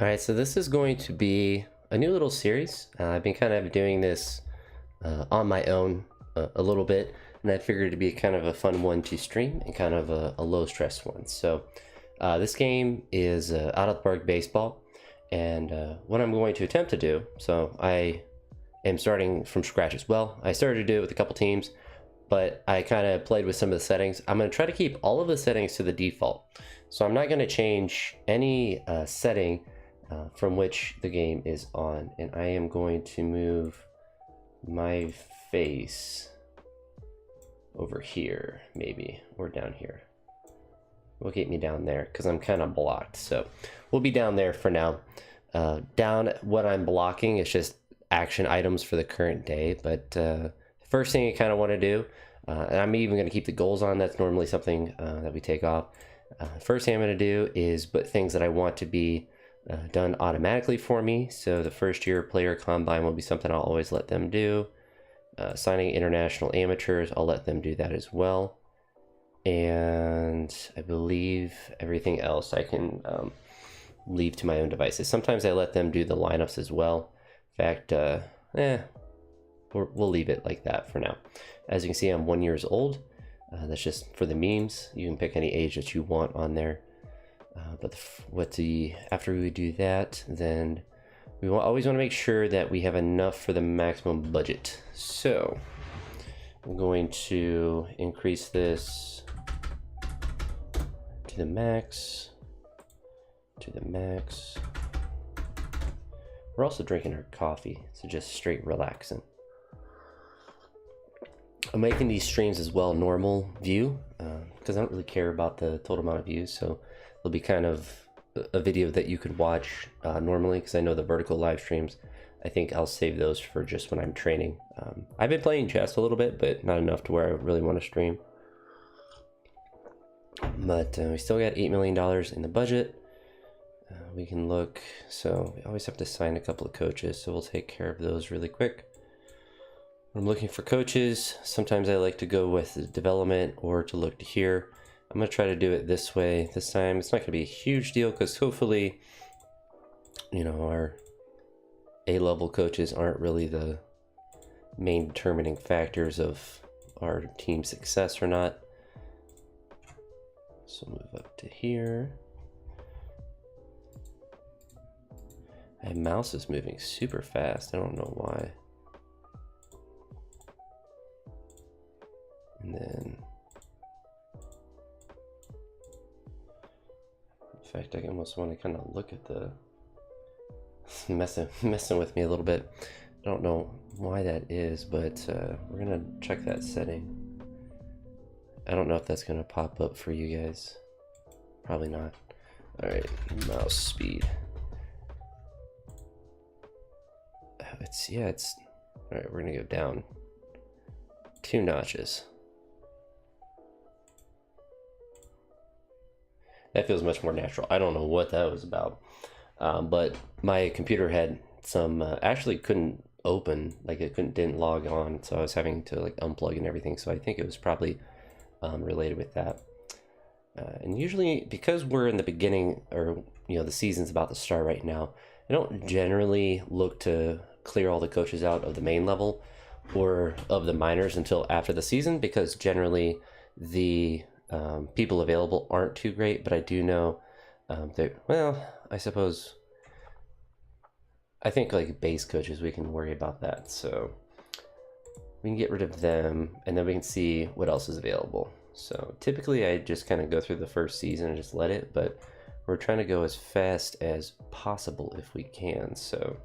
All right, so this is going to be a new little series. I've been kind of doing this on my own a little bit, and I figured it'd be kind of a fun one to stream and kind of a low stress one. So this game is out of the park baseball, and what I'm going to attempt to do, so I am starting from scratch as well. I started to do it with a couple teams, but I kind of played with some of the settings. I'm going to try to keep all of the settings to the default. So I'm not going to change any setting from which the game is on, and I am going to move my face over here, maybe, or down here. We'll get me down there because I'm kind of blocked, so we'll be down there for now. Down what I'm blocking is just action items for the current day, but the first thing you kind of want to do, and I'm even going to keep the goals on, that's normally something that we take off. First thing I'm going to do is put things that I want to be done automatically for me. So the first year player combine will be something I'll always let them do. Signing international amateurs, I'll let them do that as well. And I believe everything else I can leave to my own devices. Sometimes I let them do the lineups as well. In fact, we'll leave it like that for now. As you can see, I'm 1 year old. That's just for the memes. You can pick any age that you want on there. After we do that, then we always want to make sure that we have enough for the maximum budget. So I'm going to increase this to the max, We're also drinking our coffee, so just straight relaxing. I'm making these streams as well normal view because I don't really care about the total amount of views, so it'll be kind of a video that you could watch normally, because I know the vertical live streams, I think I'll save those for just when I'm training. I've been playing chess a little bit, but not enough to where I really want to stream. But we still got $8 million in the budget. We can look, so we always have to sign a couple of coaches, so we'll take care of those really quick. When I'm looking for coaches, sometimes I like to go with the development or to look to here. I'm going to try to do it this way this time. It's not going to be a huge deal because hopefully, you know, our A-level coaches aren't really the main determining factors of our team success or not. So move up to here. My mouse is moving super fast. I don't know why. And then, in fact, I almost want to kind of look at the messing with me a little bit. I don't know why that is, but we're gonna check that setting. I don't know if that's gonna pop up for you guys. Probably not. All right, mouse speed. It's all right. We're gonna go down 2 notches. That feels much more natural. I don't know what that was about, but my computer had some actually couldn't open, like it didn't log on, so I was having to like unplug and everything. So I think it was probably related with that. And usually, because we're in the beginning, or you know, the season's about to start right now, I don't generally look to clear all the coaches out of the main level or of the minors until after the season, because generally the people available aren't too great. But I do know that, well, I suppose, I think like base coaches, we can worry about that. So we can get rid of them, and then we can see what else is available. So typically I just kind of go through the first season and just let it, but we're trying to go as fast as possible if we can. So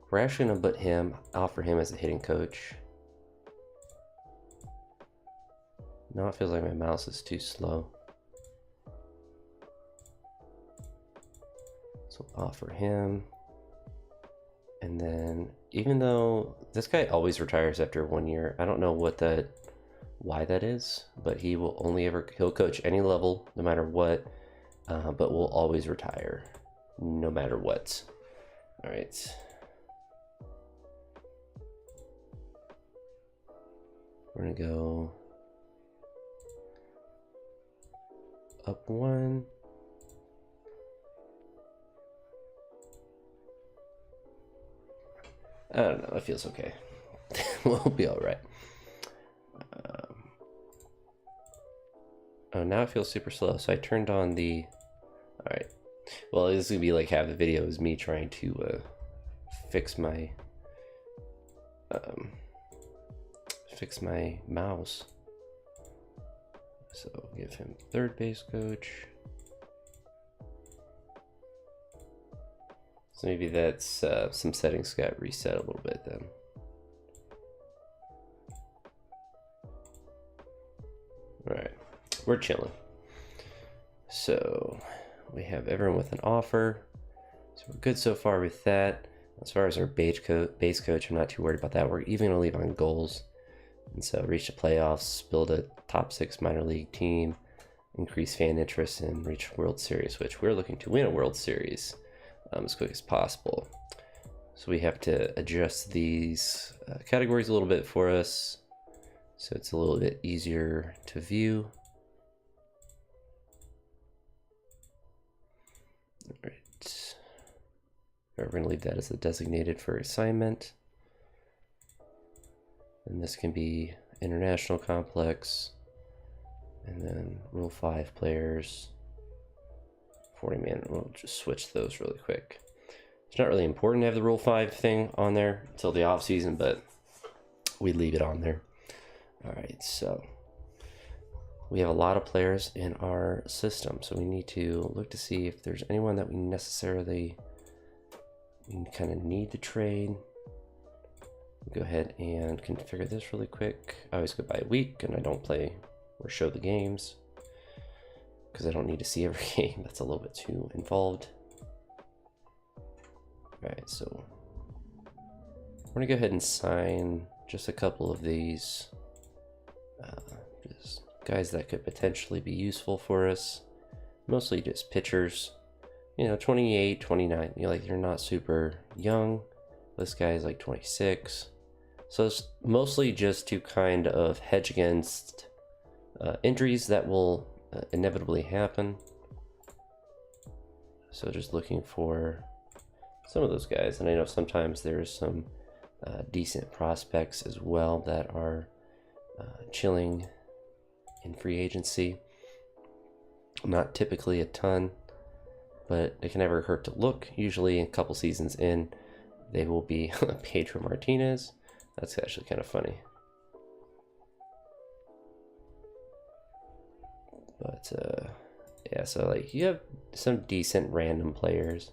we're actually going to offer him as a hitting coach. Now it feels like my mouse is too slow. So offer him. And then, even though this guy always retires after 1 year, I don't know why that is, but he'll coach any level, no matter what, but will always retire, no matter what. All right. We're gonna go up 1, I don't know, it feels okay. We'll be all right. Oh, now it feels super slow. So I turned on the. All right. Well, this is gonna be like half the video is me trying to fix my mouse. So give him third base coach. So maybe that's some settings got reset a little bit then. All right, we're chilling. So we have everyone with an offer. So we're good so far with that. As far as our base coach, I'm not too worried about that. We're even gonna leave on goals. And so reach the playoffs, build a top 6 minor league team, increase fan interest, and reach World Series, which we're looking to win a World Series as quick as possible. So we have to adjust these categories a little bit for us, so it's a little bit easier to view. All right. We're going to leave that as a designated for assignment. And this can be international complex, and then Rule 5 players, 40-man. We'll just switch those really quick. It's not really important to have the Rule 5 thing on there until the off season, but we leave it on there. All right, so we have a lot of players in our system, so we need to look to see if there's anyone that we necessarily kind of need to trade. Go ahead and configure this really quick. I always go by week, and I don't play or show the games because I don't need to see every game. That's a little bit too involved. All right, so we're gonna go ahead and sign just a couple of these just guys that could potentially be useful for us. Mostly just pitchers, 28, 29. They're not super young. This guy is like 26. So it's mostly just to kind of hedge against injuries that will inevitably happen. So just looking for some of those guys. And I know sometimes there's some decent prospects as well that are chilling in free agency. Not typically a ton, but it can never hurt to look. Usually a couple seasons in, they will be Pedro Martinez. That's actually kind of funny. But yeah, so you have some decent random players.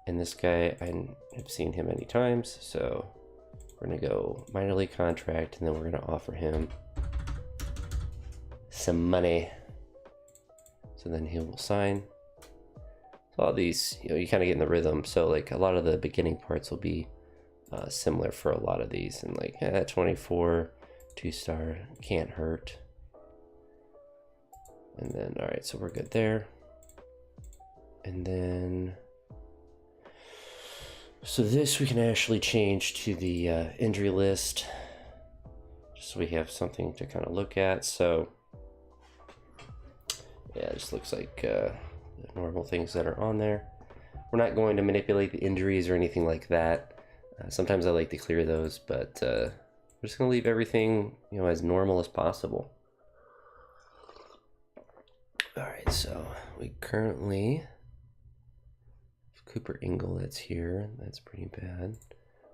And this guy, I have seen him many times, so we're gonna go minor league contract, and then we're gonna offer him some money. So then he will sign. So all these, you kind of get in the rhythm. So a lot of the beginning parts will be similar for a lot of these, and 24 2-star can't hurt. And then all right, so we're good there. And then so this we can actually change to the injury list, just so we have something to kind of look at. So yeah, it just looks like the normal things that are on there. We're not going to manipulate the injuries or anything like that. Sometimes I like to clear those, but we're just gonna leave everything as normal as possible. All right, so we currently have Cooper Ingle that's here. That's pretty bad.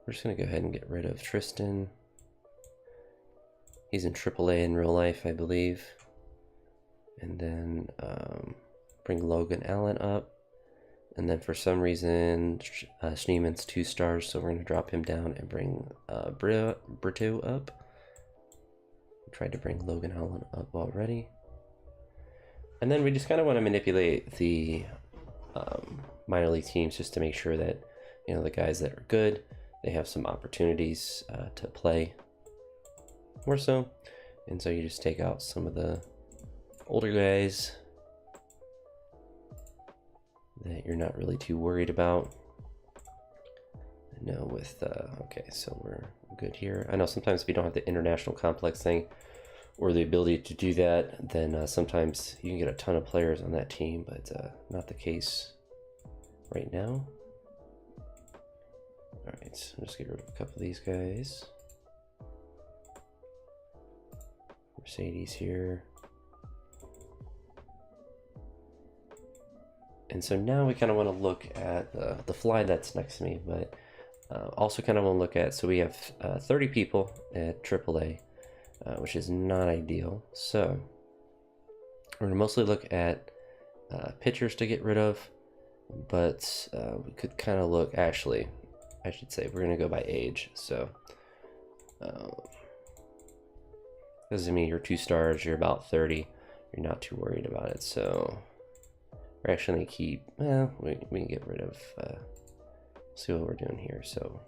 We're just gonna go ahead and get rid of Tristan. He's in AAA in real life, I believe. And then bring Logan Allen up. And then for some reason, Schneeman's 2 stars, so we're going to drop him down and bring Brito up. Tried to bring Logan Allen up already. And then we just kind of want to manipulate the minor league teams just to make sure that, the guys that are good, they have some opportunities to play more so. And so you just take out some of the older guys that you're not really too worried about. No, with okay, so we're good here. I know sometimes if you don't have the international complex thing or the ability to do that, then sometimes you can get a ton of players on that team, but not the case right now. Alright, so let's get rid of a couple of these guys. Mercedes here. And so now we kind of want to look at the fly that's next to me, but also kind of want to look at, so we have 30 people at AAA, which is not ideal. So we're going to mostly look at pitchers to get rid of, but we could kind of look, actually, I should say we're going to go by age. So doesn't mean you're 2 stars, you're about 30, you're not too worried about it. So we're actually going to keep, well, we can get rid of, see what we're doing here. So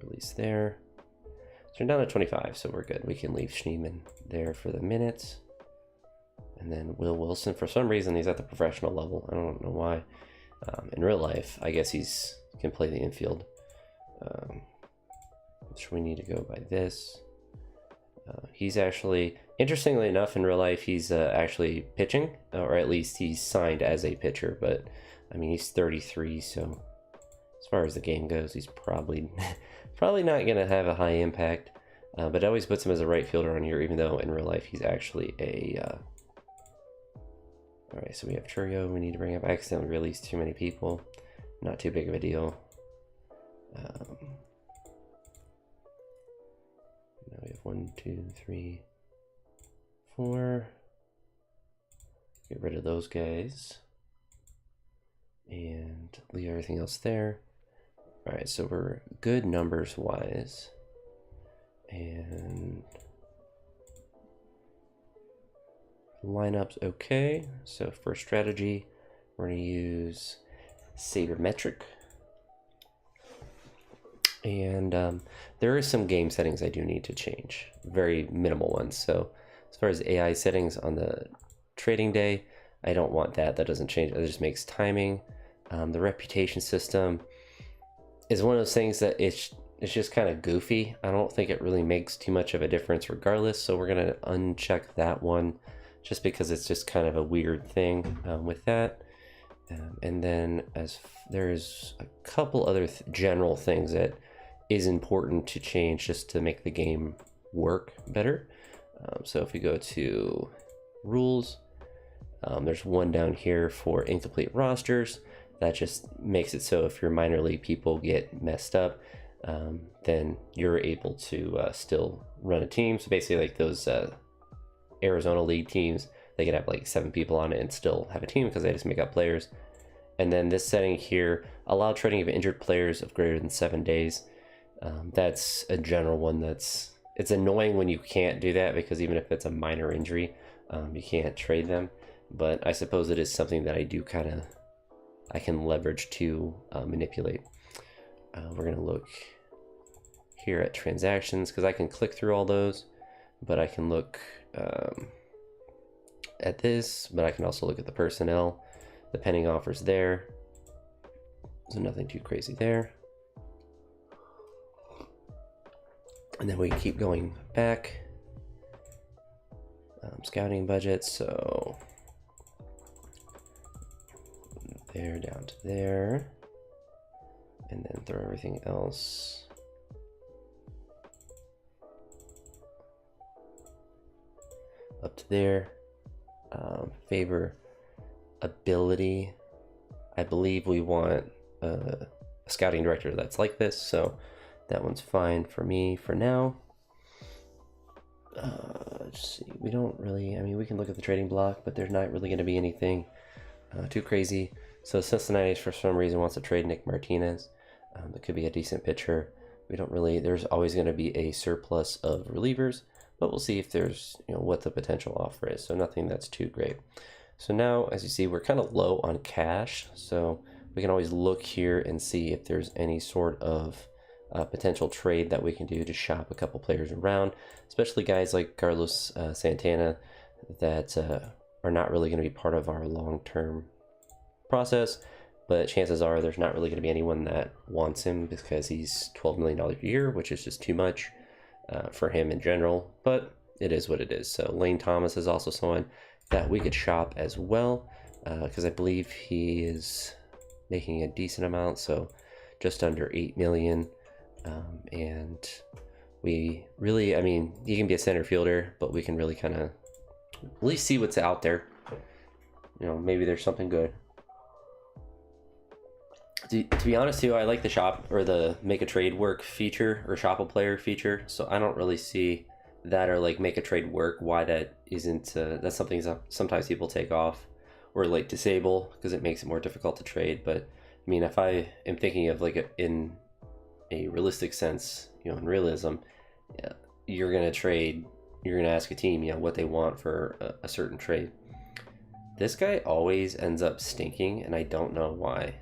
release there. So we're down to 25, so we're good. We can leave Schneemann there for the minutes. And then Will Wilson, for some reason, he's at the professional level. I don't know why. In real life, I guess can play the infield. Which we need to go by this. He's actually, interestingly enough, in real life, he's actually pitching, or at least he's signed as a pitcher. But I mean, he's 33, so as far as the game goes, he's probably not going to have a high impact. But it always puts him as a right fielder on here, even though in real life he's actually a. All right, so we have Churio. We need to bring up. I accidentally released too many people. Not too big of a deal. Now we have 1, 2, 3, 4. Get rid of those guys and leave everything else there. All right, so we're good numbers wise, and lineups okay. So for strategy, we're going to use sabermetric. And there are some game settings I do need to change, very minimal ones. So as far as AI settings on the trading day, I don't want that. That doesn't change. It just makes timing. The reputation system is one of those things that it's just kind of goofy. I don't think it really makes too much of a difference regardless. So we're going to uncheck that one just because it's just kind of a weird thing with that. And then there's a couple other general things that is important to change just to make the game work better. So if we go to rules, there's one down here for incomplete rosters. That just makes it so if your minor league people get messed up, then you're able to still run a team. So basically like those Arizona League teams, they could have like 7 people on it and still have a team because they just make up players. And then this setting here, allow trading of injured players of greater than 7 days. That's a general one. It's annoying when you can't do that, because even if it's a minor injury, you can't trade them. But I suppose it is something that I can leverage to manipulate. We're gonna look here at transactions, because I can click through all those, but I can look at this, but I can also look at the personnel. The pending offers there, so nothing too crazy there. And then we keep going back. Scouting budget, so there down to there, and then throw everything else up to there. Favor ability, I believe we want a scouting director that's like this, so that one's fine for me for now. Let's see, we don't really, I mean, we can look at the trading block, but there's not really going to be anything too crazy. So Cincinnati, for some reason, wants to trade Nick Martinez. That could be a decent pitcher. We don't really, there's always going to be a surplus of relievers, but we'll see if there's, what the potential offer is. So nothing that's too great. So now, as you see, we're kind of low on cash. So we can always look here and see if there's any sort of potential trade that we can do to shop a couple players around, especially guys like Carlos Santana that are not really going to be part of our long-term process, but chances are there's not really going to be anyone that wants him because he's $12 million a year, which is just too much for him in general, but it is what it is. So Lane Thomas is also someone that we could shop as well, because I believe he is making a decent amount, so just under 8 million. And we really, I mean, he can be a center fielder, but we can really kind of at least see what's out there. You know, maybe there's something good. To be honest too, I like the shop or the make a trade work feature or shop a player feature. So I don't really see that or like make a trade work. Why that isn't, that's something sometimes people take off or like disable because it makes it more difficult to trade. But I mean, if I am thinking of like in a realistic sense, you know, in realism, yeah, you're going to trade, you're going to ask a team, you know, what they want for a certain trade. This guy always ends up stinking and I don't know why.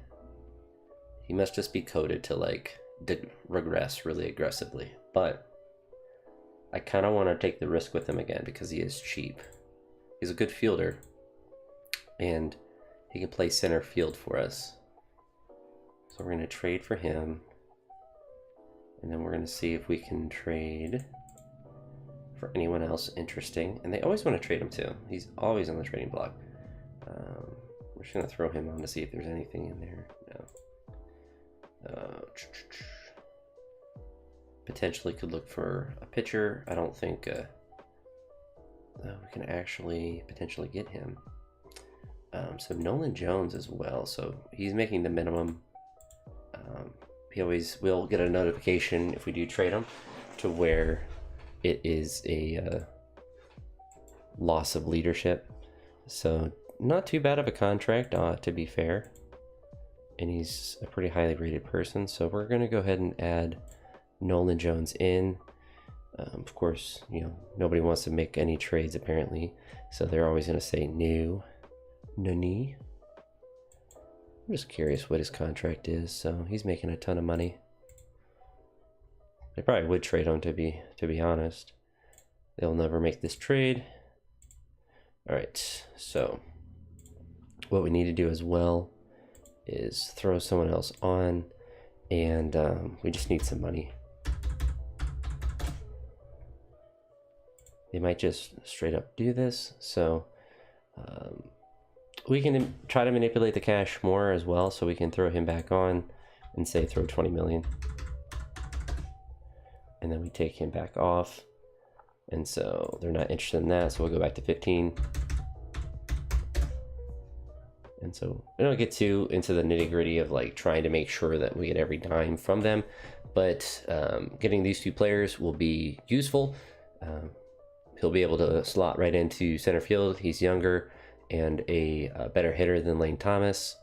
He must just be coded to like regress really aggressively, but I kind of want to take the risk with him again because he is cheap. He's a good fielder and he can play center field for us. So we're going to trade for him and then we're going to see if we can trade for anyone else interesting. And they always want to trade him too. He's always on the trading block. We're just going to throw him on to see if there's anything in there. No. Potentially could look for a pitcher. I don't think we can actually potentially get him. So Nolan Jones as well. So he's making the minimum. He always will get a notification if we do trade him to where it is a loss of leadership. So not too bad of a contract, to be fair. And he's a pretty highly rated person, so we're going to go ahead and add Nolan Jones in. Of course, you know, nobody wants to make any trades apparently, so they're always going to say new, nani. I'm just curious what his contract is. So he's making a ton of money. They probably would trade him, to be honest. They'll never make this trade. All right, so what we need to do as well is throw someone else on, and we just need some money. They might just straight up do this, so we can try to manipulate the cash more as well, so we can throw him back on and say throw 20 million, and then we take him back off, and so they're not interested in that, so we'll go back to 15. And so we don't get too into the nitty gritty of like trying to make sure that we get every dime from them, but getting these two players will be useful. He'll be able to slot right into center field. He's younger and a better hitter than Lane Thomas.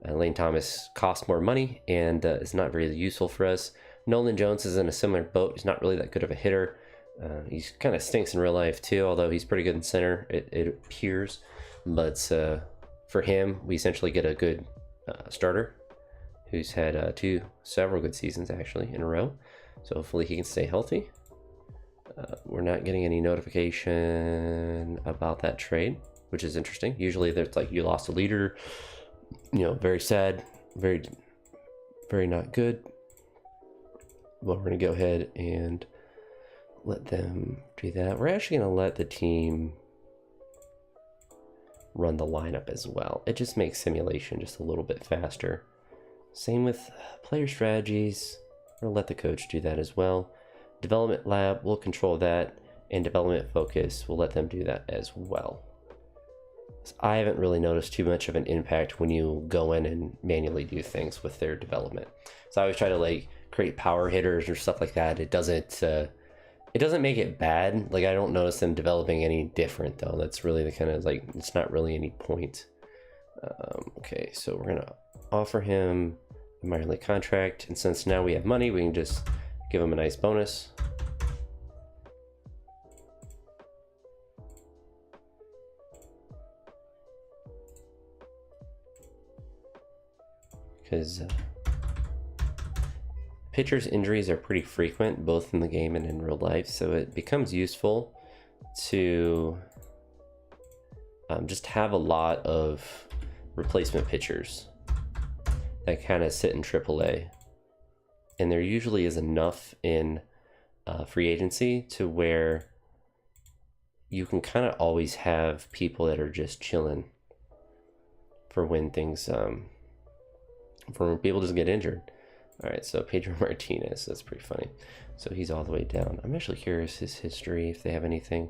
Lane Thomas costs more money and is not very useful for us. Nolan Jones is in a similar boat. He's not really that good of a hitter. He's kind of stinks in real life too, although he's pretty good in center, it appears. But for him, we essentially get a good starter who's had several good seasons actually in a row. So hopefully he can stay healthy. We're not getting any notification about that trade, which is interesting. Usually there's like you lost a leader, you know, very sad, very not good. Well, we're gonna go ahead and let them do that. We're actually gonna let the team run the lineup as well. It just makes simulation just a little bit faster. Same with player strategies. We'll let the coach do that as well. Development lab, we'll control that, and development focus, we'll let them do that as well. So I haven't really noticed too much of an impact when you go in and manually do things with their development. So I always try to like create power hitters or stuff like that. It doesn't make it bad. Like I don't notice them developing any different though. That's really the kind of like, it's not really any point. Okay, so we're gonna offer him a minor league contract, and since now we have money, we can just give him a nice bonus. Because pitchers' injuries are pretty frequent, both in the game and in real life, so it becomes useful to just have a lot of replacement pitchers that kind of sit in AAA. And there usually is enough in free agency to where you can kind of always have people that are just chilling for when things, for when people just get injured. All right, so Pedro Martinez, that's pretty funny. So he's all the way down. I'm actually curious his history, if they have anything.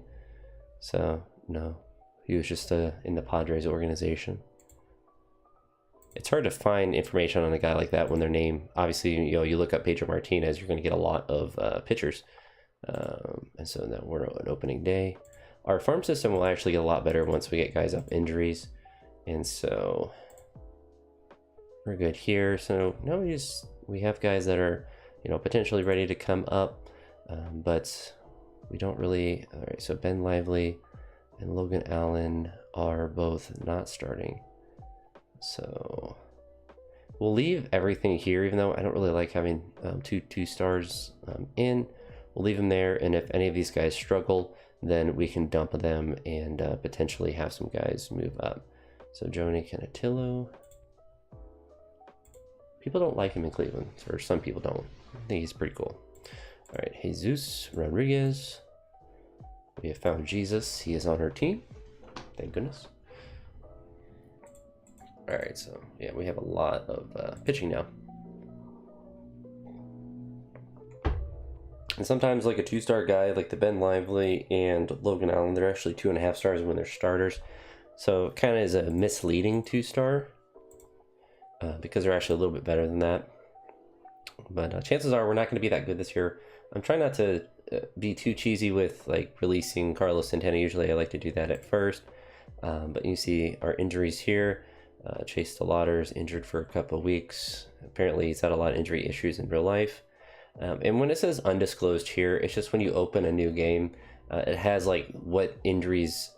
So, no. He was just in the Padres organization. It's hard to find information on a guy like that when their name, obviously, you know, you look up Pedro Martinez, you're going to get a lot of pitchers. And so now we're on opening day. Our farm system will actually get a lot better once we get guys up injuries. And so we're good here. So now we have guys that are, you know, potentially ready to come up, but we don't really. All right, so Ben Lively and Logan Allen are both not starting. So we'll leave everything here, even though I don't really like having two stars in. We'll leave them there, and if any of these guys struggle, then we can dump them and potentially have some guys move up. So Joni Canatillo. People don't like him in Cleveland, or some people don't. I think he's pretty cool. All right, Jesus Rodriguez. We have found Jesus. He is on our team. Thank goodness. All right, so yeah, we have a lot of pitching now. And sometimes like a 2-star guy like the Ben Lively and Logan Allen, they're actually 2.5 stars when they're starters. So it kind of is a misleading 2-star because they're actually a little bit better than that. But chances are we're not going to be that good this year. I'm trying not to be too cheesy with like releasing Carlos Santana. Usually I like to do that at first. But you see our injuries here. Chase DeLauder's injured for a couple of weeks. Apparently he's had a lot of injury issues in real life. And when it says undisclosed here, it's just when you open a new game, it has like what injuries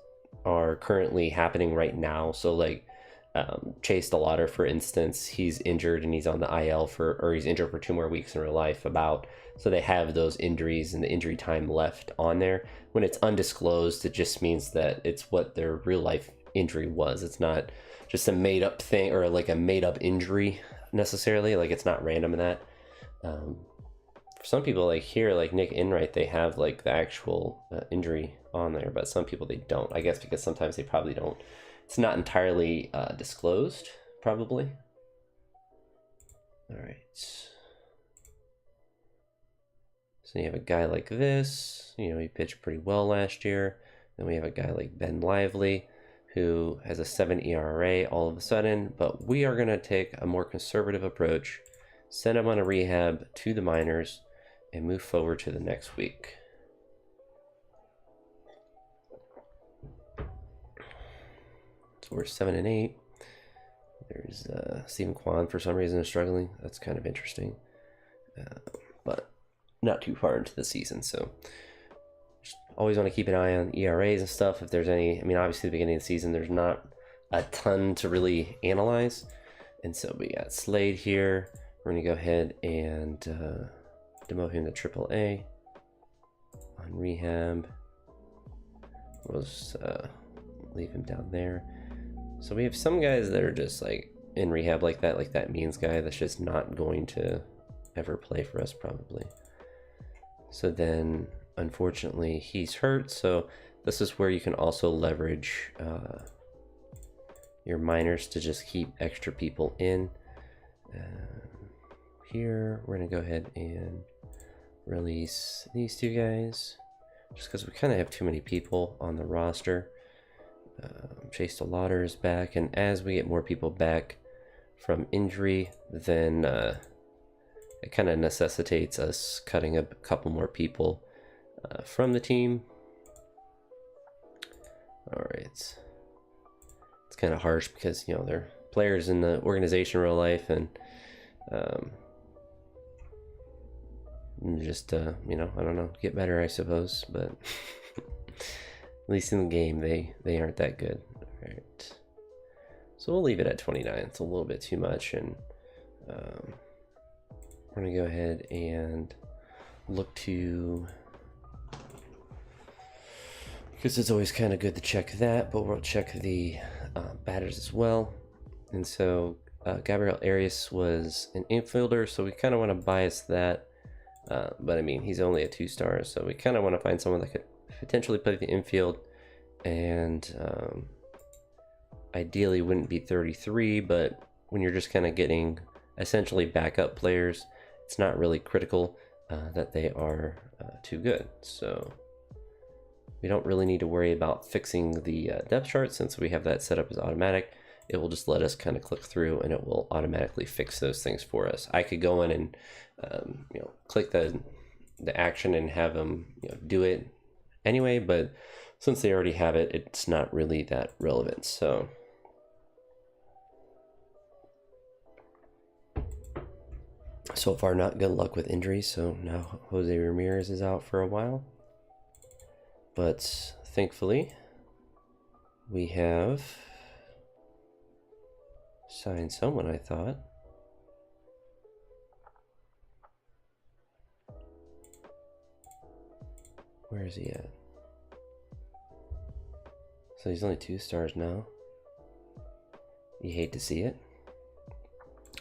are currently happening right now. So like Chase DeLauder, for instance, he's injured and he's on the IL or he's injured for 2 more weeks in real life so they have those injuries and the injury time left on there. When it's undisclosed, it just means that it's what their real life injury was. It's not just a made up thing or like a made up injury necessarily. Like it's not random in that. For some people like here, like Nick Enright, they have like the actual injury on there, but some people they don't. I guess because sometimes they probably don't. It's not entirely disclosed, probably. All right. So you have a guy like this, you know, he pitched pretty well last year. Then we have a guy like Ben Lively, who has a 7 ERA all of a sudden, but we are going to take a more conservative approach, send him on a rehab to the minors, and move forward to the next week. So we're 7 and 8. There's Stephen Kwan for some reason is struggling. That's kind of interesting, but not too far into the season. So just always want to keep an eye on ERAs and stuff. If there's any, I mean, obviously the beginning of the season, there's not a ton to really analyze. And so we got Slade here. We're going to go ahead and demote him to AAA on rehab. We'll just leave him down there. So we have some guys that are just like in rehab like that Means guy that's just not going to ever play for us probably. So then unfortunately he's hurt, so this is where you can also leverage your minors to just keep extra people in. Here we're gonna go ahead and release these 2 guys just because we kind of have too many people on the roster. Chase DeLauder is back, and as we get more people back from injury, then it kind of necessitates us cutting a couple more people from the team. All right, it's kind of harsh because, you know, they're players in the organization in real life, and just you know, I don't know, get better I suppose, but at least in the game they aren't that good. All right, so we'll leave it at 29. It's a little bit too much, and we're gonna go ahead and look to, because it's always kind of good to check that, but we'll check the batters as well. And so Gabriel Arias was an infielder, so we kind of want to bias that, but I mean, he's only a 2-star, so we kind of want to find someone that could potentially play the infield, and ideally wouldn't be 33, but when you're just kind of getting essentially backup players, it's not really critical that they are too good. So we don't really need to worry about fixing the depth chart since we have that set up as automatic. It will just let us kind of click through and it will automatically fix those things for us. I could go in and click the action and have them do it anyway, but since they already have it, it's not really that relevant. So far not good luck with injuries, so now Jose Ramirez is out for a while. But thankfully, we have signed someone, I thought. Where is he at? So he's only 2 stars now. You hate to see it.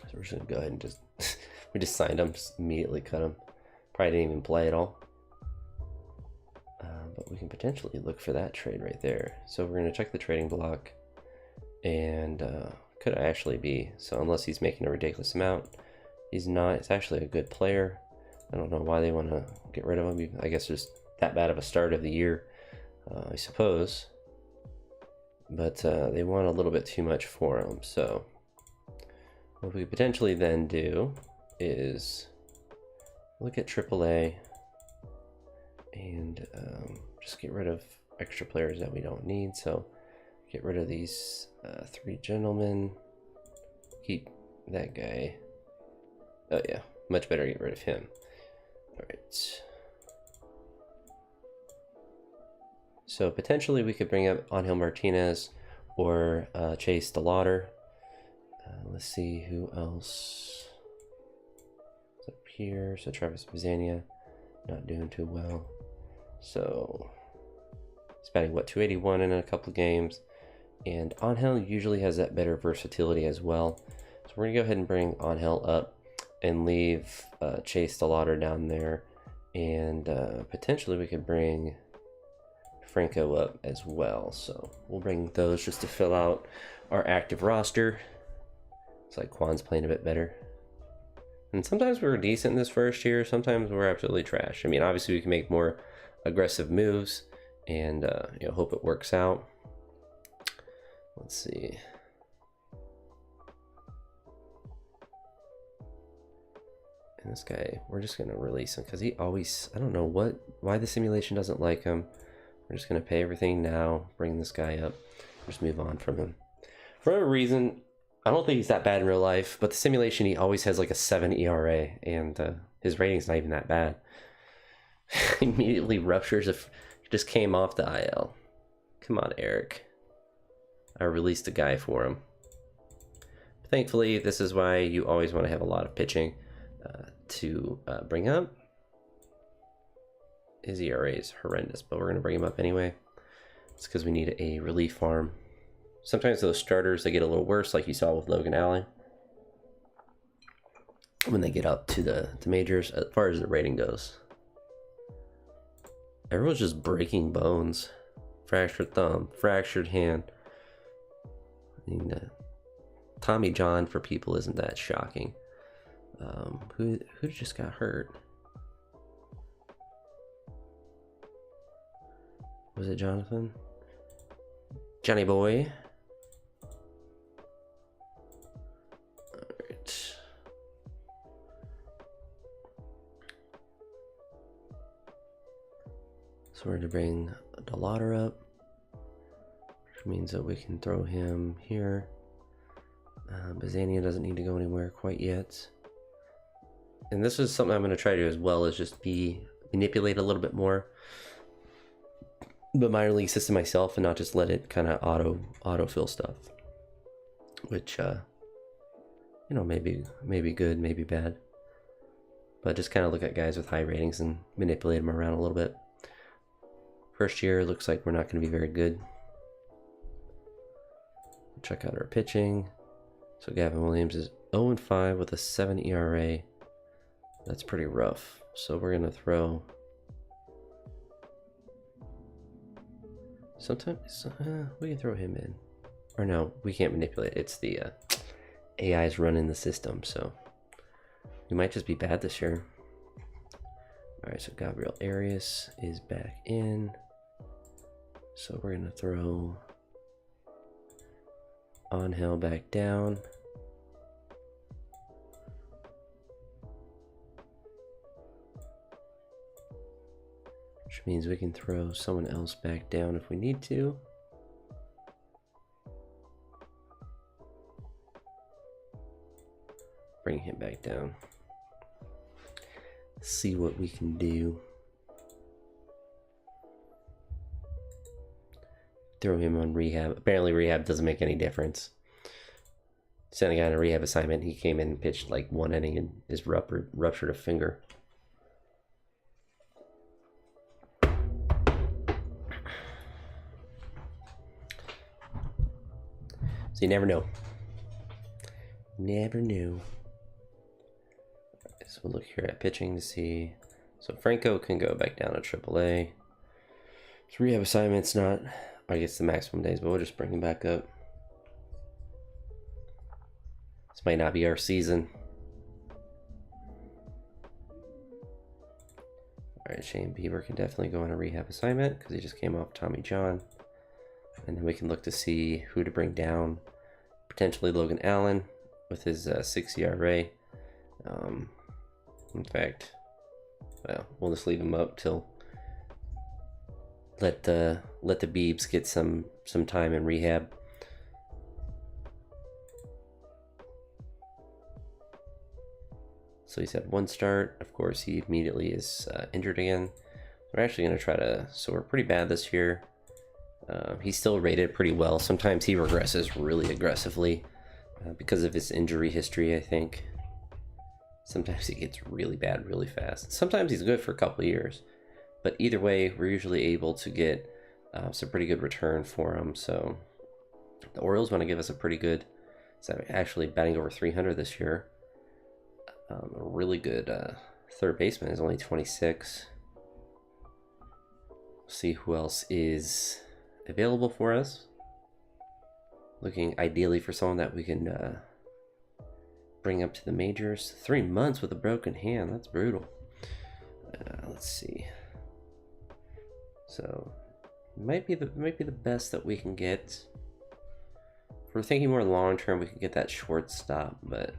So we're just gonna go ahead and just we just signed him, just immediately cut him. Probably didn't even play at all. But we can potentially look for that trade right there. So we're gonna check the trading block, and could actually be, so unless he's making a ridiculous amount, he's not. It's actually a good player. I don't know why they want to get rid of him. I guess just that bad of a start of the year, I suppose. But they want a little bit too much for him. So what we potentially then do is look at AAA and just get rid of extra players that we don't need. So get rid of these 3 gentlemen. Keep that guy. Oh yeah, much better get rid of him. All right. So potentially we could bring up Angel Martinez or Chase DeLauder. Let's see who else is up here. So Travis Bazzania, not doing too well. So he's batting what, 281 in a couple of games. And Angel usually has that better versatility as well. So we're gonna go ahead and bring Angel up and leave Chase DeLauder down there. And potentially we could bring Franco up as well. So we'll bring those just to fill out our active roster. It's like Juan's playing a bit better. And sometimes we're decent this first year, sometimes we're absolutely trash. I mean, obviously we can make more aggressive moves and hope it works out. Let's see. And this guy, we're just gonna release him because he always, I don't know why the simulation doesn't like him. We're just gonna pay everything now, bring this guy up, just move on from him. For whatever reason, I don't think he's that bad in real life, but the simulation, he always has like a 7 ERA, and his rating's not even that bad. Immediately ruptures if he just came off the IL. Come on, Eric. I released a guy for him. Thankfully, this is why you always want to have a lot of pitching to bring up. His ERA is horrendous, but we're going to bring him up anyway. It's because we need a relief farm. Sometimes those starters, they get a little worse, like you saw with Logan Allen, when they get up to the majors, as far as the rating goes. Everyone's just breaking bones. Fractured thumb, fractured hand. I mean, Tommy John for people isn't that shocking. Who just got hurt? Was it Jonathan? Johnny boy. Alright. So we're going to bring DeLauder up, which means that we can throw him here. Bazzania doesn't need to go anywhere quite yet. And this is something I'm going to try to do as well, is just manipulate a little bit more the minor league system myself and not just let it kind of autofill stuff, which maybe good, maybe bad, but just kind of look at guys with high ratings and manipulate them around a little bit. First year looks like we're not going to be very good. Check out our pitching. So Gavin Williams is 0-5 with a 7 ERA. That's pretty rough. So we're going to throw. Sometimes we can throw him in. Or no, we can't manipulate. It's the AI's running the system. So He might just be bad this year. Alright, so Gabriel Arias is back in. So we're going to throw Angel back down. Which means we can throw someone else back down if we need to. Bring him back down. See what we can do. Throw him on rehab. Apparently rehab doesn't make any difference. Sent a guy on a rehab assignment. He came in and pitched like one inning and just ruptured a finger. So you never know. Never knew. So we'll look here at pitching to see. So Franco can go back down to AAA. His rehab assignment's not, I guess, the maximum days, but we'll just bring him back up. This might not be our season. Alright, Shane Bieber can definitely go on a rehab assignment because he just came off Tommy John. And then we can look to see who to bring down. Potentially Logan Allen with his 6 ERA. In fact, well, we'll just leave him up till let the Biebs get some time in rehab. So he's had one start. Of course, he immediately is injured again. We're actually going to try to. So we're pretty bad this year. He's still rated pretty well. Sometimes he regresses really aggressively because of his injury history, I think. Sometimes he gets really bad really fast. Sometimes he's good for a couple of years. But either way, we're usually able to get some pretty good return for him. So the Orioles want to give us a pretty good, so actually batting over 300 this year. A really good third baseman is only 26. See who else is available for us. Looking ideally for someone that we can bring up to the majors. 3 months with a broken hand. That's brutal. Let's see. So might be the best that we can get. If we're thinking more long term, we can get that shortstop, but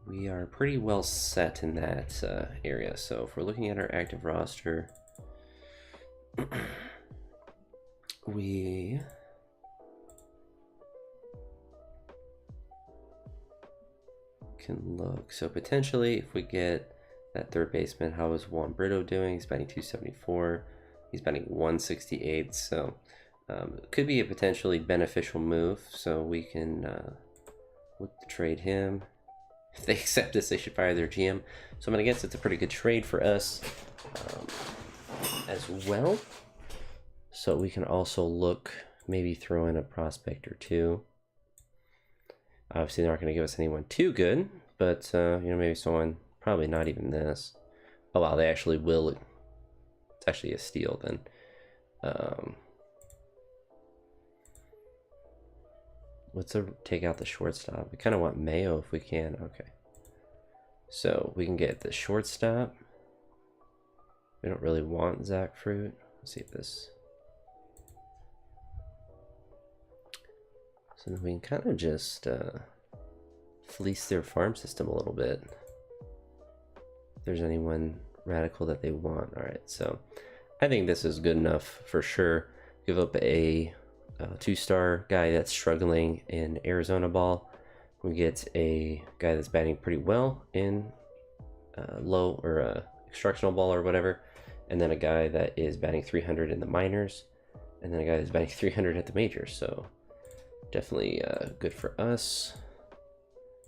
we are pretty well set in that area. So if we're looking at our active roster, we can look. So potentially if we get that third baseman, how is Juan Brito doing? He's batting 274. He's batting 168. So it could be a potentially beneficial move. So we can look to trade him. If they accept this, they should fire their GM. So I'm going to guess it's a pretty good trade for us as well. So we can also look, maybe throw in a prospect or two. Obviously, they're not going to give us anyone too good, but maybe someone, probably not even this. Oh wow, they actually will. It's actually a steal then. Let's take out the shortstop. We kind of want Mayo if we can. Okay, so we can get the shortstop. We don't really want Zach Fruit. Let's see if this. So then we can kind of just fleece their farm system a little bit. If there's anyone radical that they want. All right, so I think this is good enough for sure. Give up a 2-star guy that's struggling in Arizona ball. We get a guy that's batting pretty well in low or instructional ball or whatever, and then a guy that is batting 300 in the minors, and then a guy that's batting 300 at the majors. So definitely good for us.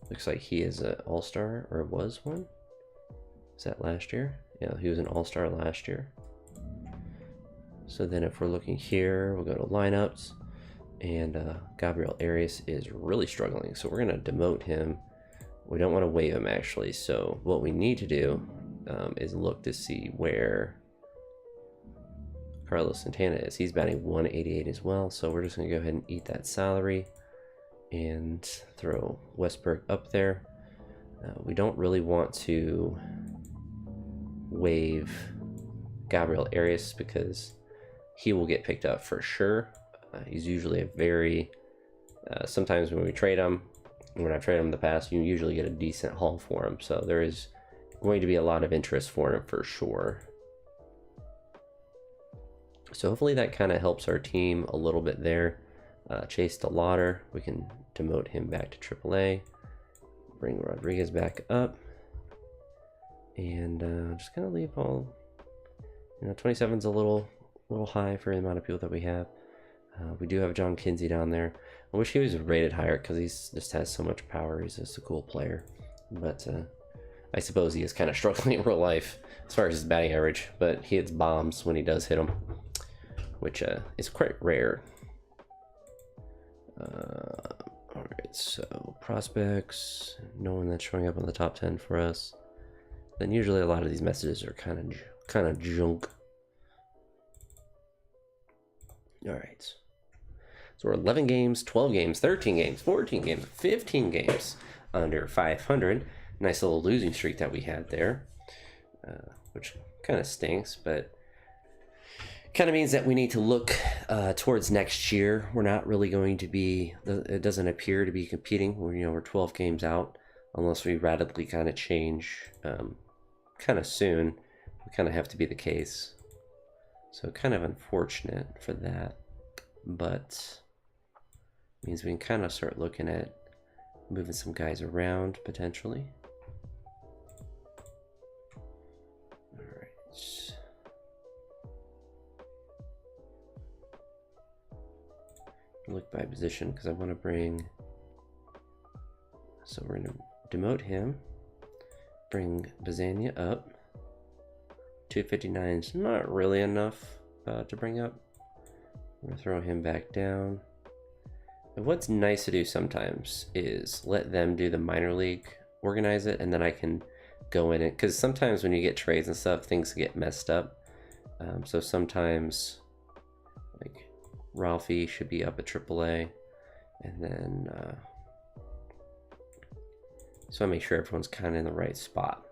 Looks like he is an all-star, or was one. Is that last year? Yeah, he was an all-star last year. So then if we're looking here, we'll go to lineups, and Gabriel Arias is really struggling, so we're going to demote him. We don't want to waive him, actually. So what we need to do is look to see where Carlos Santana is. He's batting 188 as well, so we're just going to go ahead and eat that salary and throw Westberg up there. We don't really want to waive Gabriel Arias because he will get picked up for sure. He's usually a very, sometimes when we trade him, when I've traded him in the past, you usually get a decent haul for him. So there is going to be a lot of interest for him for sure. So hopefully that kind of helps our team a little bit there. Chase DeLauder, we can demote him back to AAA. Bring Rodriguez back up. And just kind of leave all, 27's a little high for the amount of people that we have. We do have John Kinsey down there. I wish he was rated higher because he just has so much power. He's just a cool player. But I suppose he is kind of struggling in real life as far as his batting average. But he hits bombs when he does hit them, which is quite rare. Alright, so prospects, no one that's showing up on the top 10 for us. Then usually a lot of these messages are kind of junk. Alright. So we're 11 games, 12 games, 13 games, 14 games, 15 games under 500. Nice little losing streak that we had there, which kind of stinks, but kind of means that we need to look towards next year. We're not really going to be, it doesn't appear to be competing. We're 12 games out unless we radically kind of change kind of soon. We kind of have to be the case. So kind of unfortunate for that, but means we can kind of start looking at moving some guys around potentially. All right. Look by position because I want to bring, so we're going to demote him, bring Bazania up. 259 is not really enough to bring up. I'm going to throw him back down. And what's nice to do sometimes is let them do the minor league, organize it, and then I can go in it. Because sometimes when you get trades and stuff, things get messed up. So sometimes, like, Ralphie should be up at AAA. And then, so I make sure everyone's kind of in the right spot.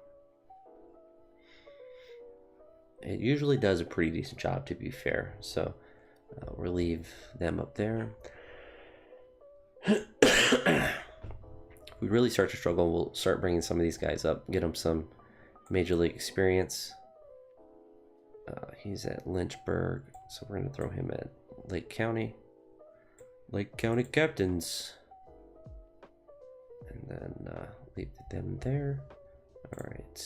It usually does a pretty decent job, to be fair. So we'll leave them up there. If we really start to struggle, we'll start bringing some of these guys up, get them some major league experience. He's at Lynchburg, so we're going to throw him at Lake County. Lake County Captains. And then leave them there. All right.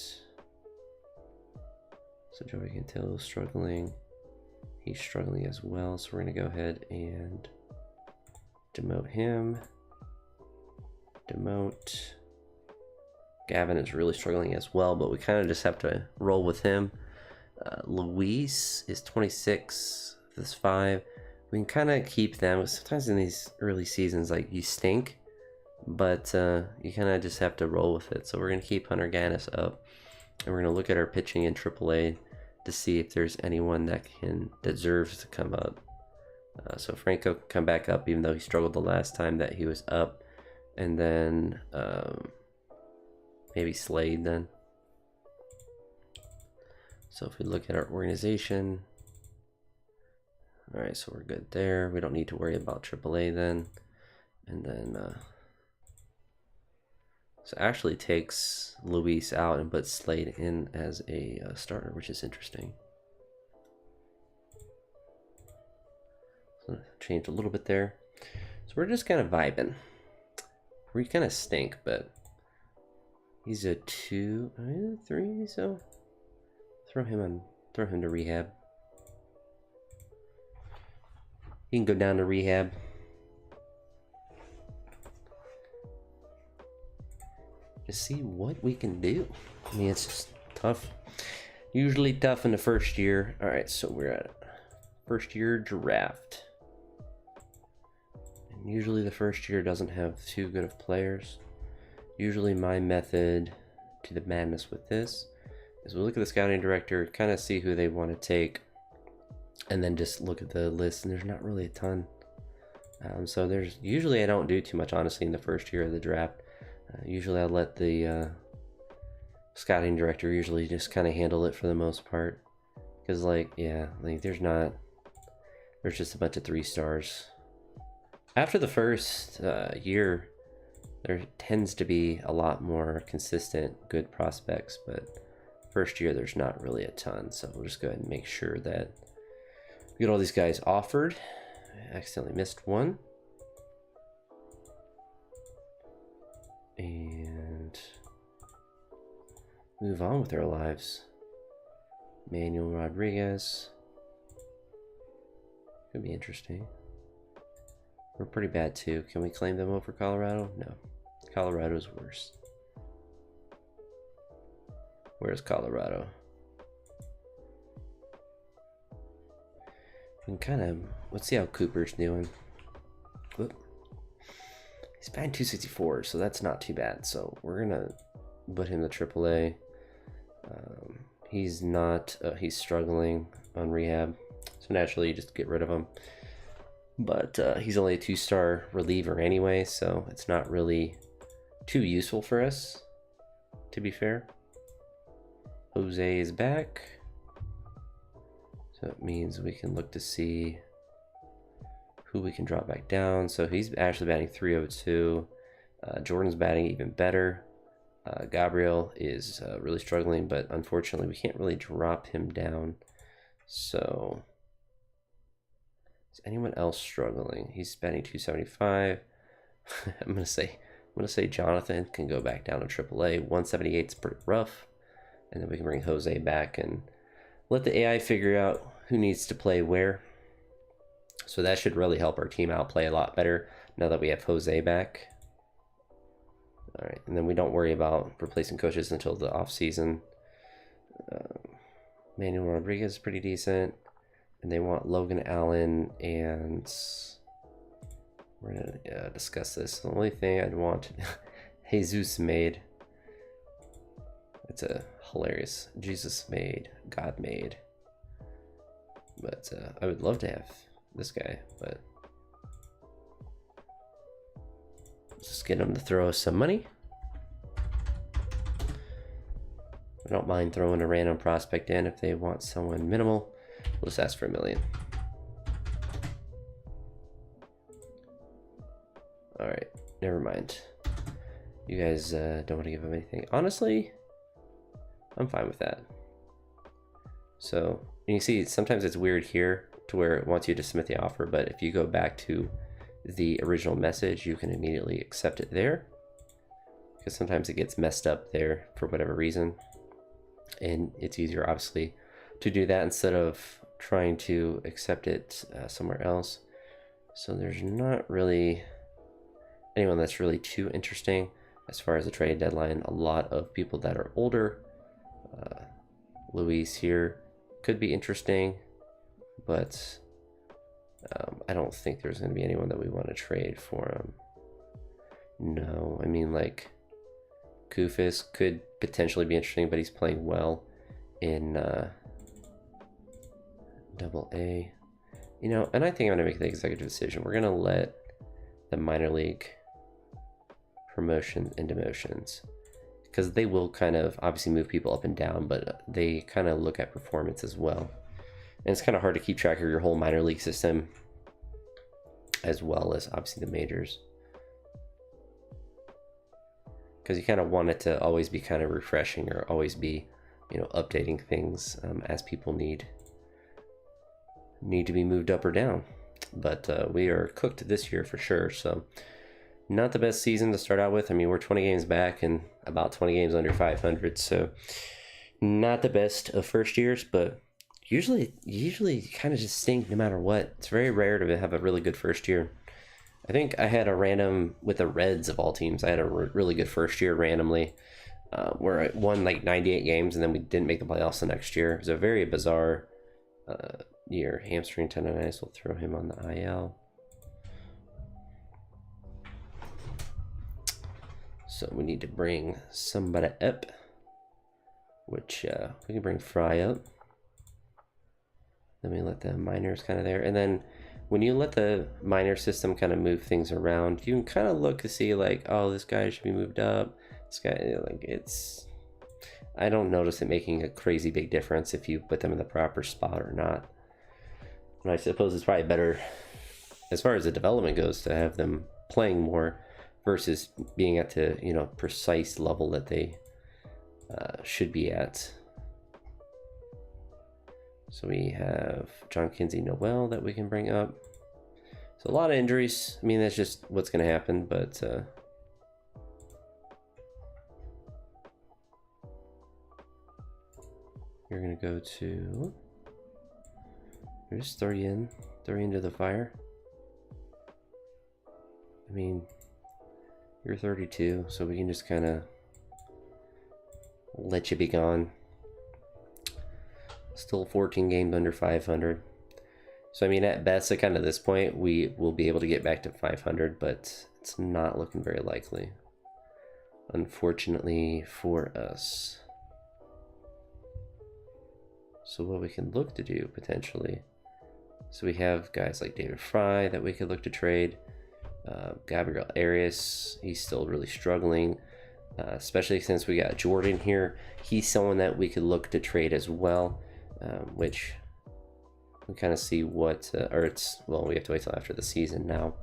So Joey Cantillo is struggling. He's struggling as well, so we're going to go ahead and demote him. Demote. Gavin is really struggling as well, but we kind of just have to roll with him. Luis is 26, this 5. We can kind of keep them. Sometimes in these early seasons, like, you stink, but you kind of just have to roll with it. So we're going to keep Hunter Gaddis up, and we're going to look at our pitching in AAA to see if there's anyone that deserves to come up. So Franco can come back up, even though he struggled the last time that he was up. And then maybe Slade then. So if we look at our organization, all right, so we're good there. We don't need to worry about AAA then. And then, so actually takes Luis out and puts Slade in as a starter, which is interesting. So changed a little bit there. So we're just kind of vibing. We kind of stink, but he's a 2, 3, so throw him to rehab. He can go down to rehab. Just see what we can do. I mean, it's just tough. Usually tough in the first year. All right, so we're at first year draft. And usually the first year doesn't have too good of players. Usually my method to the madness with this is we look at the scouting director, kind of see who they want to take, and then just look at the list, and there's not really a ton. So there's usually, I don't do too much, honestly, in the first year of the draft. Usually I let the scouting director usually just kind of handle it for the most part. Because, like, yeah, like there's just a bunch of 3 stars. After the first year, there tends to be a lot more consistent good prospects, but first year there's not really a ton. So we'll just go ahead and make sure that we get all these guys offered. I accidentally missed one. And move on with our lives. Manuel Rodriguez. Could be interesting. We're pretty bad too. Can we claim them over Colorado? No. Colorado's worse. Where's Colorado? We can kind of, let's see how Cooper's doing. Whoop. He's batting 264, so that's not too bad. So we're gonna put him to AAA. He's not, he's struggling on rehab, so naturally you just get rid of him. But he's only a 2-star reliever anyway, so it's not really too useful for us, to be fair. Jose is back, so it means we can look to see who we can drop back down. So he's actually batting 302. Jordan's batting even better. Gabriel is really struggling, but unfortunately we can't really drop him down. So is anyone else struggling? He's batting 275. I'm gonna say Jonathan can go back down to AAA. 178 is pretty rough, and then we can bring Jose back and let the AI figure out who needs to play where. So that should really help our team out play a lot better now that we have Jose back. All right, and then we don't worry about replacing coaches until the off season. Manuel Rodriguez is pretty decent, and they want Logan Allen, and we're gonna discuss this. The only thing I'd want Jesus made. It's a hilarious Jesus made, God made. But I would love to have this guy, but let's just get him to throw us some money. I don't mind throwing a random prospect in if they want someone minimal. We'll just ask for $1 million. All right, never mind. You guys don't want to give him anything. Honestly, I'm fine with that. So you see, sometimes it's weird here to where it wants you to submit the offer, but if you go back to the original message, you can immediately accept it there, because sometimes it gets messed up there for whatever reason, and it's easier obviously to do that instead of trying to accept it somewhere else. So there's not really anyone that's really too interesting as far as the trade deadline. A lot of people that are older. Luis here could be interesting, but I don't think there's going to be anyone that we want to trade for him. No, I mean, like, Kufis could potentially be interesting, but he's playing well in AA. You know, and I think I'm going to make the executive decision. We're going to let the minor league promotions and demotions, because they will kind of obviously move people up and down, but they kind of look at performance as well. And it's kind of hard to keep track of your whole minor league system as well as obviously the majors, because you kind of want it to always be kind of refreshing, or always be, you know, updating things as people need to be moved up or down. But we are cooked this year for sure. So not the best season to start out with. I mean, we're 20 games back and about 20 games under 500, so not the best of first years, but usually kind of just stink no matter what. It's very rare to have a really good first year. I think I had a random with the Reds of all teams. I had a really good first year randomly, where I won like 98 games, and then we didn't make the playoffs the next year. It was a very bizarre year. Hamstring tendonitis, will throw him on the IL. So we need to bring somebody up, which we can bring Fry up. Then we let the minors kind of there, and then when you let the minor system kind of move things around, you can kind of look to see like, oh, this guy should be moved up. This guy, like, it's, I don't notice it making a crazy big difference if you put them in the proper spot or not. And I suppose it's probably better, as far as the development goes, to have them playing more versus being at the, you know, precise level that they should be at. So we have John Kinsey Noel that we can bring up. So a lot of injuries. I mean, that's just what's going to happen, but you're going to go to, just throw you into the fire. I mean, you're 32, so we can just kind of let you be gone. Still 14 games under 500. So I mean, at best, at kind of this point, we will be able to get back to 500, but it's not looking very likely, unfortunately for us. So what we can look to do potentially, so we have guys like David Fry that we could look to trade. Gabriel Arias, he's still really struggling, especially since we got Jordan here. He's someone that we could look to trade as well, which we kind of see what, or it's, well, we have to wait till after the season now.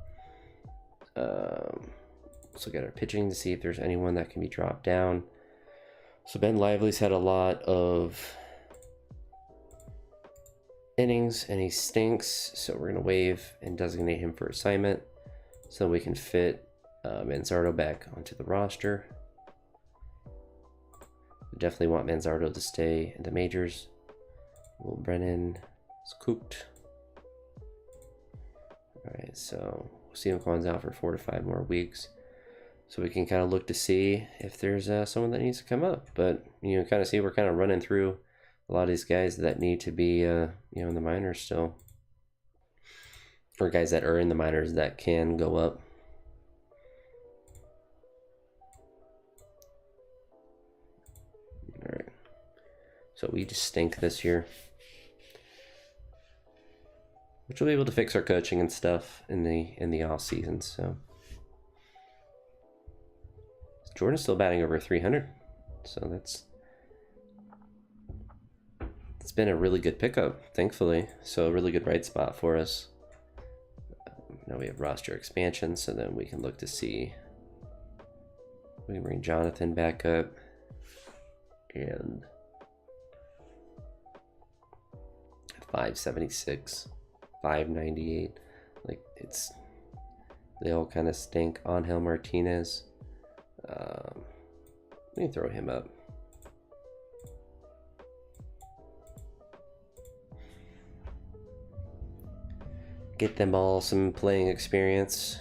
Let's look at our pitching to see if there's anyone that can be dropped down. So Ben Lively's had a lot of innings and he stinks, so we're gonna waive and designate him for assignment so we can fit Manzardo back onto the roster. We definitely want Manzardo to stay in the majors. Will Brennan is cooked. All right, so Steven Kwan's out for 4 to 5 more weeks, so we can kind of look to see if there's someone that needs to come up. But you know, kind of see we're kind of running through a lot of these guys that need to be you know, in the minors still, or guys that are in the minors that can go up. All right, so we just stink this year, which we'll be able to fix our coaching and stuff in the off season. So Jordan's still batting over 300, so it's been a really good pickup, thankfully. So a really good bright spot for us. Now we have roster expansion, so then we can look to see, we can bring Jonathan back up, and 576, 598, like it's, they all kind of stink. Angel Martinez, we can throw him up. Get them all some playing experience.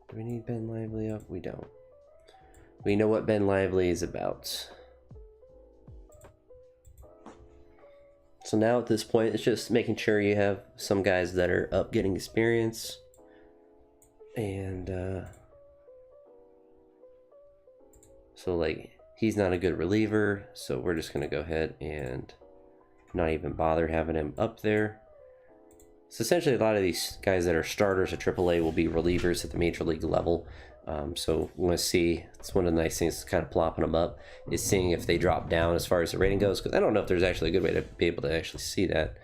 Do we need Ben Lively up? We don't. We know what Ben Lively is about. So now at this point, it's just making sure you have some guys that are up getting experience. And so like, he's not a good reliever, so we're just gonna go ahead and not even bother having him up there. So essentially a lot of these guys that are starters at AAA will be relievers at the major league level. So we want to see, it's one of the nice things kind of plopping them up, is seeing if they drop down as far as the rating goes, because I don't know if there's actually a good way to be able to actually see that.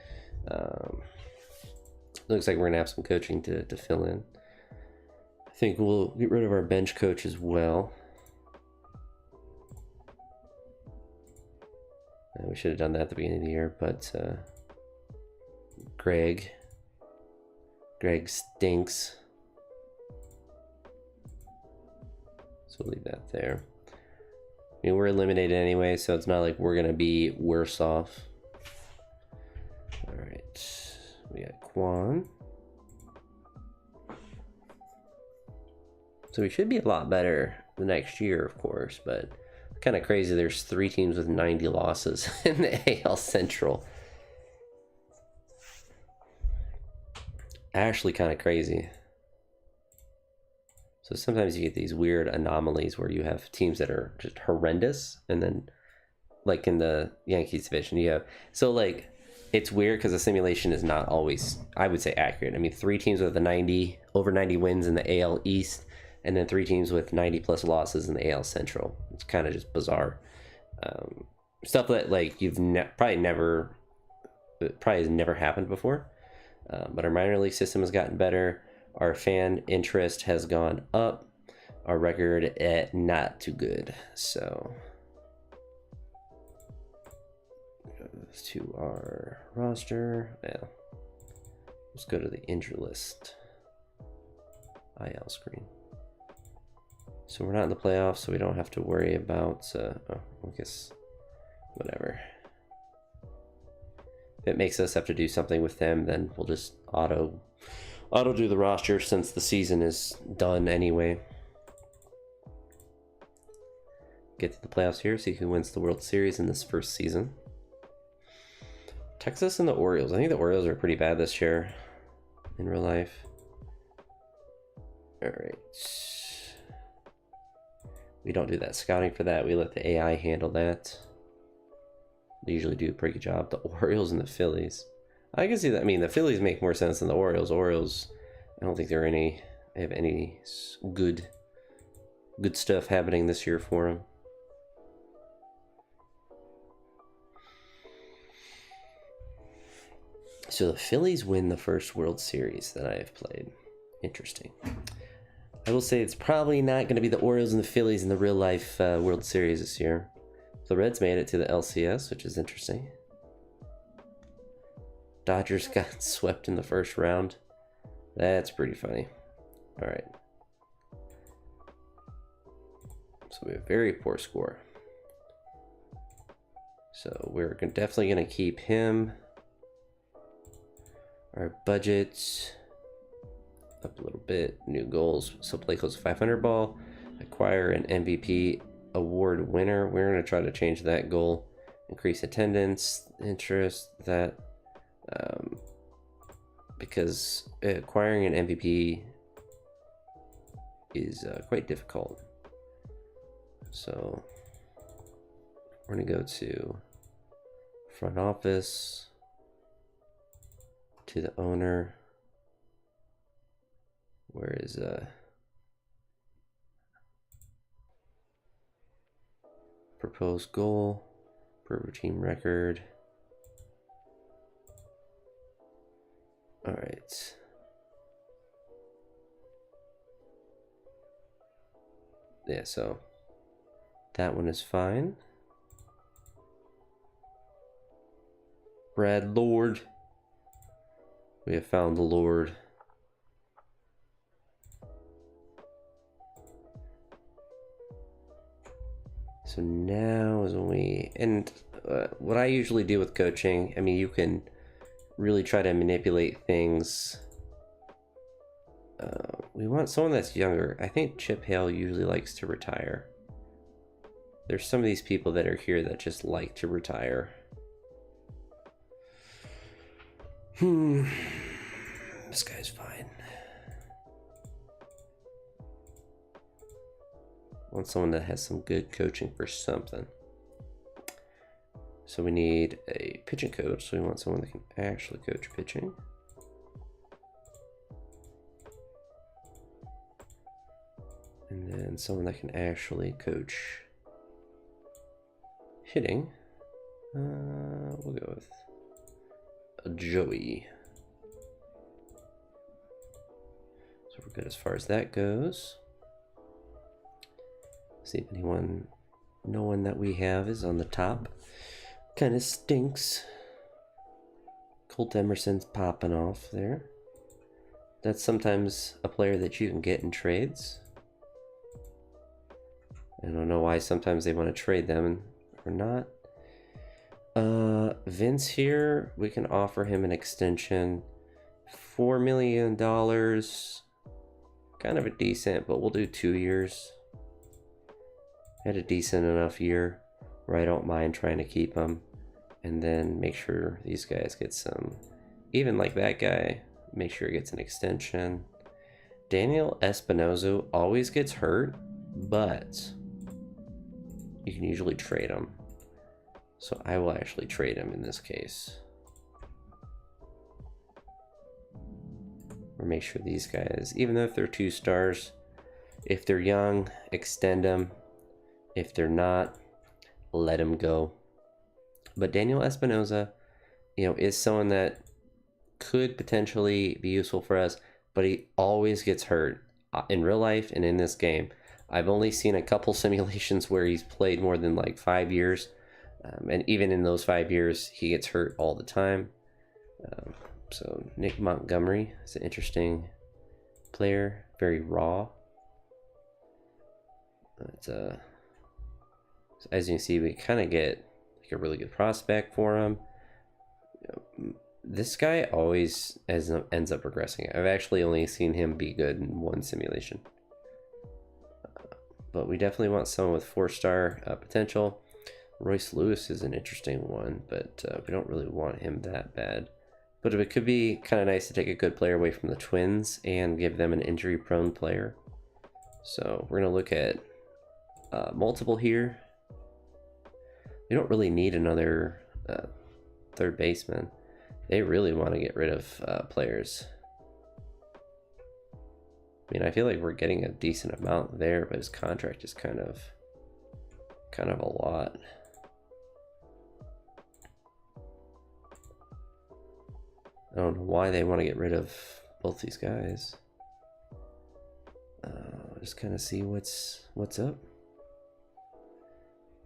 Looks like we're gonna have some coaching to fill in. I think we'll get rid of our bench coach as well. We should have done that at the beginning of the year, but Greg stinks, so we'll leave that there. I mean, we're eliminated anyway, so it's not like we're gonna be worse off. All right, we got Kwan, so we should be a lot better the next year, of course, but kind of crazy there's 3 teams with 90 losses in the AL Central. Actually kind of crazy. So sometimes you get these weird anomalies where you have teams that are just horrendous, and then like in the Yankees division, you have so like it's weird because the simulation is not always, I would say, accurate. I mean, 3 teams with over 90 wins in the AL East, and then 3 teams with 90 plus losses in the AL Central. It's kind of just bizarre stuff that like you've probably has never happened before. But our minor league system has gotten better. Our fan interest has gone up. Our record at not too good. So goes to our roster. Well, let's go to the injury list. IL screen. So we're not in the playoffs, so we don't have to worry about. I guess whatever. If it makes us have to do something with them, then we'll just auto do the roster since the season is done anyway. Get to the playoffs here, see who wins the World Series in this first season. Texas and the Orioles. I think the Orioles are pretty bad this year in real life. All right. We don't do that scouting for that. We let the AI handle that. They usually do a pretty good job. The Orioles and the Phillies. I can see that. I mean, the Phillies make more sense than the Orioles. Orioles, I don't think they have any good stuff happening this year for them. So the Phillies win the first World Series that I have played. Interesting. I will say it's probably not going to be the Orioles and the Phillies in the real life World Series this year. The Reds made it to the LCS, which is interesting. Dodgers got swept in the first round. That's pretty funny. All right. So we have a very poor score. So we're definitely going to keep him. Our budget up a little bit. New goals. So play close to 500 ball. Acquire an MVP award winner. We're going to try to change that goal. Increase attendance, interest, that. Because acquiring an MVP is quite difficult. So we're going to go to front office, to the owner. Where is proposed goal per team record? All right. Yeah, so that one is fine. Brad Lord. We have found the Lord. So now is when we, and what I usually do with coaching, I mean, you can really try to manipulate things. We want someone that's younger. I think Chip Hale usually likes to retire. There's some of these people that are here that just like to retire. This guy's fine. Want someone that has some good coaching for something. So we need a pitching coach. So we want someone that can actually coach pitching. And then someone that can actually coach hitting. We'll go with Joey. So we're good as far as that goes. See if no one that we have is on the top. Kind of stinks. Colt Emerson's popping off there. That's sometimes a player that you can get in trades. I don't know why sometimes they want to trade them or not. Vince here, we can offer him an extension. $4 million. Kind of a decent, but we'll do 2 years. Had a decent enough year where I don't mind trying to keep him. And then make sure these guys get some, even like that guy, make sure he gets an extension. Daniel Espinoza always gets hurt, but you can usually trade him. So I will actually trade him in this case. Or make sure these guys, even though if they're 2 stars, if they're young, extend them. If they're not, let them go. But Daniel Espinosa, you know, is someone that could potentially be useful for us, but he always gets hurt in real life and in this game. I've only seen a couple simulations where he's played more than like 5 years. And even in those 5 years, he gets hurt all the time. So Nick Montgomery is an interesting player, very raw. But, as you can see, we kind of get like a really good prospect for him. This guy always ends up progressing. I've actually only seen him be good in 1 simulation. But we definitely want someone with 4-star potential. Royce Lewis is an interesting one, but we don't really want him that bad. But it could be kind of nice to take a good player away from the Twins and give them an injury-prone player. So we're going to look at multiple here. We don't really need another third baseman. They really want to get rid of players. I mean, I feel like we're getting a decent amount there, but his contract is kind of a lot. I don't know why they want to get rid of both these guys. Just kind of see what's up.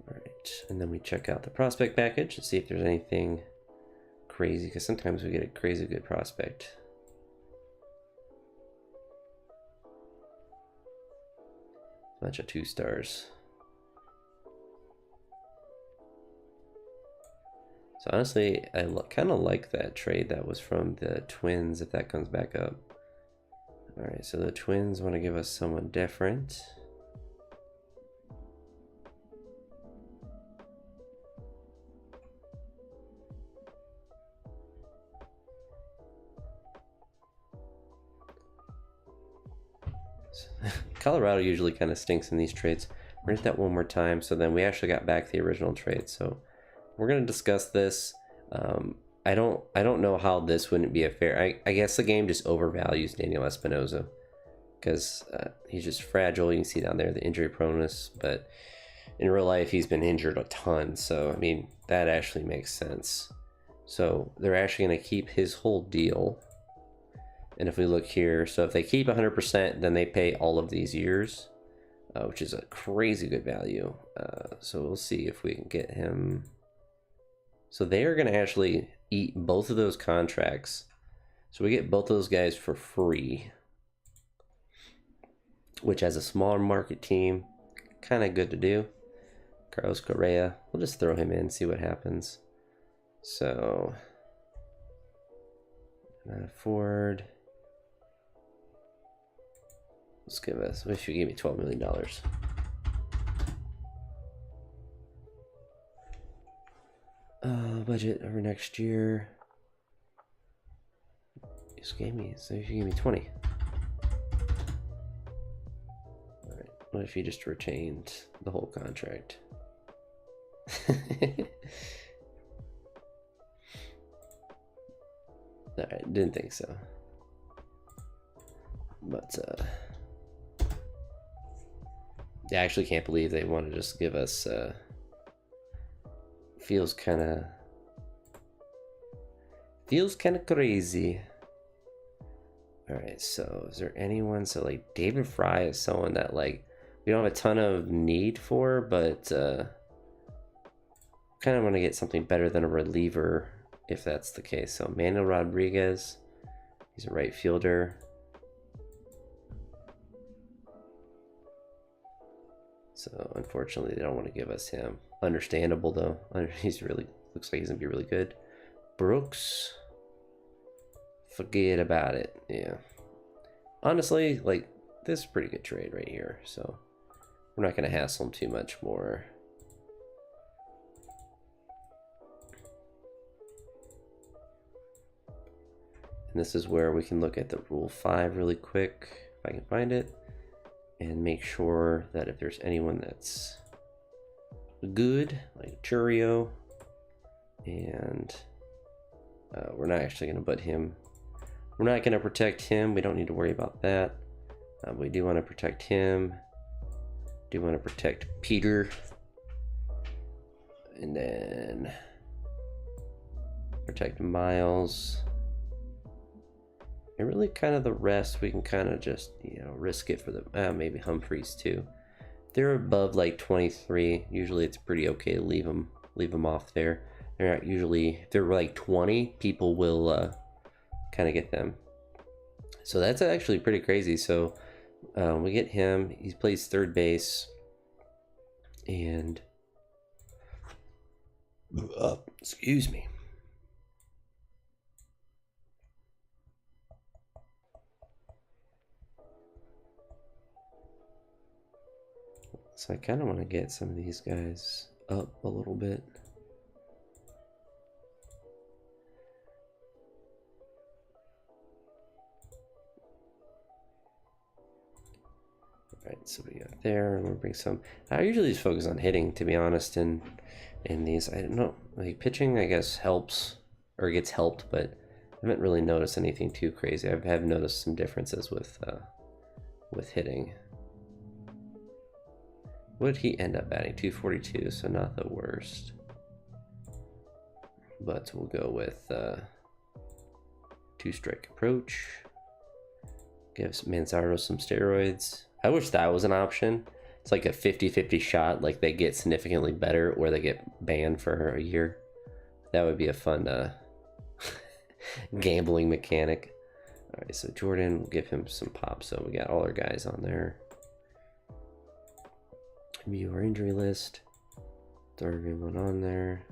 All right, and then we check out the prospect package and see if there's anything crazy, because sometimes we get a crazy good prospect. Bunch of 2 stars. So honestly, I kind of like that trade that was from the Twins, if that comes back up. All right, so the Twins want to give us someone different. Colorado usually kind of stinks in these trades. We're gonna hit that one more time, so then we actually got back the original trade. So we're gonna discuss this. I don't know how this wouldn't be a fair. I guess the game just overvalues Daniel Espinosa because he's just fragile. You can see down there the injury proneness, but in real life he's been injured a ton. So I mean that actually makes sense. So they're actually gonna keep his whole deal. And if we look here, so if they keep 100%, then they pay all of these years, which is a crazy good value. So we'll see if we can get him. So they are going to actually eat both of those contracts. So we get both of those guys for free, which as a smaller market team, kind of good to do. Carlos Correa, we'll just throw him in, see what happens. So, Ford. Let's give us, what if you give me $12 million? Budget over next year. Just gave me, so if you give me 20. All right, what if you just retained the whole contract? All right, didn't think so. But, I actually can't believe they want to just give us, feels kind of crazy. All right, so is there anyone, so like David Fry is someone that like we don't have a ton of need for, but kind of want to get something better than a reliever if that's the case. So Manuel Rodriguez, he's a right fielder. So unfortunately, they don't want to give us him. Understandable though. He's really looks like he's gonna be really good. Brooks, forget about it. Yeah. Honestly, like this is a pretty good trade right here. So we're not gonna hassle him too much more. And this is where we can look at the Rule 5 really quick, if I can find it. And make sure that if there's anyone that's good, like Churio, And we're not actually going to put him. We're not going to protect him. We don't need to worry about that. We do want to protect him. Do want to protect Peter. And then protect Miles. And really kind of the rest we can kind of just, you know, risk it for the maybe Humphreys too. They're above like 23. Usually it's pretty okay to leave them off there. They're not usually, if they're like 20, people will kind of get them. So that's actually pretty crazy. So we get him. He plays third base. And excuse me. So I kind of want to get some of these guys up a little bit. All right, so we got there, and we'll bring some. I usually just focus on hitting, to be honest, in these. I don't know, like pitching, I guess helps or gets helped, but I haven't really noticed anything too crazy. I have noticed some differences with hitting. What did he end up batting? 242, so not the worst. But we'll go with 2-strike approach. Gives Manzardo some steroids. I wish that was an option. It's like a 50-50 shot, like they get significantly better or they get banned for a year. That would be a fun gambling mechanic. All right, so Jordan, we'll give him some pop. So we got all our guys on there. View our injury list. Throw everyone on there.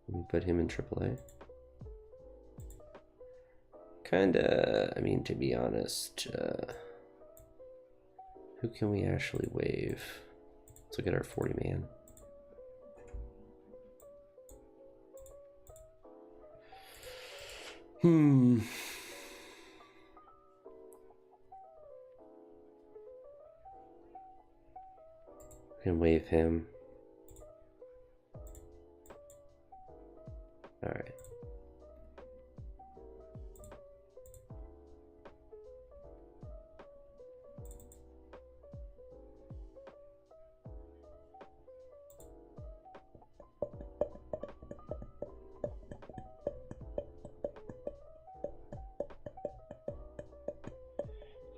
We put him in AAA. Kinda, I mean, to be honest, who can we actually waive? Let's look at our 40-man. Can waive him. All right.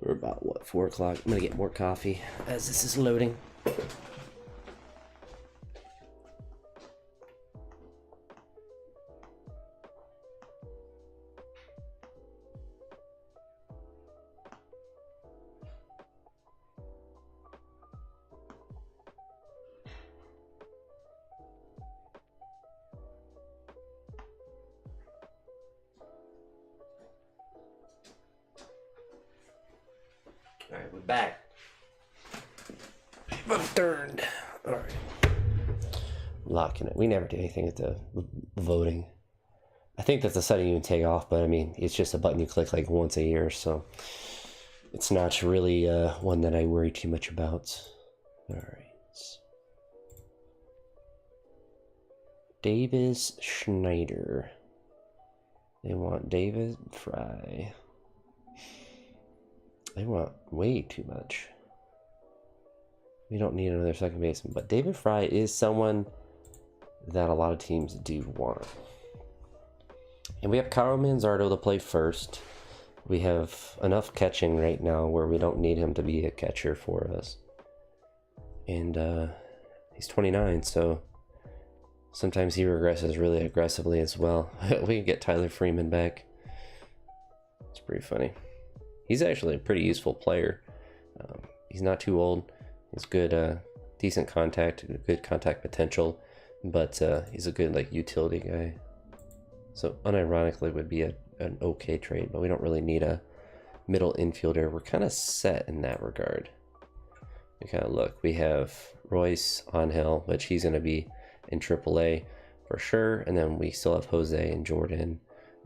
We're about, what, 4 o'clock? I'm gonna get more coffee as this is loading. All right, we're back. I'm turned. All right. Locking it. We never do anything with the voting. I think that's a setting you can take off, but I mean, it's just a button you click like once a year, so it's not really one that I worry too much about. All right. Davis Schneider. They want David Fry. They want way too much. We don't need another second baseman, but David Fry is someone that a lot of teams do want. And we have Kyle Manzardo to play first. We have enough catching right now where we don't need him to be a catcher for us. And he's 29, so sometimes he regresses really aggressively as well. We can get Tyler Freeman back. It's pretty funny. He's actually a pretty useful player. He's not too old. He's good, decent contact, good contact potential, but he's a good like utility guy. So unironically would be an okay trade, but we don't really need a middle infielder. We're kind of set in that regard. We kind of look. We have Royce Angel, which he's going to be in AAA for sure, and then we still have Jose and Jordan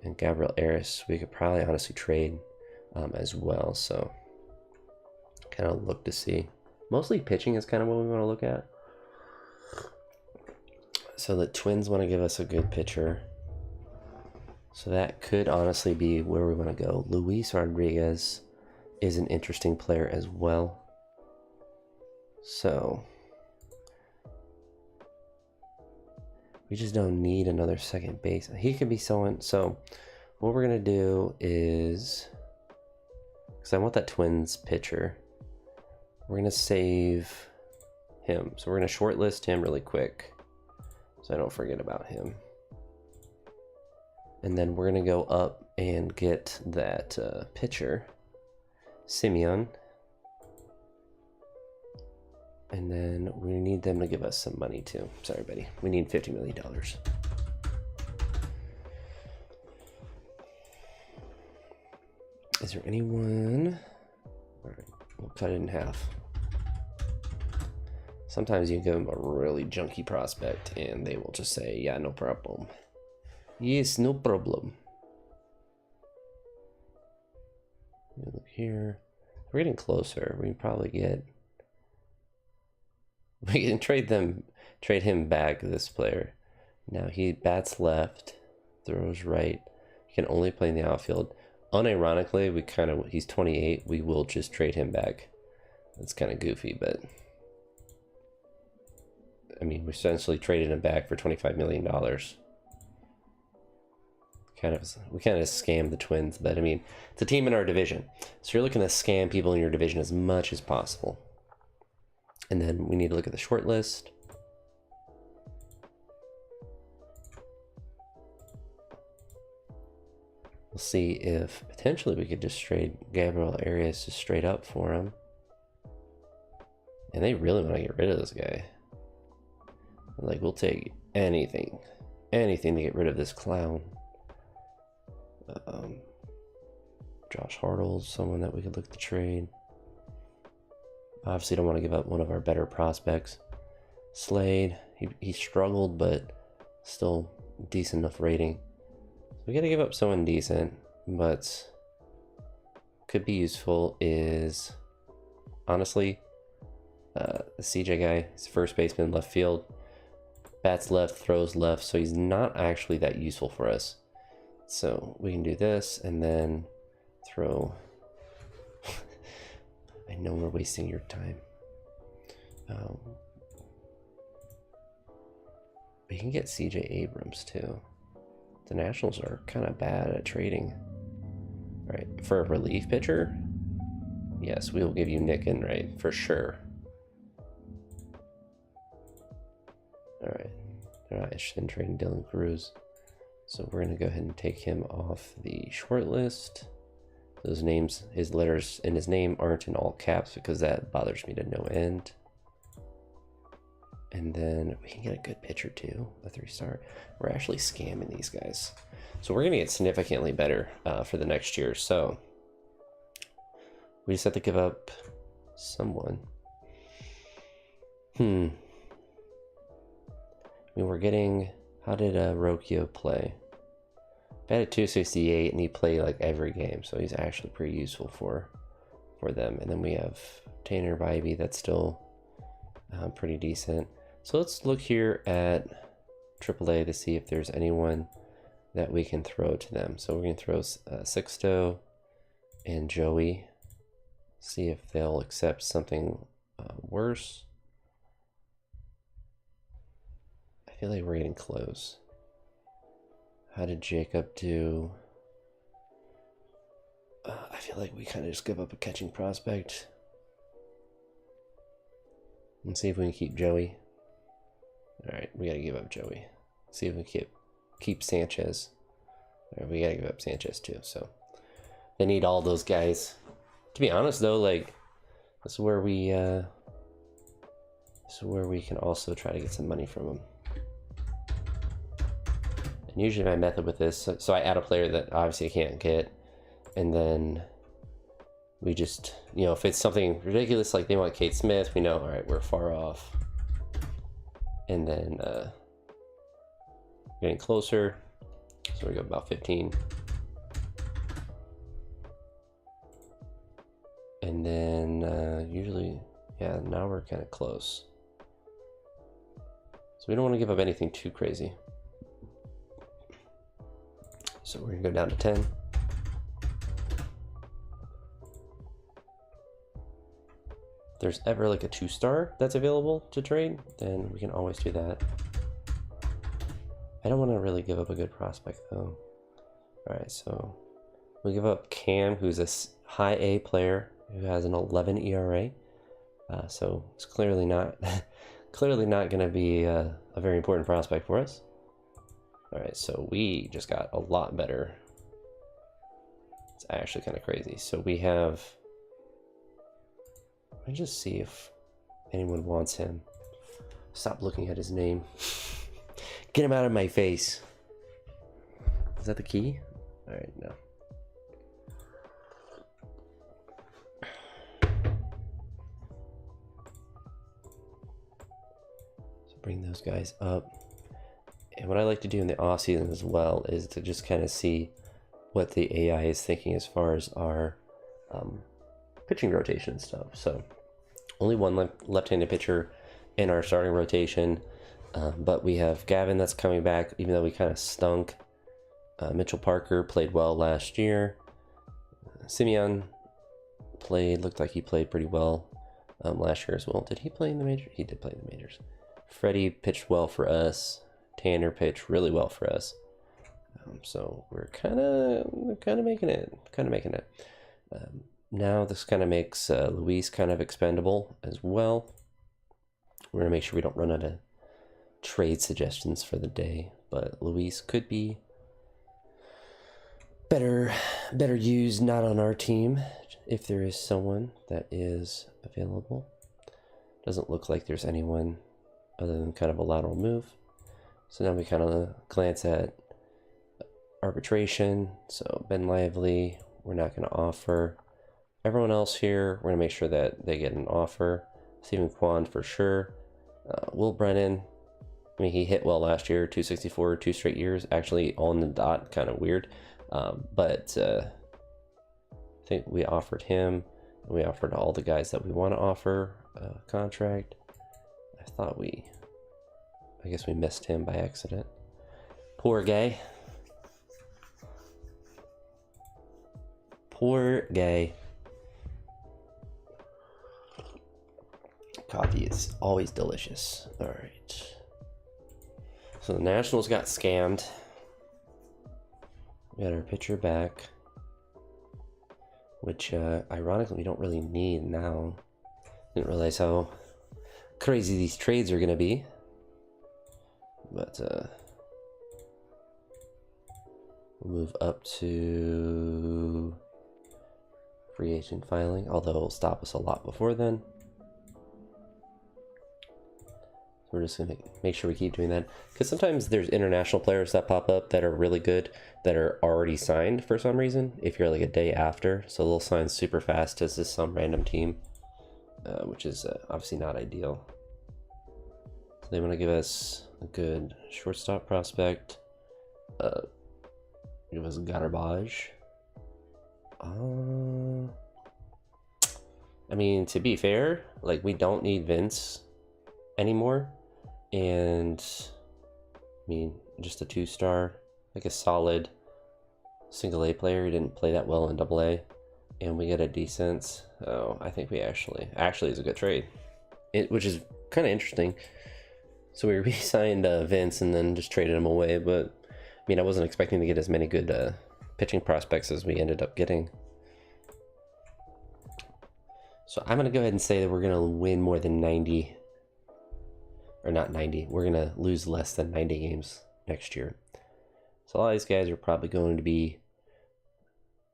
and Gabriel Arias. We could probably honestly trade as well, so kind of look to see. Mostly pitching is kind of what we want to look at. So the Twins want to give us a good pitcher. So that could honestly be where we want to go. Luis Rodriguez is an interesting player as well. So we just don't need another second base. He could be someone. So what we're going to do is, because I want that Twins pitcher, we're going to save him. So we're going to shortlist him really quick so I don't forget about him. And then we're going to go up and get that pitcher, Simeon. And then we need them to give us some money too. Sorry, buddy. We need $50 million. Is there anyone? All right, we'll cut it in half. Sometimes you give them a really junky prospect and they will just say, yeah, no problem. Yes, no problem. Look here. We're getting closer. We can probably get... We can trade him back, this player. Now he bats left, throws right. He can only play in the outfield. Unironically, he's 28. We will just trade him back. That's kind of goofy, but I mean, we essentially traded him back for $25 million. We kind of scammed the Twins, but I mean, it's a team in our division. So you're looking to scam people in your division as much as possible. And then we need to look at the short list. We'll see if potentially we could just trade Gabriel Arias just straight up for him. And they really want to get rid of this guy. Like, we'll take anything to get rid of this clown. Josh Hartle's someone that we could look to trade. Obviously don't want to give up one of our better prospects. Slade, he struggled, but still decent enough rating. So we got to give up someone decent, but could be useful is, honestly, the CJ guy. He's first baseman, left field. Bats left, throws left, so he's not actually that useful for us. So we can do this and then throw... I know we're wasting your time. We can get CJ Abrams too. The Nationals are kind of bad at trading. All right, for a relief pitcher, yes, we will give you Nick Enright for sure. All right, they're not interested in trading Dylan Cruz, so we're gonna go ahead and take him off the short list. Those names, his letters in his name aren't in all caps because that bothers me to no end. And then we can get a good pitcher too, a 3-star. We're actually scamming these guys. So we're gonna get significantly better for the next year. So we just have to give up someone. I mean, we're getting, how did Rocchio play? Batted 268 and he played like every game, so he's actually pretty useful for them. And then we have Tanner Bybee, that's still pretty decent. So let's look here at AAA to see if there's anyone that we can throw to them. So we're going to throw Sixto and Joey, see if they'll accept something worse. I feel like we're getting close. How did Jacob do? I feel like we kind of just give up a catching prospect. Let's see if we can keep Joey. All right, we got to give up Joey. See if we can keep Sanchez. All right, we got to give up Sanchez too. So they need all those guys. To be honest though, like this is where we can also try to get some money from them. And usually my method with this, so I add a player that obviously I can't get, and then we just, you know, if it's something ridiculous like they want Kate Smith, we know, all right, we're far off. And then getting closer, so we go about 15. And then usually, yeah, now we're kind of close. So we don't want to give up anything too crazy. So we're gonna go down to 10. If there's ever like a 2-star that's available to trade, then we can always do that. I don't want to really give up a good prospect though. All right, so we give up Cam, who's a high A player who has an 11 ERA. So it's clearly not clearly not going to be a very important prospect for us. All right, so we just got a lot better. It's actually kind of crazy. So we have, let me just see if anyone wants him. Stop looking at his name. Get him out of my face. Is that the key? All right, no. So bring those guys up. And what I like to do in the off season as well is to just kind of see what the AI is thinking as far as our pitching rotation stuff. So only one left-handed pitcher in our starting rotation, but we have Gavin that's coming back, even though we kind of stunk. Mitchell Parker played well last year. Simeon looked like he played pretty well last year as well. Did he play in the majors? He did play in the majors. Freddie pitched well for us. Tanner pitched really well for us. So we're kind of making it. Now this kind of makes Luis kind of expendable as well. We're gonna make sure we don't run out of trade suggestions for the day, but Luis could be better used not on our team if there is someone that is available. Doesn't look like there's anyone other than kind of a lateral move. So now we kind of glance at arbitration. So Ben Lively, we're not going to offer. Everyone else here, we're going to make sure that they get an offer. Stephen Kwan for sure. Will Brennan, I mean, he hit well last year, 264, 2 straight years. Actually, on the dot, kind of weird. But I think we offered him. We offered all the guys that we want to offer a contract. I guess we missed him by accident. Poor guy. Poor guy. Coffee is always delicious. All right. So the Nationals got scammed. We got our pitcher back, which ironically we don't really need now. Didn't realize how crazy these trades are gonna be. But we'll move up to free agent filing, although it'll stop us a lot before then. So we're just gonna make sure we keep doing that, because sometimes there's international players that pop up that are really good that are already signed for some reason if you're like a day after, so they'll sign super fast as just some random team, which is obviously not ideal. So they want to give us a good shortstop prospect. Give us garbage. I mean, to be fair, like, we don't need Vince anymore, and I mean, just a 2-star, like a solid single A player. He didn't play that well in Double A, and we get a decent. Oh, I think we actually is a good trade, which is kind of interesting. So we re-signed Vince and then just traded him away, but I mean, I wasn't expecting to get as many good pitching prospects as we ended up getting. So I'm going to go ahead and say that we're going to win more than 90, or not 90, we're going to lose less than 90 games next year. So a lot of these guys are probably going to be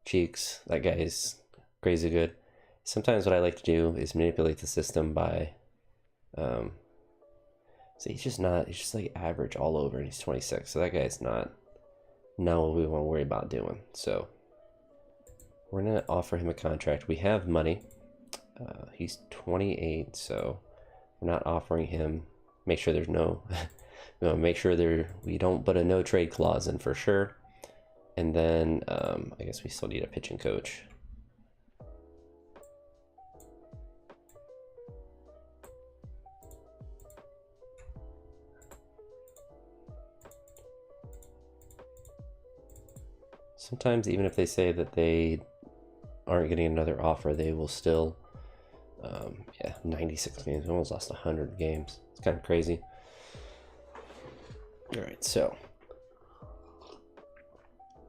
cheeks. That guy is crazy good. Sometimes what I like to do is manipulate the system by, see, he's just like average all over, and he's 26. So that guy's not what we want to worry about doing. So we're going to offer him a contract. We have money. He's 28, so we're not offering him. Make sure there's no, make sure we don't put a no trade clause in for sure. And then I guess we still need a pitching coach. sometimes even if they say that they aren't getting another offer, they will still, yeah, 96 games, almost lost 100 games. It's kind of crazy. All right, so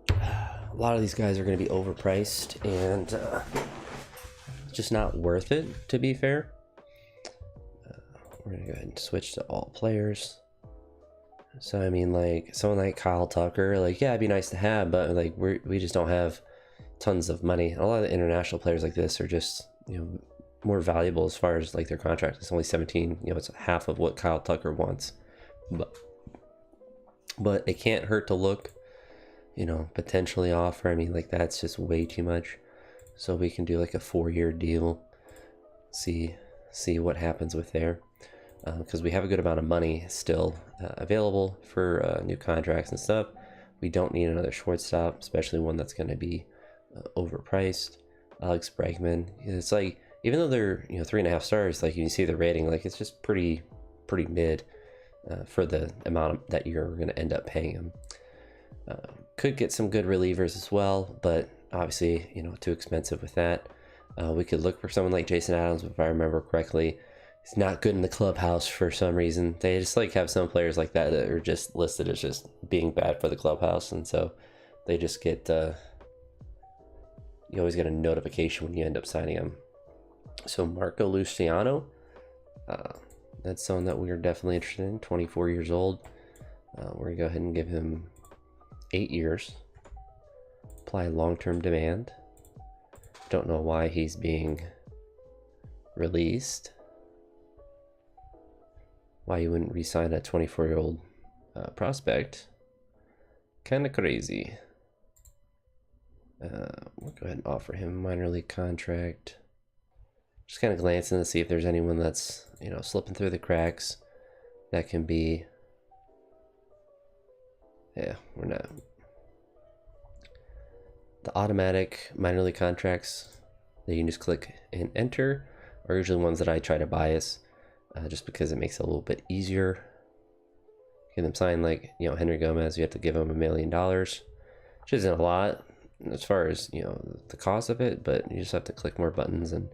a lot of these guys are going to be overpriced and just not worth it, to be fair. We're going to go ahead and switch to all players. So, I mean, like, someone like Kyle Tucker, like, yeah, it'd be nice to have, but, like, we just don't have tons of money. A lot of the international players like this are just, you know, more valuable as far as, like, their contract. It's only 17, you know, it's half of what Kyle Tucker wants. But it can't hurt to look, you know, potentially offer. I mean, like, that's just way too much. So we can do, like, a 4-year deal, see what happens with there. Because we have a good amount of money still available for new contracts and stuff. We don't need another shortstop, especially one that's going to be overpriced. Alex Bregman, it's like, even though they're, you know, 3.5 stars, like you see the rating, like it's just pretty mid for the amount that you're going to end up paying him. Could get some good relievers as well, but obviously, you know, too expensive with that. We could look for someone like Jason Adams, if I remember correctly. He's not good in the clubhouse for some reason. They just like have some players like that are just listed as just being bad for the clubhouse, and so they just get you always get a notification when you end up signing them. So Marco Luciano, that's someone that we are definitely interested in. 24 years old. We're gonna go ahead and give him 8 years. Apply long-term demand. Don't know why he's being released. Why you wouldn't re-sign a 24-year-old prospect. Kind of crazy. We'll go ahead and offer him a minor league contract. Just kind of glancing to see if there's anyone that's, you know, slipping through the cracks that can be. Yeah, we're not. The automatic minor league contracts that you can just click and enter are usually ones that I try to bias. Just because it makes it a little bit easier. Get them signed, like, you know, Henry Gomez, you have to give him $1 million, which isn't a lot as far as, you know, the cost of it, but you just have to click more buttons, and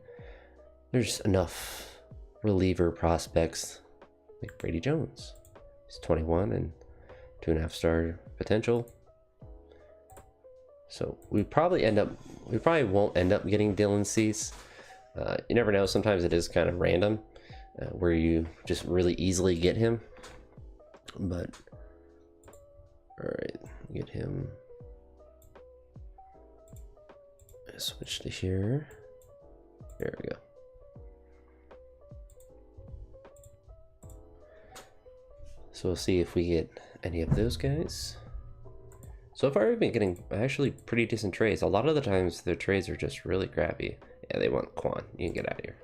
there's enough reliever prospects like Brady Jones. He's 21 and 2.5 star potential. So we probably won't end up getting Dylan Cease. You never know. Sometimes it is kind of random. Where you just really easily get him, but all right, get him. Switch to here. There we go. So we'll see if we get any of those guys. So far, we've been getting actually pretty decent trades. A lot of the times, their trades are just really crappy. Yeah, they want Quan. You can get out of here.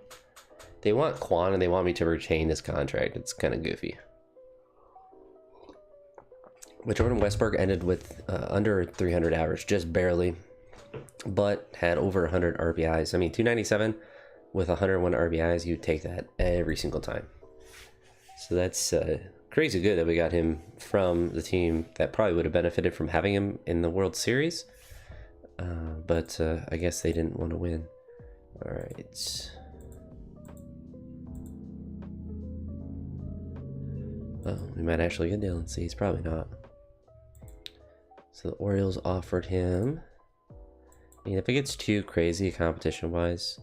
They want Quan and they want me to retain this contract. It's kind of goofy. But Jordan Westburg ended with under 300 average, just barely, but had over 100 RBIs. I mean, 297 with 101 RBIs, you take that every single time. So that's crazy good that we got him from the team that probably would have benefited from having him in the World Series. But I guess they didn't want to win. All right. Oh, we might actually get Dylan Cease. Probably not. So the Orioles offered him. I mean, if it gets too crazy competition-wise,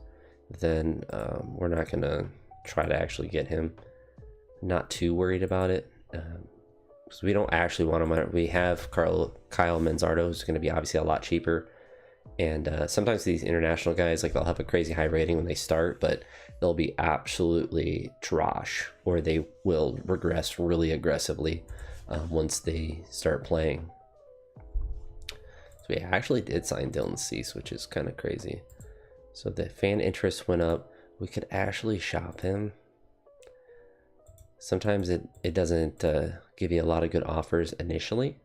then we're not going to try to actually get him. Not too worried about it. Because we don't actually want him. We have Kyle Manzardo, who's going to be obviously a lot cheaper. And sometimes these international guys, like, they'll have a crazy high rating when they start, but they'll be absolutely trash, or they will regress really aggressively once they start playing. So we actually did sign Dylan Cease, which is kind of crazy. So the fan interest went up. We could actually shop him. Sometimes it doesn't give you a lot of good offers initially,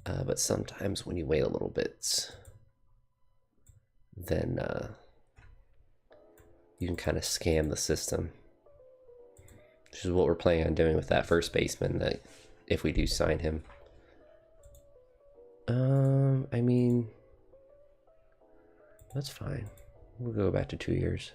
but sometimes when you wait a little bit, then you can kind of scam the system, which is what we're planning on doing with that first baseman, that if we do sign him. I mean, that's fine. We'll go back to 2 years.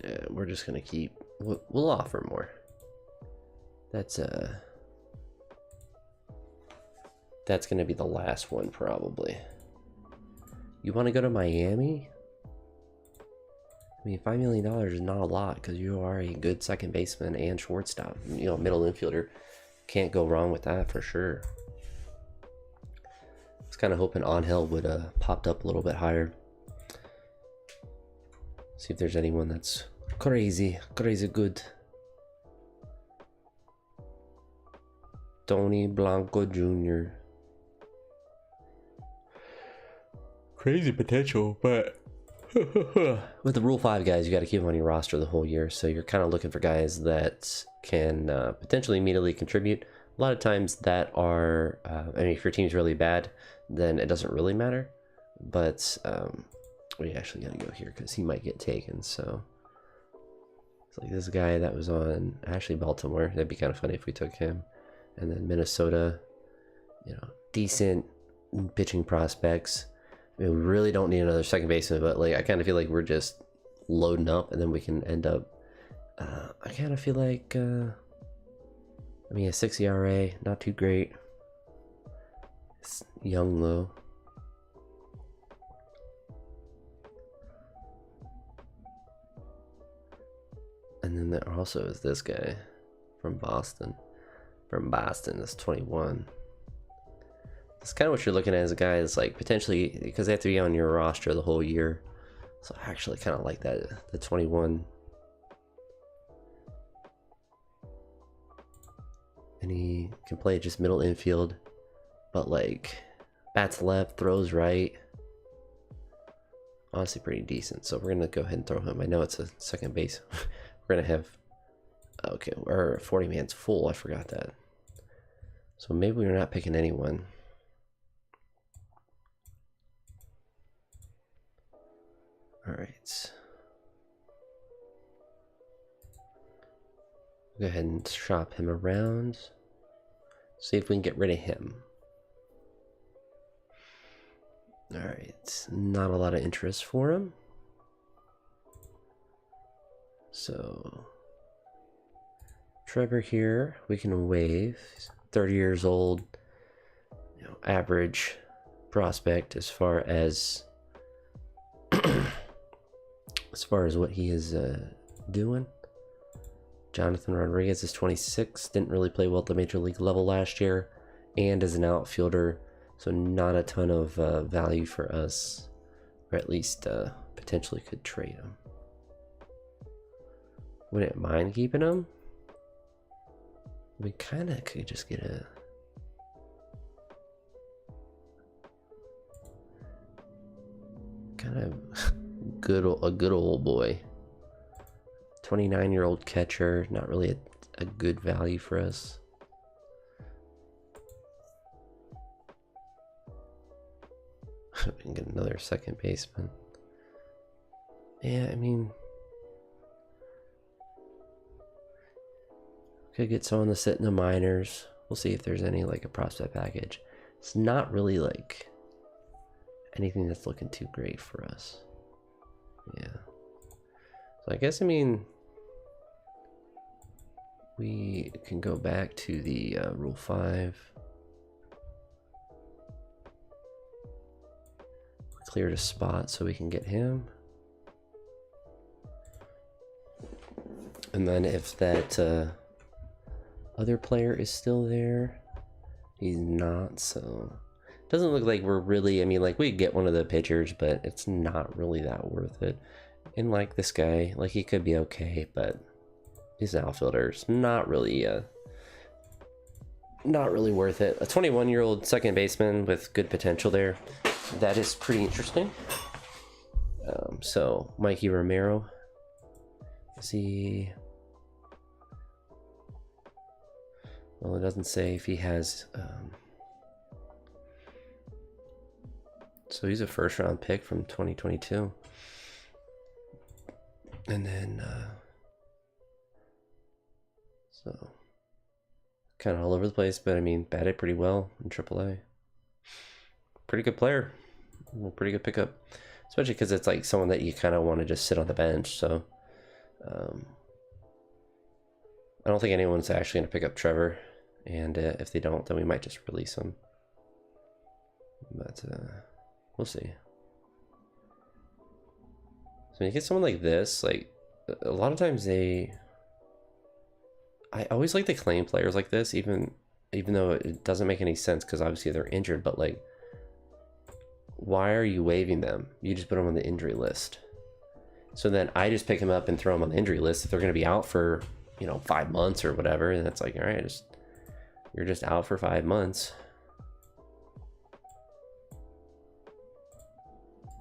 Yeah, we're just gonna keep. We'll offer more. That's gonna be the last one probably. You want to go to Miami? I mean, $5 million is not a lot because you are a good second baseman and shortstop. You know, middle infielder. Can't go wrong with that for sure. I was kind of hoping Angel would popped up a little bit higher. See if there's anyone that's crazy good. Tony Blanco Jr. Crazy potential, but with the Rule 5 guys, you got to keep them on your roster the whole year. So you're kind of looking for guys that can potentially immediately contribute. A lot of times that are, I mean, if your team's really bad, then it doesn't really matter. But we actually got to go here because he might get taken. So it's like this guy that was on actually Baltimore. That'd be kind of funny if we took him. And then Minnesota, you know, decent pitching prospects. I mean, we really don't need another second baseman, but like I kind of feel like we're just loading up, and then we can end up. I kind of feel like, I mean, a 6 ERA, not too great. It's young though. And then there also is this guy from Boston. That's 21. That's kind of what you're looking at as a guy that's like potentially, because they have to be on your roster the whole year. So I actually kind of like that, the 21. And he can play just middle infield, but like bats left, throws right. Honestly, pretty decent. So we're gonna go ahead and throw him. I know it's a second base. We're gonna have, okay, our 40 man's full. I forgot that. So maybe we're not picking anyone. All right. Go ahead and shop him around. See if we can get rid of him. All right. Not a lot of interest for him. So Trevor here, we can waive. He's 30 years old. You know, average prospect as far as what he is doing. Jonathan Rodriguez is 26. Didn't really play well at the major league level last year, and as an outfielder, so not a ton of value for us, or at least potentially could trade him. Wouldn't mind keeping him. We kind of could just get a kind of good old boy. 29-year-old catcher, not really a good value for us. We can get another second baseman. Yeah, I mean, could get someone to sit in the minors. We'll see if there's any like a prospect package. It's not really like anything that's looking too great for us. Yeah. So I guess, I mean, we can go back to the Rule 5. Cleared a spot so we can get him. And then if that other player is still there, he's not, so doesn't look like we're really, I mean, like we get one of the pitchers, but it's not really that worth it. And like this guy, like he could be okay, but he's an outfielder. It's not really worth it. A 21-year-old second baseman with good potential there. That is pretty interesting. So Mikey Romero, is he? Well, it doesn't say if he has So he's a first round pick from 2022. And then, so kind of all over the place, but I mean, batted pretty well in AAA. Pretty good player. Pretty good pickup. Especially because it's like someone that you kind of want to just sit on the bench. So I don't think anyone's actually going to pick up Trevor. And if they don't, then we might just release him. But we'll see. So when you get someone like this, like a lot of times I always like to claim players like this, even though it doesn't make any sense because obviously they're injured, but like, why are you waiving them? You just put them on the injury list. So then I just pick them up and throw them on the injury list if they're going to be out for, you know, 5 months or whatever. And it's like, all right, you're just out for 5 months.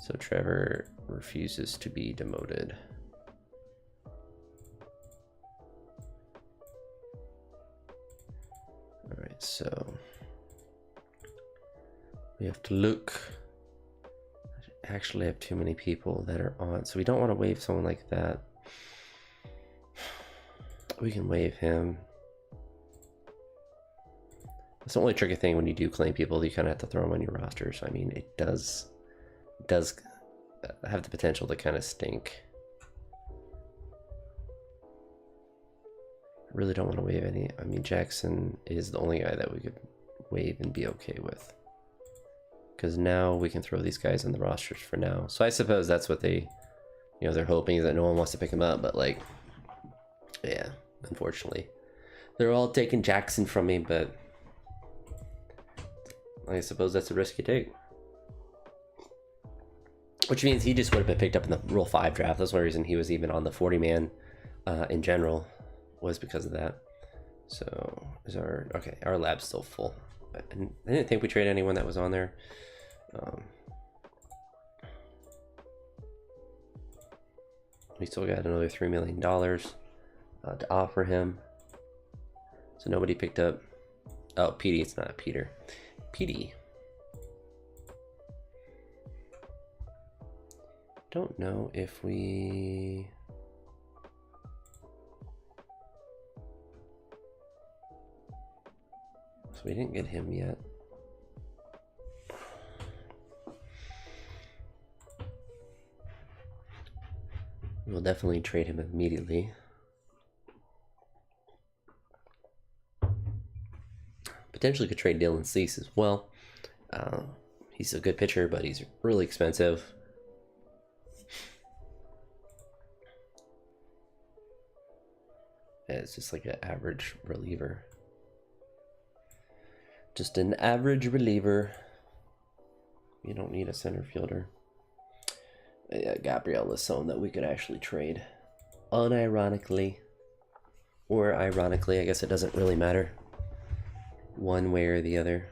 So Trevor refuses to be demoted. All right, so we have to look. I actually have too many people that are on, so we don't want to waive someone like that. We can waive him. It's the only tricky thing when you do claim people, you kind of have to throw them on your roster. So I mean, it does have the potential to kind of stink. I really don't want to waive any. I mean, Jackson is the only guy that we could waive and be okay with, because now we can throw these guys in the rosters for now. So I suppose that's what they, you know, they're hoping is that no one wants to pick him up. But like, yeah, unfortunately, they're all taking Jackson from me. But I suppose that's a risk you take. Which means he just would have been picked up in the Rule 5 draft. That's one reason he was even on the 40-man in general, was because of that. So is our lab's still full. I didn't think we traded anyone that was on there. We still got another $3 million to offer him. So nobody picked up. Oh, Petey, it's not Peter. Petey. Don't know if we... So we didn't get him yet. We'll definitely trade him immediately. Potentially could trade Dylan Cease as well. He's a good pitcher, but he's really expensive. It's just like an average reliever. Just an average reliever. You don't need a center fielder. Yeah, Gabriel is someone that we could actually trade. Unironically. Or ironically, I guess it doesn't really matter. One way or the other.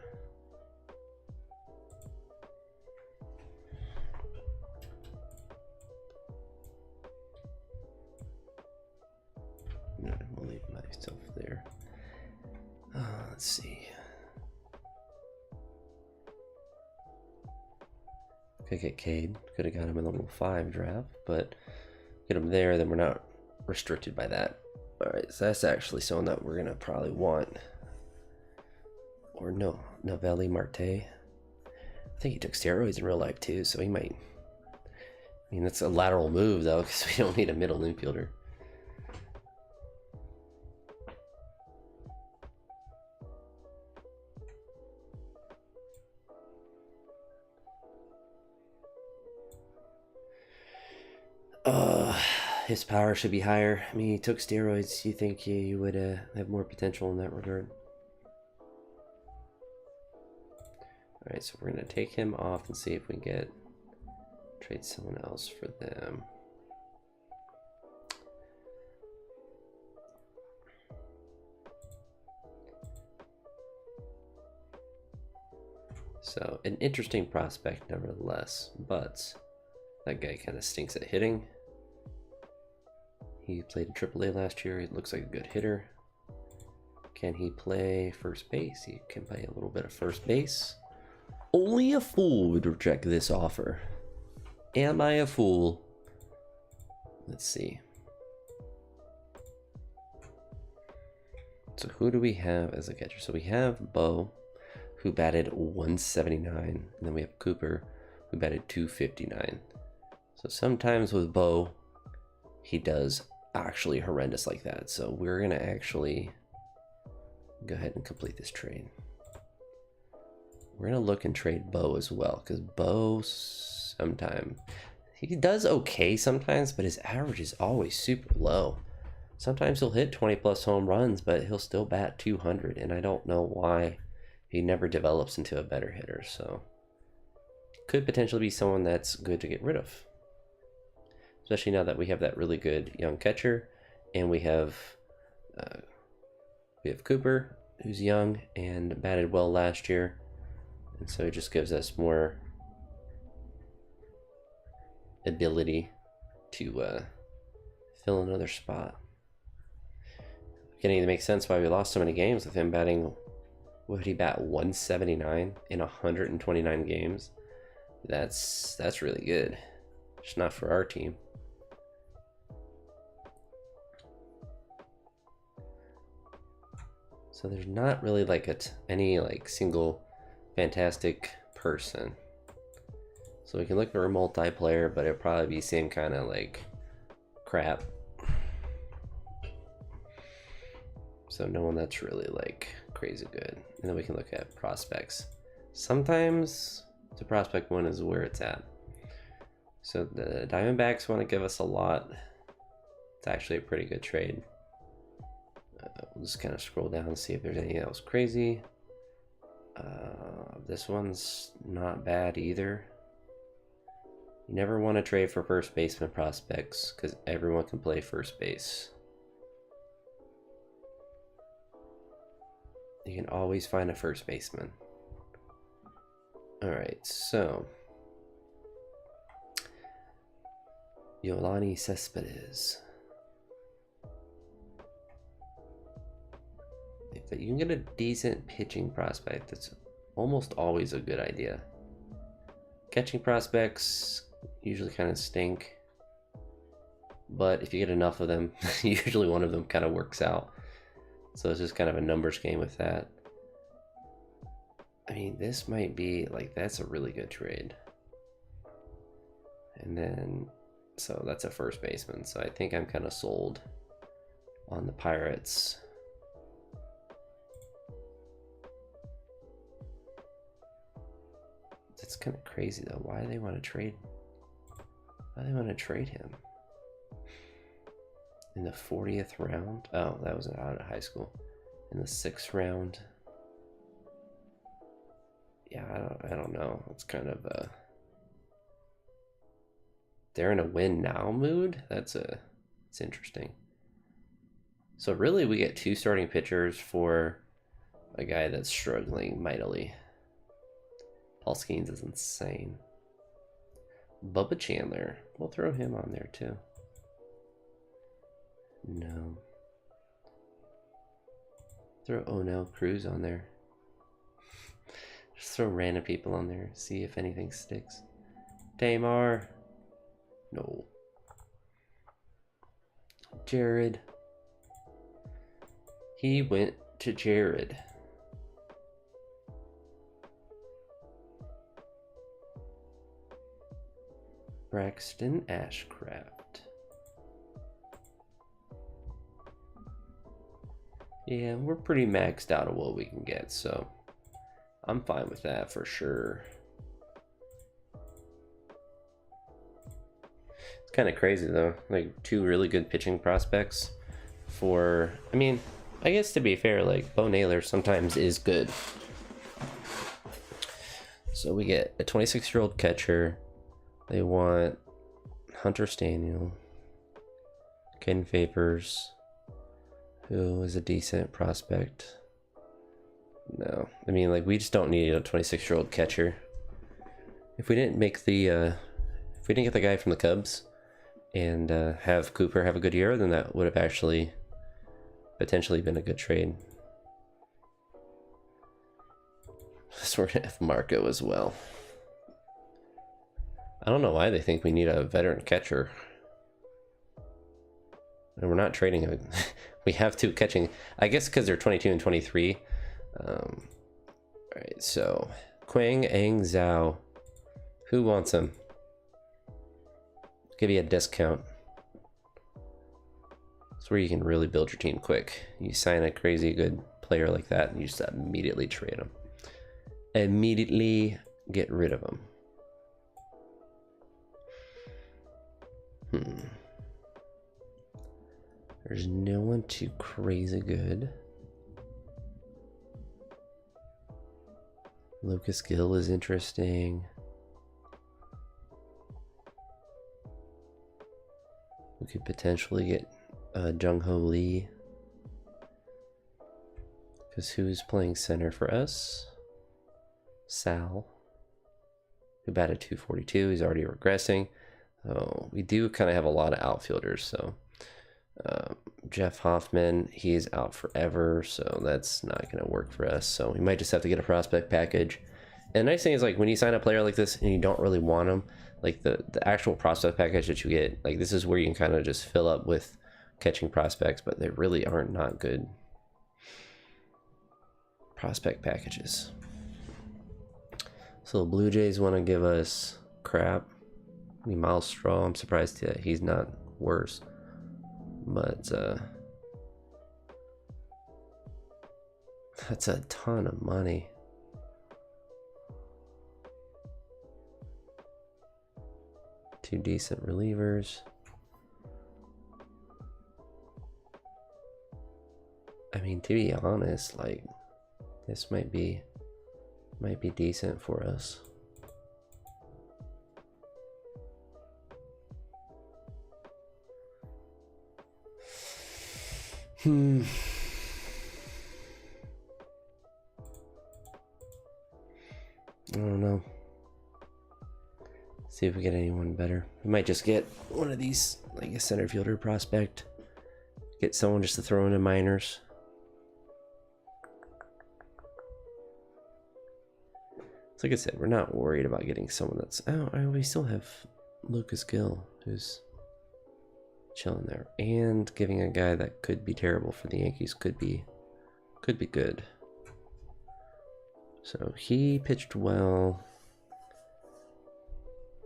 No, I'll leave myself there. Let's see. Could get Cade. Could have got him in the Rule 5 draft, but get him there, then we're not restricted by that. Alright, so that's actually someone that we're gonna probably want. Or no, Novelli Marte. I think he took steroids in real life too, so he might. I mean, that's a lateral move though, because we don't need a middle infielder. His power should be higher. I mean, he took steroids. You think he would have more potential in that regard? All right, so we're gonna take him off and see if we can trade someone else for them. So an interesting prospect nevertheless, but that guy kind of stinks at hitting. He played in AAA last year. He looks like a good hitter. Can he play first base? He can play a little bit of first base. Only a fool would reject this offer. Am I a fool? Let's see. So who do we have as a catcher? So we have Bo, who batted 179, and then we have Cooper, who batted 259. So sometimes with Bo, he does actually horrendous like that. So we're gonna actually go ahead and complete this trade. We're gonna look and trade Bo as well, because Bo sometimes he does okay sometimes, but his average is always super low. Sometimes he'll hit 20 plus home runs, but he'll still bat 200, and I don't know why he never develops into a better hitter. So could potentially be someone that's good to get rid of, especially now that we have that really good young catcher, and we have Cooper, who's young and batted well last year, and so it just gives us more ability to fill another spot. Beginning to make sense why we lost so many games with him batting. What did he bat? 179 in 129 games. That's really good. Just not for our team. So there's not really like any like single fantastic person. So we can look for a multiplayer, but it'll probably be same kind of like crap. So no one that's really like crazy good. And then we can look at prospects. Sometimes the prospect one is where it's at. So the Diamondbacks want to give us a lot. It's actually a pretty good trade. We'll just kind of scroll down and see if there's anything else crazy. This one's not bad either. You never want to trade for first baseman prospects because everyone can play first base. You can always find a first baseman. All right, so Yolani Cespedes. If you can get a decent pitching prospect, that's almost always a good idea. Catching prospects usually kind of stink, but if you get enough of them, usually one of them kind of works out. So it's just kind of a numbers game with that. I mean, this might be like, that's a really good trade. And then, so that's a first baseman. So I think I'm kind of sold on the Pirates. It's kind of crazy though. Why do they want to trade? Why do they want to trade him? In the 40th round? Oh, that was out of high school. In the 6th round. Yeah, I don't know. It's kind of they're in a win now mood. It's interesting. So really we get 2 starting pitchers for a guy that's struggling mightily. Paul Skeens is insane. Bubba Chandler. We'll throw him on there too. No. Throw no Cruz on there. Just throw random people on there. See if anything sticks. Damar. No. Jared. He went to Jared. Braxton Ashcraft. Yeah, we're pretty maxed out of what we can get, so I'm fine with that for sure. It's kind of crazy though, like 2 really good pitching prospects for, I mean, I guess to be fair, like Bo Naylor sometimes is good. So we get a 26-year-old catcher. They want Hunter Staniel, Ken Favors, who is a decent prospect. No, I mean, like, we just don't need a 26-year-old catcher. If we didn't make the, if we didn't get the guy from the Cubs and have Cooper have a good year, then that would have actually potentially been a good trade. So we're gonna have Marco as well. I don't know why they think we need a veteran catcher. And we're not trading a we have two catching, I guess because they're 22 and 23. Alright, so Quang Ang Zhao. Who wants him? Give you a discount. That's where you can really build your team quick. You sign a crazy good player like that and you just immediately trade him. Immediately get rid of him. There's no one too crazy good. Lucas Gill is interesting. We could potentially get Jung Ho Lee. Because who's playing center for us? Sal. Who batted 242. He's already regressing. So we do kind of have a lot of outfielders. So Jeff Hoffman, he's out forever. So that's not going to work for us. So we might just have to get a prospect package. And the nice thing is, like, when you sign a player like this and you don't really want them, like the actual prospect package that you get, like, this is where you can kind of just fill up with catching prospects, but they really aren't not good prospect packages. So the Blue Jays want to give us crap. I mean, Miles Straw, I'm surprised that he's not worse. But that's a ton of money. Two decent relievers. I mean, to be honest, like, this might be decent for us. I don't know. See if we get anyone better. We might just get one of these, like a center fielder prospect. Get someone just to throw into minors. So like I said, we're not worried about getting someone that's... Oh, we still have Lucas Gill, who's chilling there. And giving a guy that could be terrible for the Yankees could be good. So he pitched well.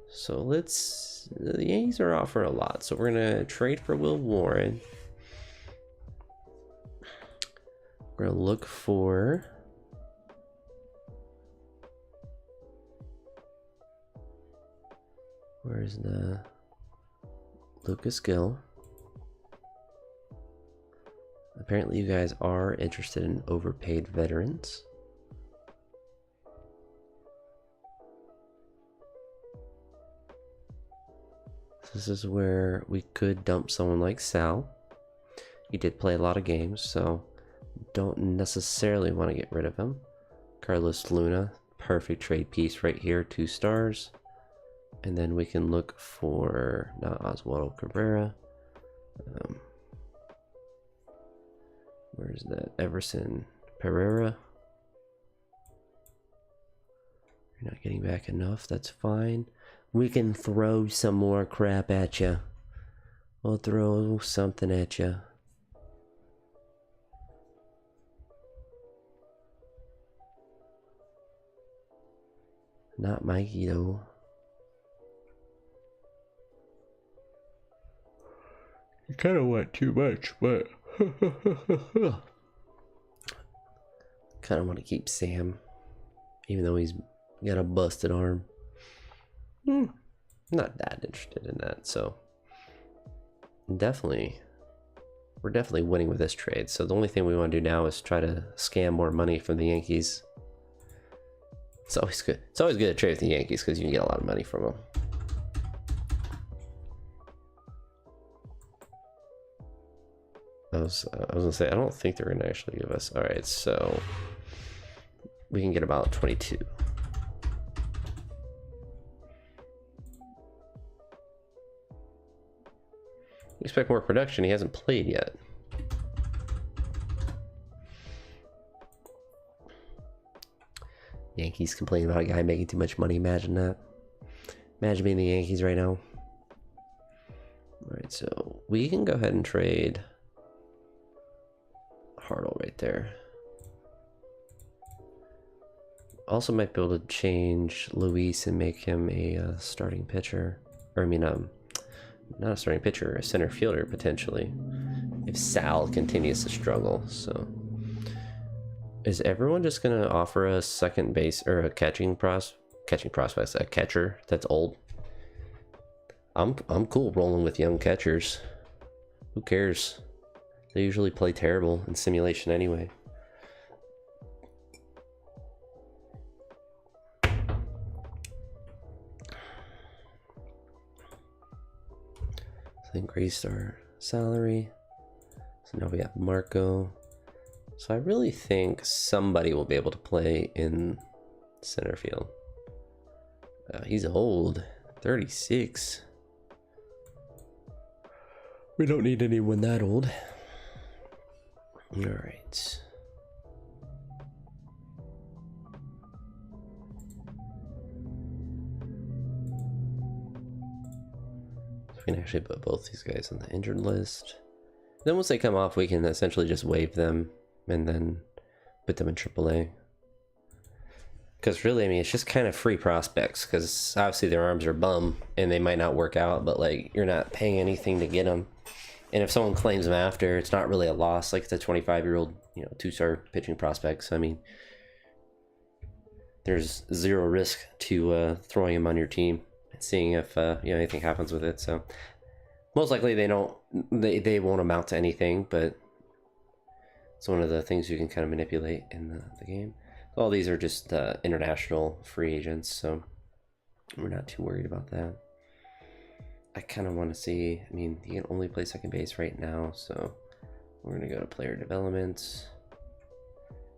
So the Yankees are offering a lot. So we're gonna trade for Will Warren. We're gonna look for... Where's the Lucas Gill? Apparently you guys are interested in overpaid veterans. This is where we could dump someone like Sal. He did play a lot of games, so don't necessarily want to get rid of him. Carlos Luna, perfect trade piece right here, 2 stars. And then we can look for, not Oswaldo Cabrera. Where's that? Everson Pereira. You're not getting back enough, that's fine. We can throw some more crap at you. We'll throw something at you. Not Mikey though. You kind of want too much, but kind of want to keep Sam, even though he's got a busted arm. Not that interested in that, so we're definitely winning with this trade. So the only thing we want to do now is try to scam more money from the Yankees. It's always good. It's always good to trade with the Yankees because you can get a lot of money from them. I was gonna say, I don't think they're gonna actually give us. All right, so we can get about 22. Expect more production. He hasn't played yet. Yankees complaining about a guy making too much money. Imagine that. Imagine being the Yankees right now. Alright, so we can go ahead and trade Hartle right there. Also might be able to change Luis and make him a starting pitcher. Or I mean, not a starting pitcher, a center fielder potentially. If Sal continues to struggle, so. Is everyone just gonna offer a second base or a catching prospects, a catcher that's old? I'm cool rolling with young catchers. Who cares? They usually play terrible in simulation anyway. So increased our salary. So now we have Marco. So I really think somebody will be able to play in center field. He's old, 36. We don't need anyone that old. All right. So we can actually put both these guys on the injured list. Then once they come off, we can essentially just waive them and then put them in AAA. Because really, I mean, it's just kind of free prospects, because obviously their arms are bum and they might not work out, but like you're not paying anything to get them. And if someone claims them after, it's not really a loss. Like it's a 25-year-old, you know, 2-star pitching prospect. So I mean, there's zero risk to throwing him on your team and seeing if you know, anything happens with it. So most likely they won't amount to anything, but it's one of the things you can kind of manipulate in the game. All these are just international free agents, so we're not too worried about that. I kind of want to see, I mean, he can only play second base right now, so we're going to go to player development.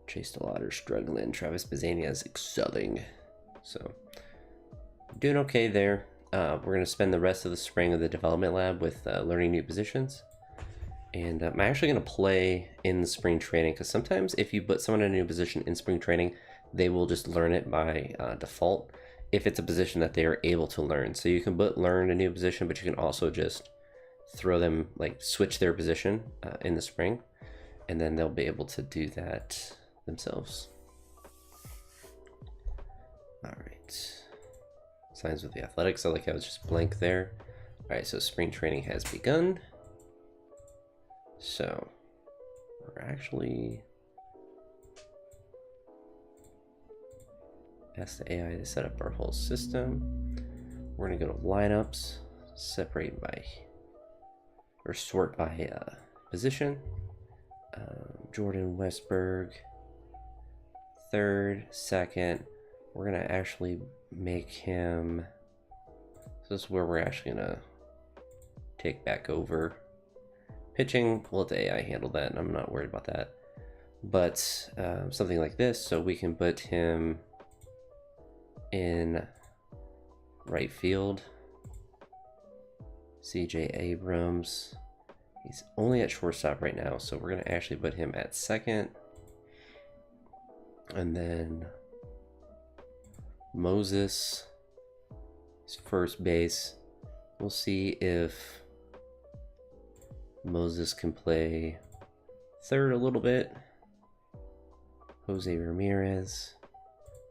Chase DeLauder struggling. Travis Bazzania is excelling. So, doing okay there. We're going to spend the rest of the spring of the development lab with learning new positions. And I'm actually going to play in spring training, because sometimes if you put someone in a new position in spring training, they will just learn it by default if it's a position that they are able to learn. So you can learn a new position, but you can also just throw them, like switch their position in the spring, and then they'll be able to do that themselves. All right. Signs with the athletics. I like how it's just blank there. All right, so spring training has begun. So we're actually ask the AI to set up our whole system. We're gonna go to lineups, separate by or sort by position. Jordan Westberg, third, second. We're gonna actually make him. So this is where we're actually gonna take back over. Pitching, we'll let the AI handle that, and I'm not worried about that. But something like this, so we can put him in right field. CJ Abrams, he's only at shortstop right now, so we're gonna actually put him at second. And then Moses is first base. We'll see if Moses can play third a little bit. Jose Ramirez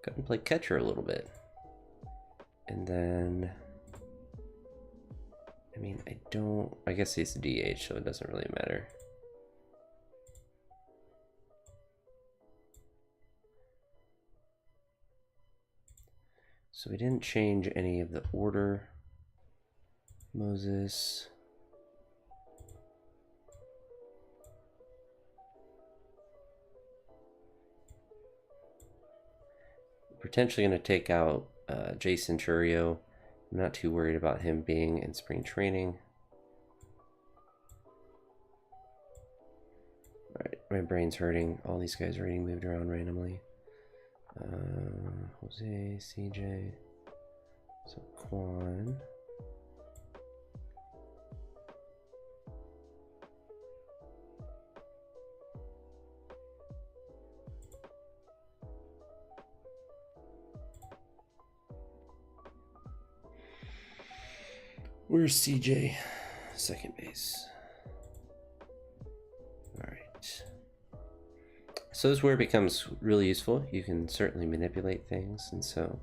can play catcher a little bit. And then, I mean, I guess he's DH, so it doesn't really matter. So we didn't change any of the order. Moses. Potentially going to take out Jason Churio. I'm not too worried about him being in spring training. All right, my brain's hurting. All these guys are getting moved around randomly. Jose, CJ, so Quan. Where's CJ? Second base. All right. So this is where it becomes really useful. You can certainly manipulate things, and so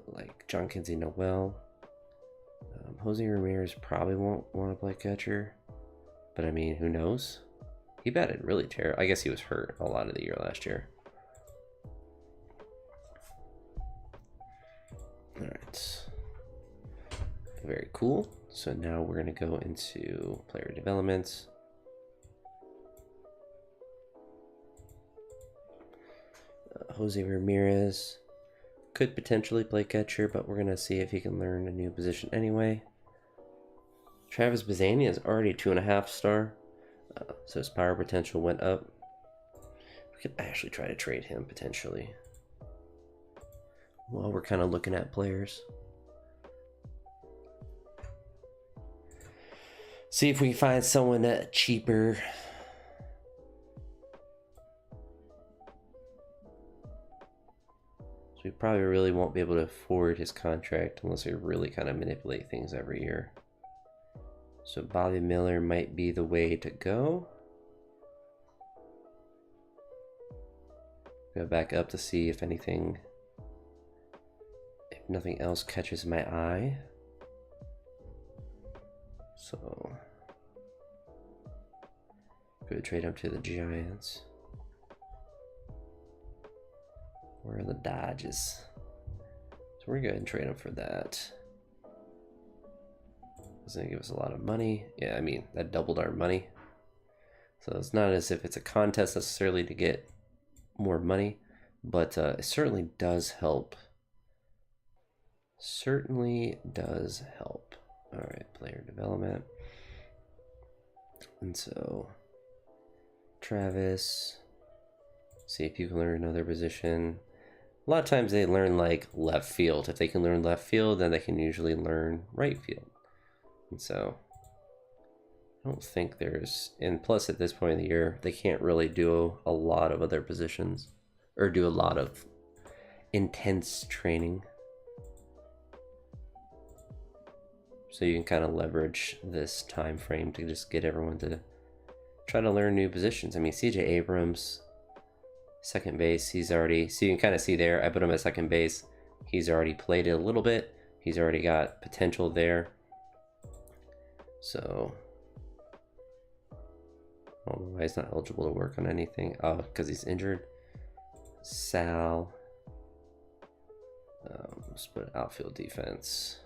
like John Kinsey Noel, Jose Ramirez probably won't want to play catcher, but I mean, who knows? He batted really terrible. I guess he was hurt a lot of the year last year. All right. Very cool. So now we're going to go into player development. Jose Ramirez could potentially play catcher, but we're going to see if he can learn a new position anyway. Travis Bazzani is already 2.5 star, so his power potential went up. We could actually try to trade him potentially. Well, we're kind of looking at players. See if we can find someone cheaper. So we probably really won't be able to afford his contract unless we really kind of manipulate things every year. So Bobby Miller might be the way to go. Go back up to see if anything, if nothing else catches my eye. So go trade him to the Giants or the Dodgers. So we're going to trade him for that. It's going to give us a lot of money. Yeah, I mean, that doubled our money. So it's not as if it's a contest necessarily to get more money, but it certainly does help. Certainly does help. All right, player development. And so Travis, see if you can learn another position. A lot of times they learn like left field. If they can learn left field, then they can usually learn right field. And so I don't think there's, and plus at this point in the year, they can't really do a lot of other positions or do a lot of intense training. So you can kind of leverage this time frame to just get everyone to try to learn new positions. I mean, CJ Abrams, second base, he's already, so you can kind of see there, I put him at second base. He's already played it a little bit. He's already got potential there. So, I don't know why he's not eligible to work on anything. Oh, because he's injured. Sal. Let's put outfield defense.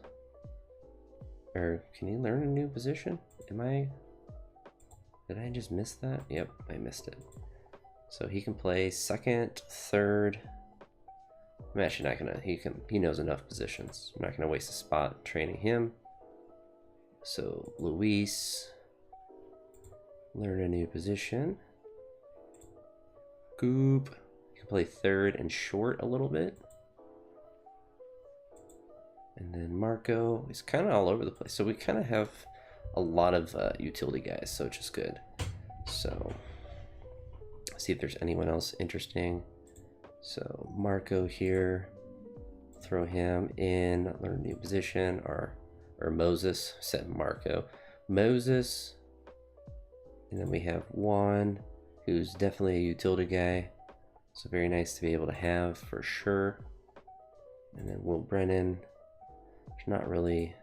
Or can he learn a new position? Did I just miss that? Yep, I missed it. So he can play second, third. I'm actually not gonna, he knows enough positions. I'm not gonna waste a spot training him. So Luis, learn a new position. Goop, you can play third and short a little bit. And then Marco is kind of all over the place. So we kind of have a lot of utility guys, so which is good. So see if there's anyone else interesting. So Marco here, throw him in, learn a new position, or Moses, set Marco. Moses, and then we have Juan, who's definitely a utility guy. So very nice to be able to have for sure. And then Will Brennan. There's not really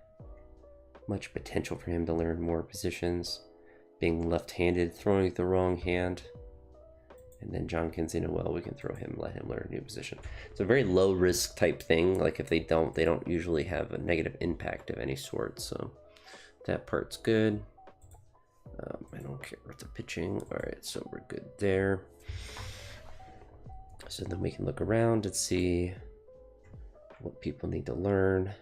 much potential for him to learn more positions. Being left-handed, throwing with the wrong hand. And then John Kinsey Noel, we can throw him, let him learn a new position. It's a very low risk type thing. Like if they don't usually have a negative impact of any sort. So that part's good. I don't care about the pitching. All right, so we're good there. So then we can look around and see what people need to learn.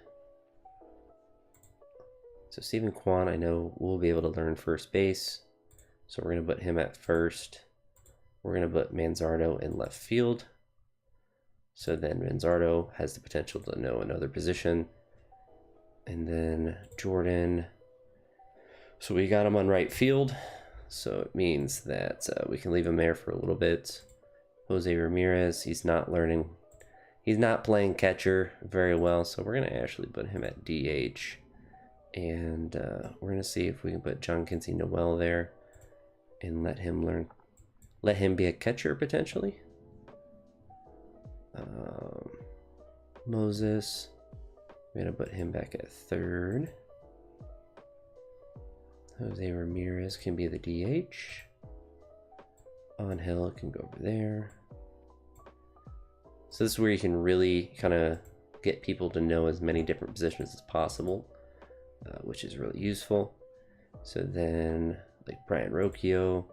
So Stephen Kwan, I know we'll be able to learn first base. So we're going to put him at first. We're going to put Manzardo in left field. So then Manzardo has the potential to know another position. And then Jordan. So we got him on right field. So it means that we can leave him there for a little bit. Jose Ramirez, he's not learning. He's not playing catcher very well. So we're going to actually put him at DH. And we're gonna see if we can put John Kinsey Noel there and let him be a catcher potentially. Moses, we're gonna put him back at third. Jose Ramirez can be the DH. Angel can go over there. So this is where you can really kind of get people to know as many different positions as possible, which is really useful. So then, like Brian Rocchio,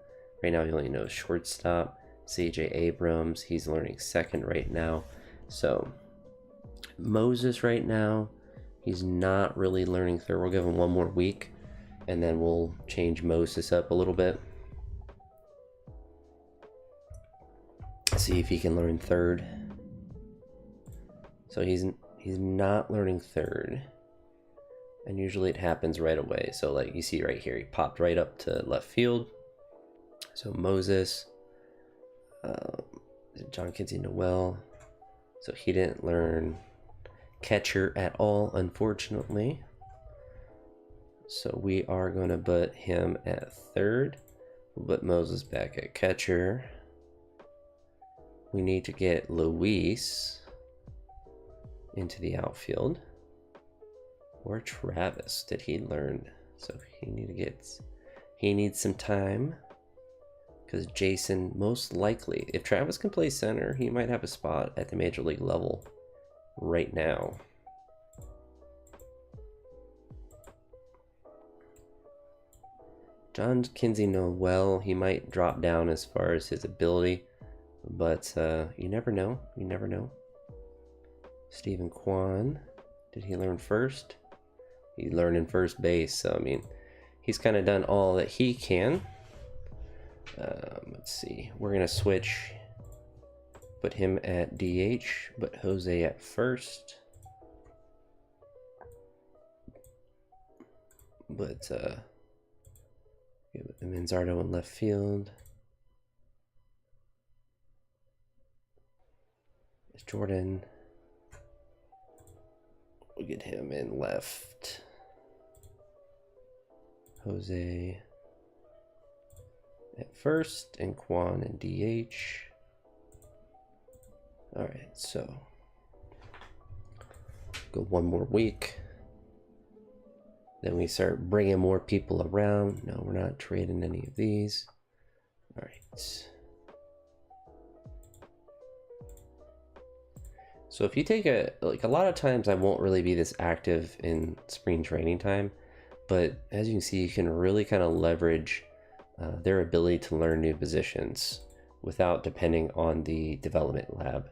right now he only knows shortstop. CJ Abrams, he's learning second right now. So Moses right now, he's not really learning third. We'll give him one more week, and then we'll change Moses up a little bit. See if he can learn third. So he's not learning third, and usually it happens right away. So like you see right here, he popped right up to left field. So Moses, John Kinsey Noel, so he didn't learn catcher at all, unfortunately. So we are going to put him at third. We'll put Moses back at catcher. We need to get Luis into the outfield. Or Travis, did he learn? So he needs some time, because Jason, most likely, if Travis can play center, he might have a spot at the major league level right now. John Kinsey Noel, he might drop down as far as his ability, but you never know. You never know. Stephen Kwan, did he learn first? He learned in first base, so I mean, he's kind of done all that he can. Let's see, we're gonna switch, put him at DH, but Jose at first. But Manzardo in left field. It's Jordan. We'll get him in left. Jose at first, and Kwan and DH. All right, so go one more week. Then we start bringing more people around. No, we're not trading any of these. All right. So if you take a lot of times I won't really be this active in spring training time, but as you can see, you can really kind of leverage their ability to learn new positions without depending on the development lab.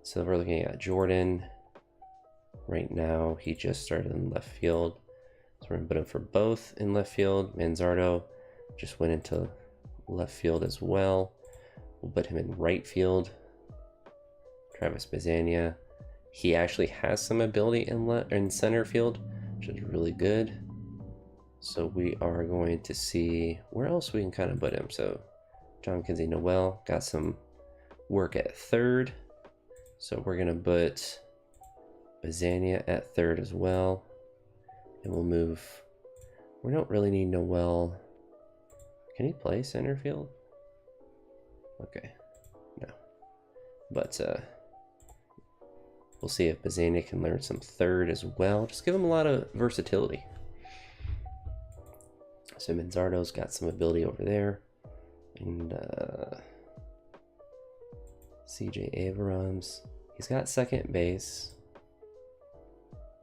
So we're looking at Jordan. Right now, he just started in left field. So we're gonna put him for both in left field. Manzardo just went into left field as well. We'll put him in right field. Travis Bazania, he actually has some ability in center field, which is really good. So we are going to see where else we can kind of put him. So John Kinsey Noel got some work at third. So we're gonna put Bazania at third as well. And we'll move, we don't really need Noel. Can he play center field? Okay, no. But we'll see if Bazania can learn some third as well. Just give him a lot of versatility. So Manzardo's got some ability over there. And CJ Abrams, he's got second base.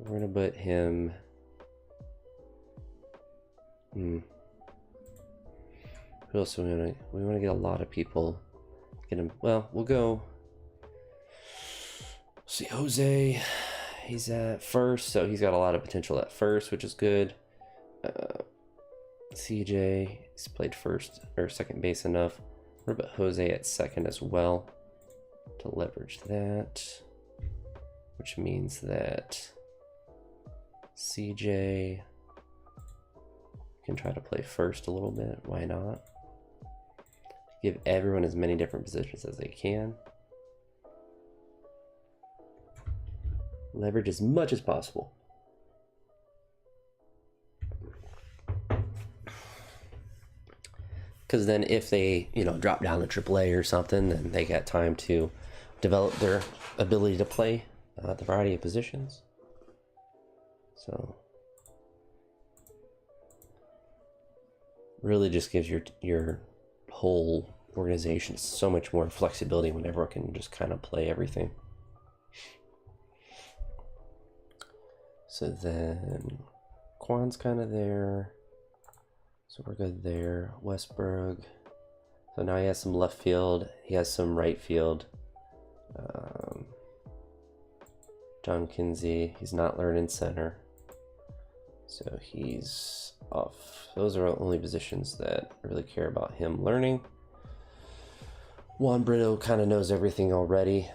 We're gonna put him. Who else do we want to get a lot of people. Get him. Well, we'll go. See, Jose, he's at first, so he's got a lot of potential at first, which is good. CJ, he's played first or second base enough. We're gonna put Jose at second as well to leverage that, which means that CJ can try to play first a little bit. Why not? Give everyone as many different positions as they can. Leverage as much as possible. because then if they, you know, drop down to AAA or something, then they got time to develop their ability to play the variety of positions. So really just gives your whole organization so much more flexibility when everyone can just kind of play everything. So then Quan's kind of there, so we're good there. Westberg, so now he has some left field, he has some right field. John Kinsey, he's not learning center, so he's off. Those are the only positions that I really care about him learning. Juan Brito kind of knows everything already.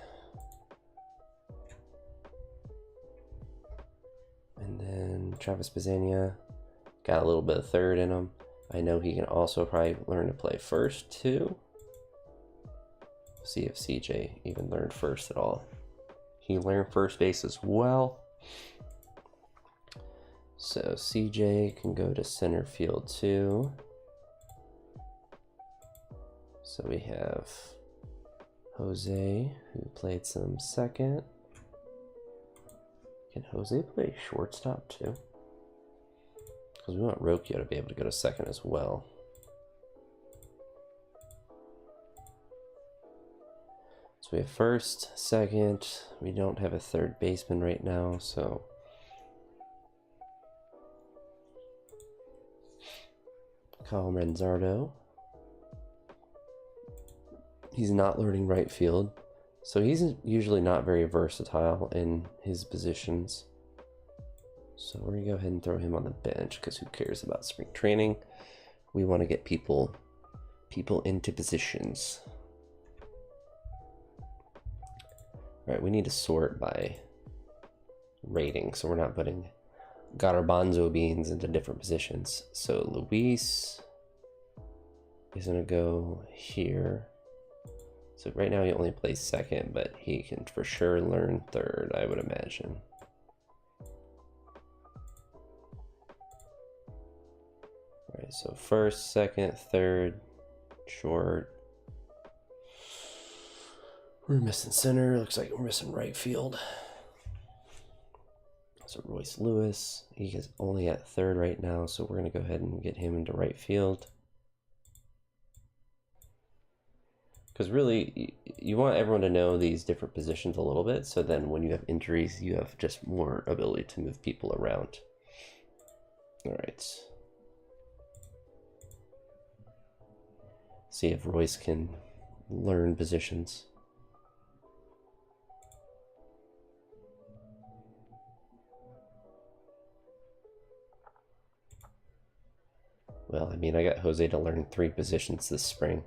And then Travis Pizzania got a little bit of third in him. I know he can also probably learn to play first too. See if CJ even learned first at all. He learned first base as well. So CJ can go to center field too. So we have Jose, who played some second. Can Jose play shortstop too? Because we want Rokio to be able to go to second as well. So we have first, second. We don't have a third baseman right now, so Kyle Renzardo. He's not learning right field, so he's usually not very versatile in his positions. So we're gonna go ahead and throw him on the bench because who cares about spring training? We want to get people into positions. All right, we need to sort by rating, so we're not putting garbanzo beans into different positions. So Luis is gonna go here. So right now he only plays second, but he can for sure learn third, I would imagine. All right, so first, second, third, short. We're missing center. Looks like we're missing right field. So Royce Lewis, he is only at third right now, so we're gonna go ahead and get him into right field. Because really, you want everyone to know these different positions a little bit, so then when you have injuries, you have just more ability to move people around. All right. See if Royce can learn positions. Well, I mean, I got Jose to learn 3 positions this spring.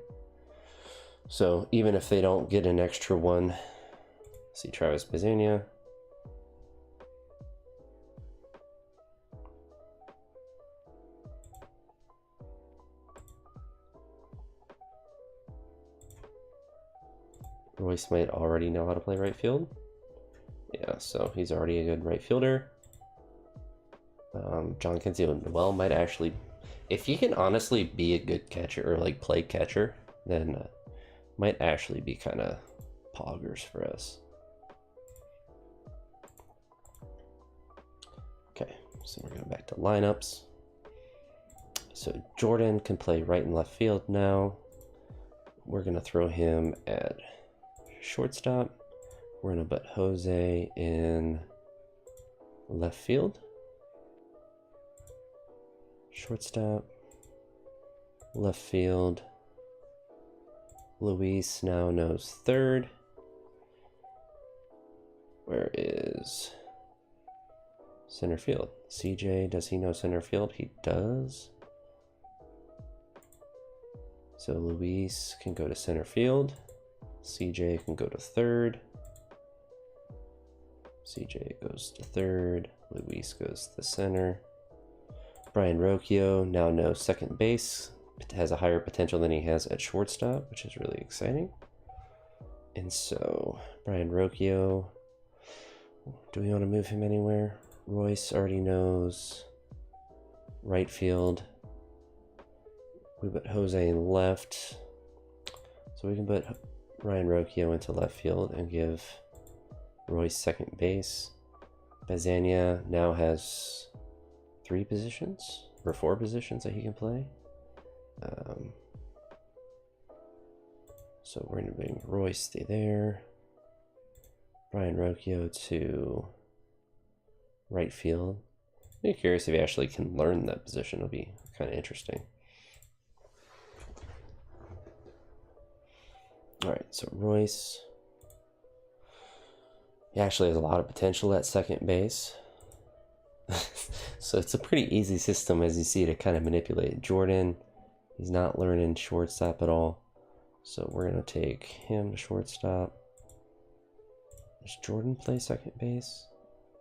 So even if they don't get an extra one, see Travis Pizzania. Royce might already know how to play right field. Yeah, so he's already a good right fielder. John Kinsey Noel might actually, if he can honestly be a good catcher or like play catcher, then might actually be kind of poggers for us. Okay, so we're going back to lineups. So Jordan can play right and left field now. We're going to throw him at shortstop. We're going to put Jose in left field. Shortstop, left field. Luis now knows third. Where is center field? CJ, does he know center field? He does. So Luis can go to center field. CJ can go to third. CJ goes to third. Luis goes to center. Brian Rocchio now knows second base. It has a higher potential than he has at shortstop, which is really exciting. And so Brian Rocchio, do we want to move him anywhere? Royce already knows right field. We put Jose in left. So we can put Ryan Rocchio into left field and give Royce second base. Bazania now has 3 positions or 4 positions that he can play. So we're going to bring Royce stay there. Ryan Rocchio to right field. I'm curious if he actually can learn that position. It'll be kind of interesting. All right, so Royce. He actually has a lot of potential at second base. So it's a pretty easy system, as you see, to kind of manipulate. Jordan, he's not learning shortstop at all. So we're going to take him to shortstop. Does Jordan play second base?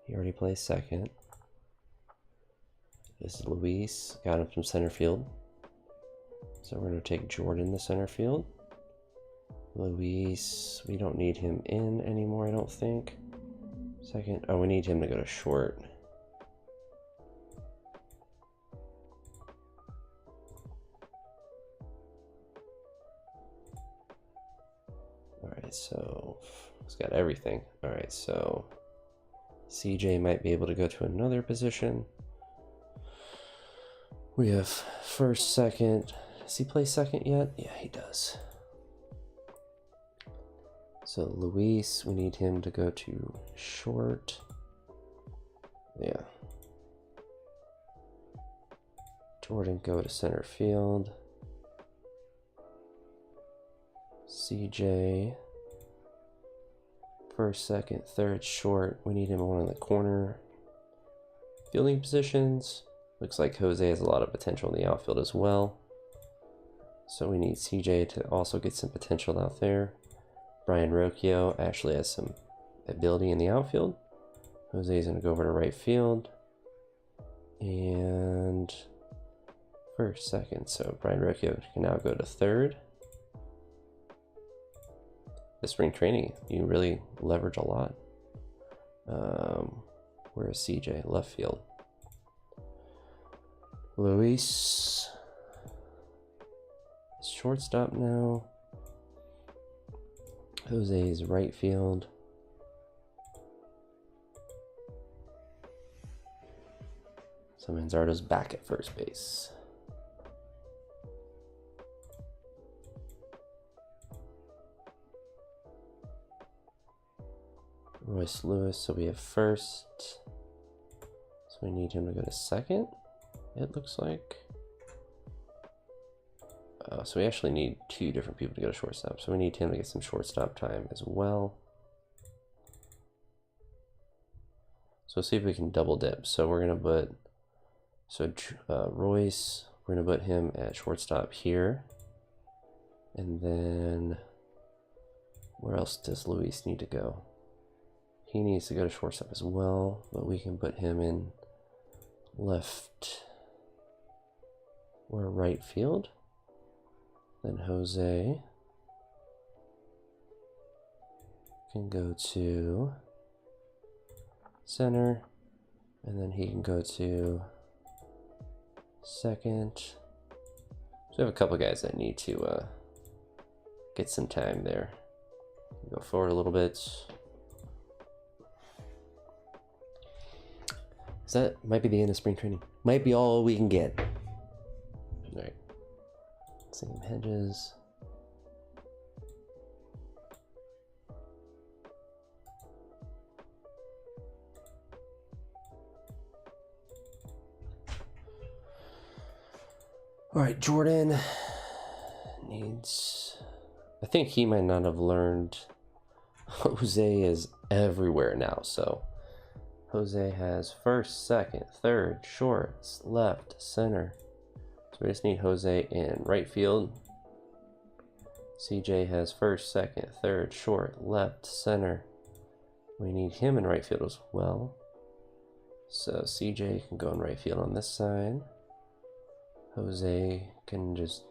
He already plays second. This is Luis, got him from center field. So we're going to take Jordan to center field. Luis, we don't need him in anymore, I don't think. Second, oh, we need him to go to short. All right, so he's got everything. All right, so CJ might be able to go to another position. We have first, second. Does he play second yet? Yeah, he does. So Luis, we need him to go to short. Yeah. Jordan, go to center field. CJ, first, second, third, short. We need him one in the corner. Fielding positions. Looks like Jose has a lot of potential in the outfield as well. So we need CJ to also get some potential out there. Brian Rocchio actually has some ability in the outfield. Jose is going to go over to right field. And first, second. So Brian Rocchio can now go to third. The spring training, you really leverage a lot. Where is CJ? Left field. Luis, shortstop now. Jose is right field. So Manzardo's back at first base. Royce Lewis, so we have first. So we need him to go to second, it looks like. So we actually need 2 different people to go to shortstop. So we need him to get some shortstop time as well. So let's see if we can double dip. So we're going to put, Royce, we're going to put him at shortstop here. And then where else does Luis need to go? He needs to go to shortstop as well, but we can put him in left or right field. Then Jose can go to center, and then he can go to second. So we have a couple guys that need to get some time there. Go forward a little bit. So that might be the end of spring training. Might be all we can get. All right. Same hedges. All right, Jordan needs, I think he might not have learned. Jose is everywhere now, so Jose has first, second, third, shorts, left, center. So we just need Jose in right field. CJ has first, second, third, short, left, center. We need him in right field as well. So CJ can go in right field on this side. Jose can just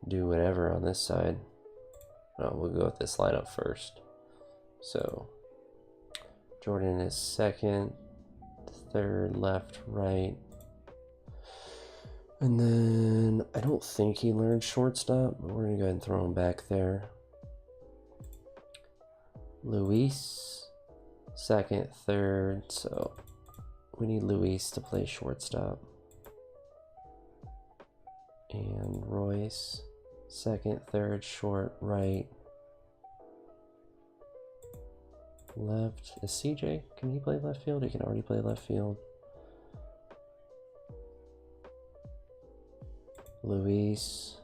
do whatever on this side. No, we'll go with this lineup first. So Jordan is second, third, left, right. And then I don't think he learned shortstop, but we're going to go ahead and throw him back there. Luis, second, third, so we need Luis to play shortstop. And Royce, second, third, short, right, left. Is CJ, can he play left field? He can already play left field. Luis,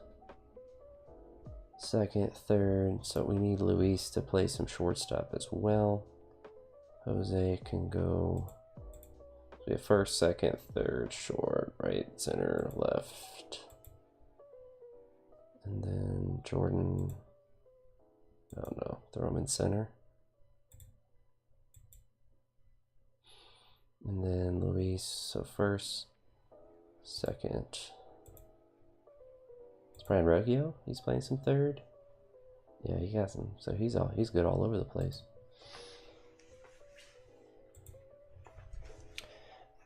second, third, so we need Luis to play some shortstop as well. Jose can go, we have first, second, third, short, right, center, left. And then Jordan, I don't know, throw him in center. And then Luis, so first, second. It's Brian Reggio, he's playing some third. Yeah, he has him, so he's good all over the place.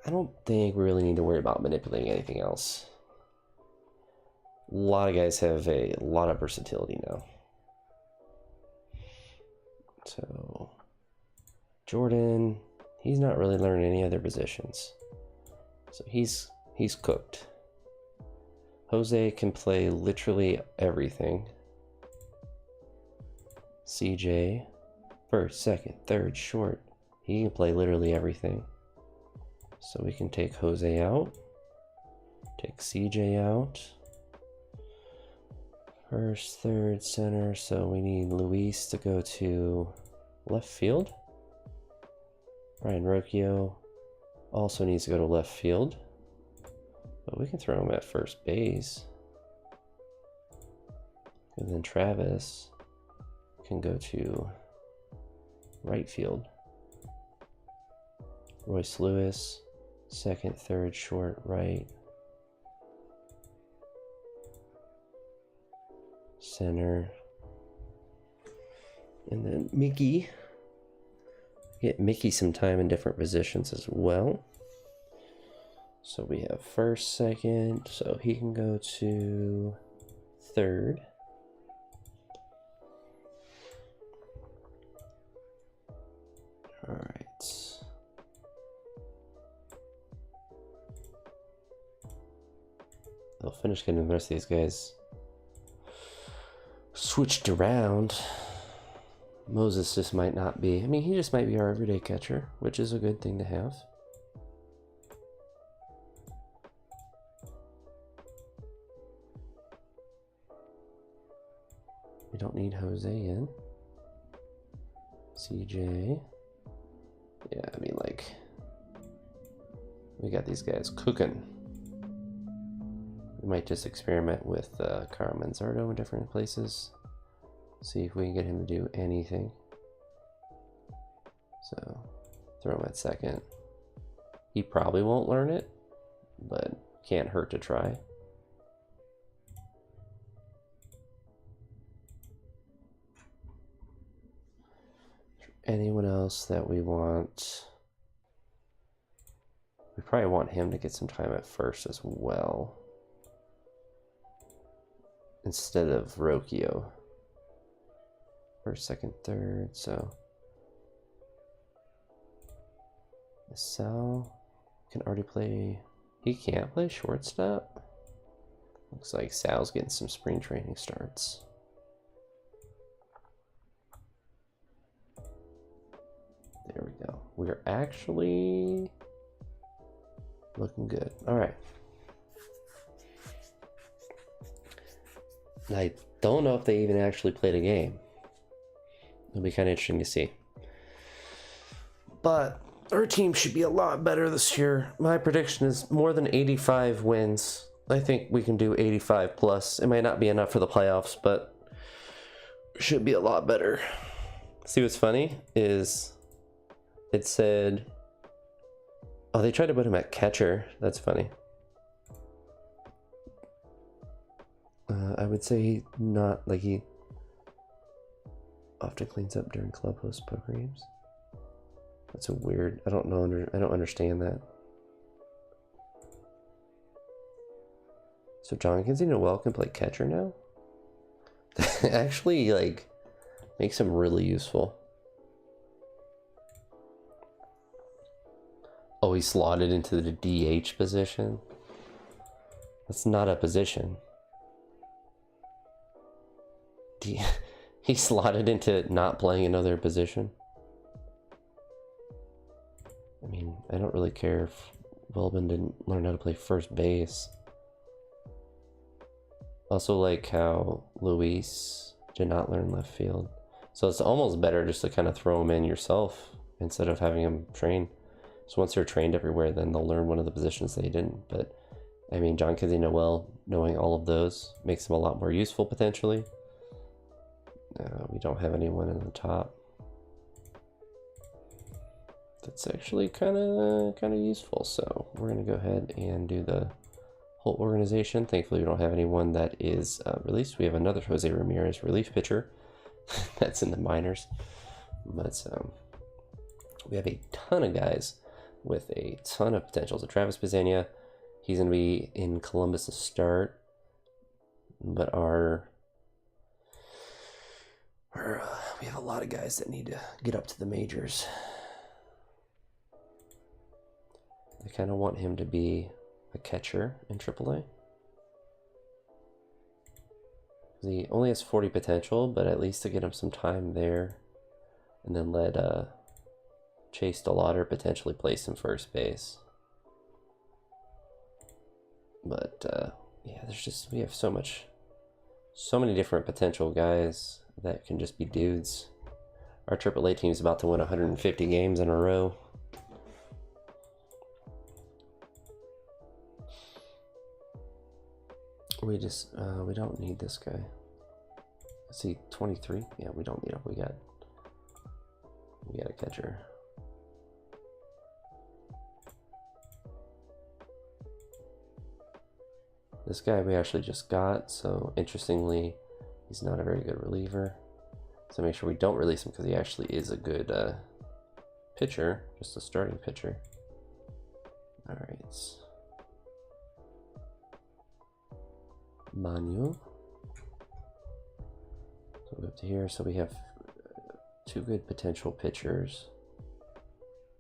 I don't think we really need to worry about manipulating anything else. A lot of guys have a lot of versatility now. So Jordan, he's not really learning any other positions. So he's cooked. Jose can play literally everything. CJ, first, second, third, short. He can play literally everything. So we can take Jose out. Take CJ out. First, third, center, so we need Luis to go to left field. Brian Rocchio also needs to go to left field. But we can throw him at first base. And then Travis can go to right field. Royce Lewis, second, third, short, right. Center. And then Mickey. Get Mickey some time in different positions as well. So we have first, second, so he can go to third. All right. They'll finish getting the rest of these guys switched around. Moses just might not be. I mean, he just might be our everyday catcher, which is a good thing to have. We don't need Jose in. CJ. Yeah, I mean, like, we got these guys cooking. We might just experiment with Carl Manzardo in different places. See if we can get him to do anything. So, throw him at second. He probably won't learn it, but can't hurt to try. Anyone else that we want? We probably want him to get some time at first as well, instead of Rocchio. First, second, third, so Sal can already play. He can't play shortstop. Looks like Sal's getting some spring training starts. There we go. We're actually looking good. All right. I don't know if they even actually played a game. It'll be kind of interesting to see. But our team should be a lot better this year. My prediction is more than 85 wins. I think we can do 85 plus. It might not be enough for the playoffs, but it should be a lot better. See what's funny is it said, oh, they tried to put him at catcher. That's funny. I would say not, like, he often cleans up during club host poker games. That's a weird, I don't understand that. So John Noel can play catcher now? That actually, like, makes him really useful. Oh, he slotted into the DH position? That's not a position. He slotted into not playing another position? I mean, I don't really care if Welbin didn't learn how to play first base. Also like how Luis did not learn left field. So it's almost better just to kind of throw them in yourself instead of having them train. So once they're trained everywhere, then they'll learn one of the positions they didn't. But I mean, John Noel, knowing all of those makes him a lot more useful potentially. We don't have anyone in the top. That's actually kind of useful. So we're gonna go ahead and do the whole organization. Thankfully, we don't have anyone that is released. We have another Jose Ramirez relief pitcher that's in the minors, but we have a ton of guys with a ton of potential. So Travis Pizzania, he's gonna be in Columbus to start, but we have a lot of guys that need to get up to the majors. I kind of want him to be a catcher in AAA. He only has 40 potential, but at least to get him some time there, and then let Chase DeLauder potentially play some first base. But yeah, we have so many different potential guys that can just be dudes. Our AAA team's about to win 150 games in a row. We don't need this guy. Let's see, 23. Yeah, we don't need him. We got a catcher. This guy we actually just got, so interestingly, he's not a very good reliever. So make sure we don't release him because he actually is a good pitcher, just a starting pitcher. All right. Manu. So we go up to here. So we have two good potential pitchers,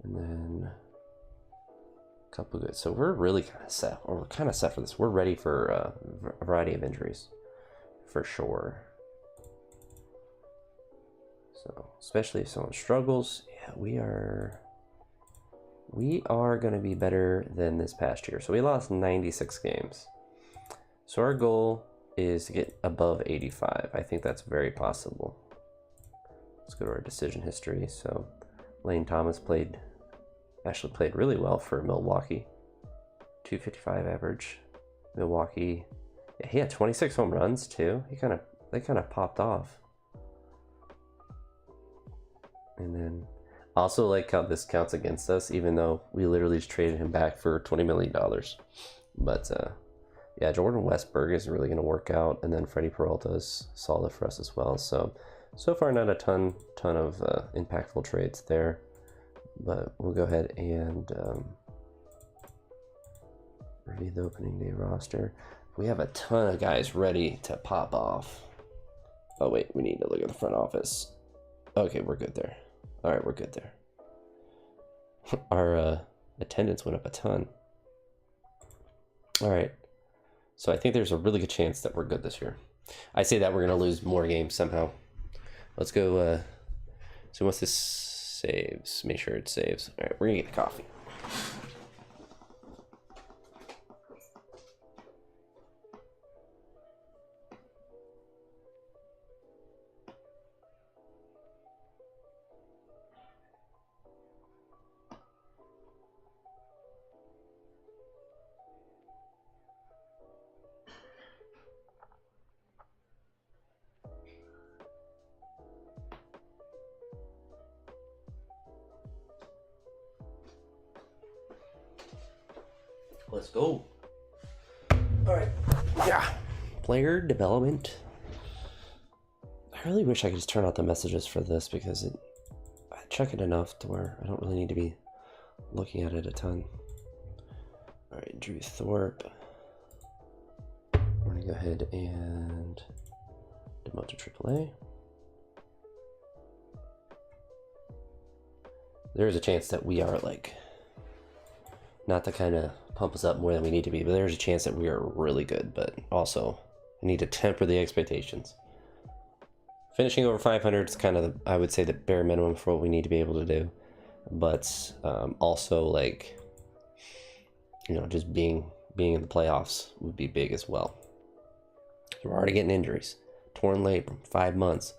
and then a couple good. So we're really kind of set, or we're kind of set for this. We're ready for a variety of injuries, for sure. So especially if someone struggles, yeah, we are going to be better than this past year. So we lost 96 games. So our goal is to get above 85. I think that's very possible. Let's go to our decision history. So Lane Thomas actually played really well for Milwaukee. 255 average. Milwaukee, yeah, he had 26 home runs too. They kind of popped off. And then also like how this counts against us, even though we literally just traded him back for $20 million. But yeah, Jordan Westberg isn't really going to work out, and then Freddie Peralta is solid for us as well. So far not a ton of impactful trades there, but we'll go ahead and review the opening day roster. We have a ton of guys ready to pop off. Oh wait, we need to look at the front office. Okay, we're good there. All right, we're good there. Our attendance went up a ton. All right. So I think there's a really good chance that we're good this year. I say that we're going to lose more games somehow. Let's go. So once this saves, make sure it saves. All right, we're going to get coffee. Let's go. All right. Yeah. Player development. I really wish I could just turn out the messages for this because I check it enough to where I don't really need to be looking at it a ton. All right, Drew Thorpe. go ahead and demote to AAA. There is a chance that we are like, not to kind of pump us up more than we need to be, but there's a chance that we are really good, but also I need to temper the expectations. Finishing over 500 is kind of, I would say, the bare minimum for what we need to be able to do. But also, like, you know, just being in the playoffs would be big as well. We're already getting injuries. Torn labrum, 5 months.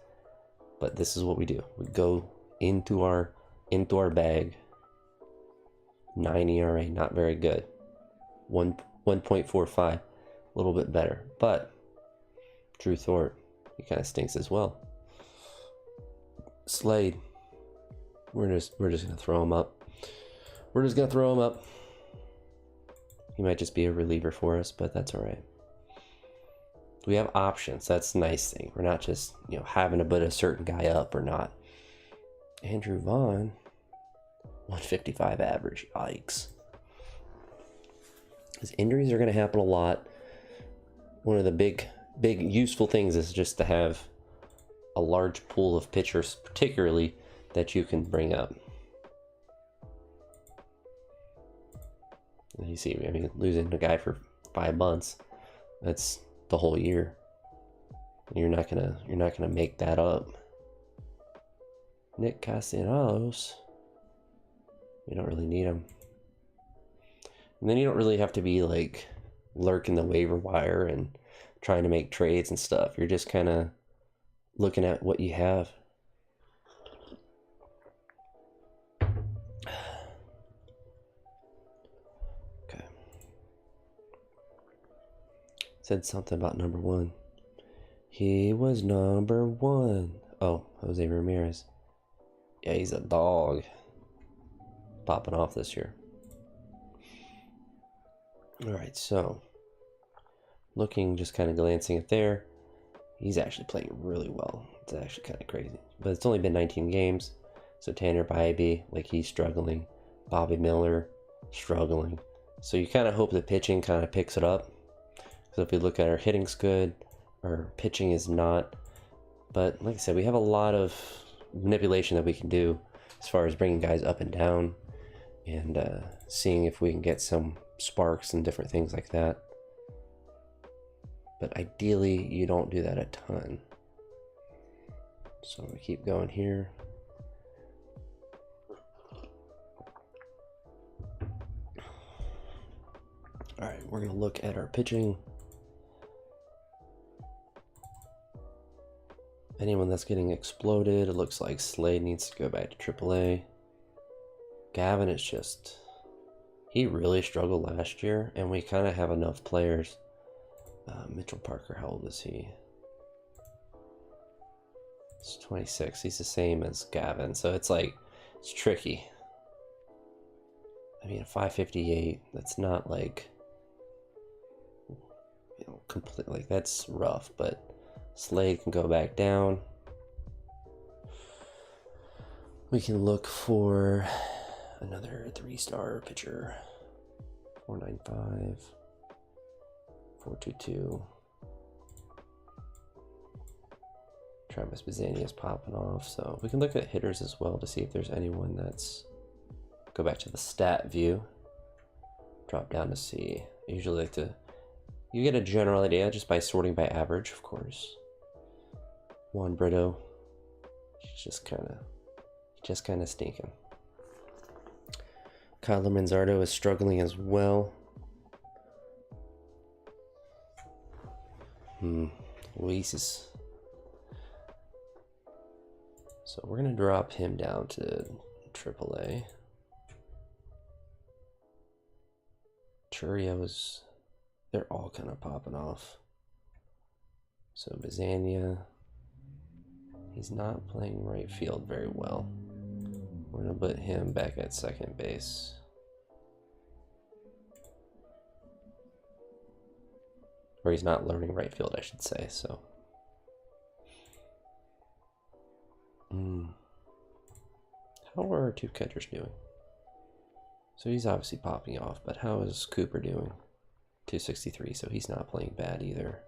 But this is what we do. We go into our bag. 9 ERA, not very good. 1.45, a little bit better. But Drew Thorpe, he kind of stinks as well. Slade, we're just gonna throw him up. We're just gonna throw him up. He might just be a reliever for us, but that's all right. We have options. That's the nice thing. We're not just, you know, having to put a certain guy up or not. Andrew Vaughn, 155 average. Yikes. His injuries are going to happen a lot. One of the big useful things is just to have a large pool of pitchers, particularly, that you can bring up. And you see, I mean, losing a guy for 5 months, that's the whole year. You're not gonna make that up. Nick Castellanos, you don't really need him. And then you don't really have to be like lurking the waiver wire and trying to make trades and stuff. You're just kind of looking at what you have. Okay. Said something about number 1. He was number 1. Oh, Jose Ramirez. Yeah, he's a dog. Popping off this year. Alright, so looking, just kind of glancing at there, he's actually playing really well. It's actually kind of crazy. But it's only been 19 games. So Tanner Bybee, like, he's struggling. Bobby Miller, struggling. So you kind of hope the pitching kind of picks it up. So if we look at our hitting's good, our pitching is not. But like I said, we have a lot of manipulation that we can do as far as bringing guys up and down and seeing if we can get some sparks and different things like that. But ideally, you don't do that a ton. So we keep going here. All right, we're gonna look at our pitching. Anyone that's getting exploded, it looks like Slade needs to go back to AAA. Gavin is just, he really struggled last year, and we kind of have enough players. Mitchell Parker, how old is he? He's 26. He's the same as Gavin, so it's like, it's tricky. I mean, a 558, that's not like, you know, complete, like, that's rough, but Slade can go back down. We can look for another 3-star pitcher. 495, 422. Travis Bazzani is popping off, so we can look at hitters as well to see if there's anyone that's. Go back to the stat view. Drop down to see. I usually like to. You get a general idea just by sorting by average, of course. Juan Brito, he's just kind of stinking. Kyler Manzardo is struggling as well. Luis is. So we're gonna drop him down to AAA. Churios, they're all kind of popping off. So Bazzania, he's not playing right field very well. We're gonna put him back at second base. Or he's not learning right field, I should say, so. How are our 2 catchers doing? So he's obviously popping off, but how is Cooper doing? 263, so he's not playing bad either.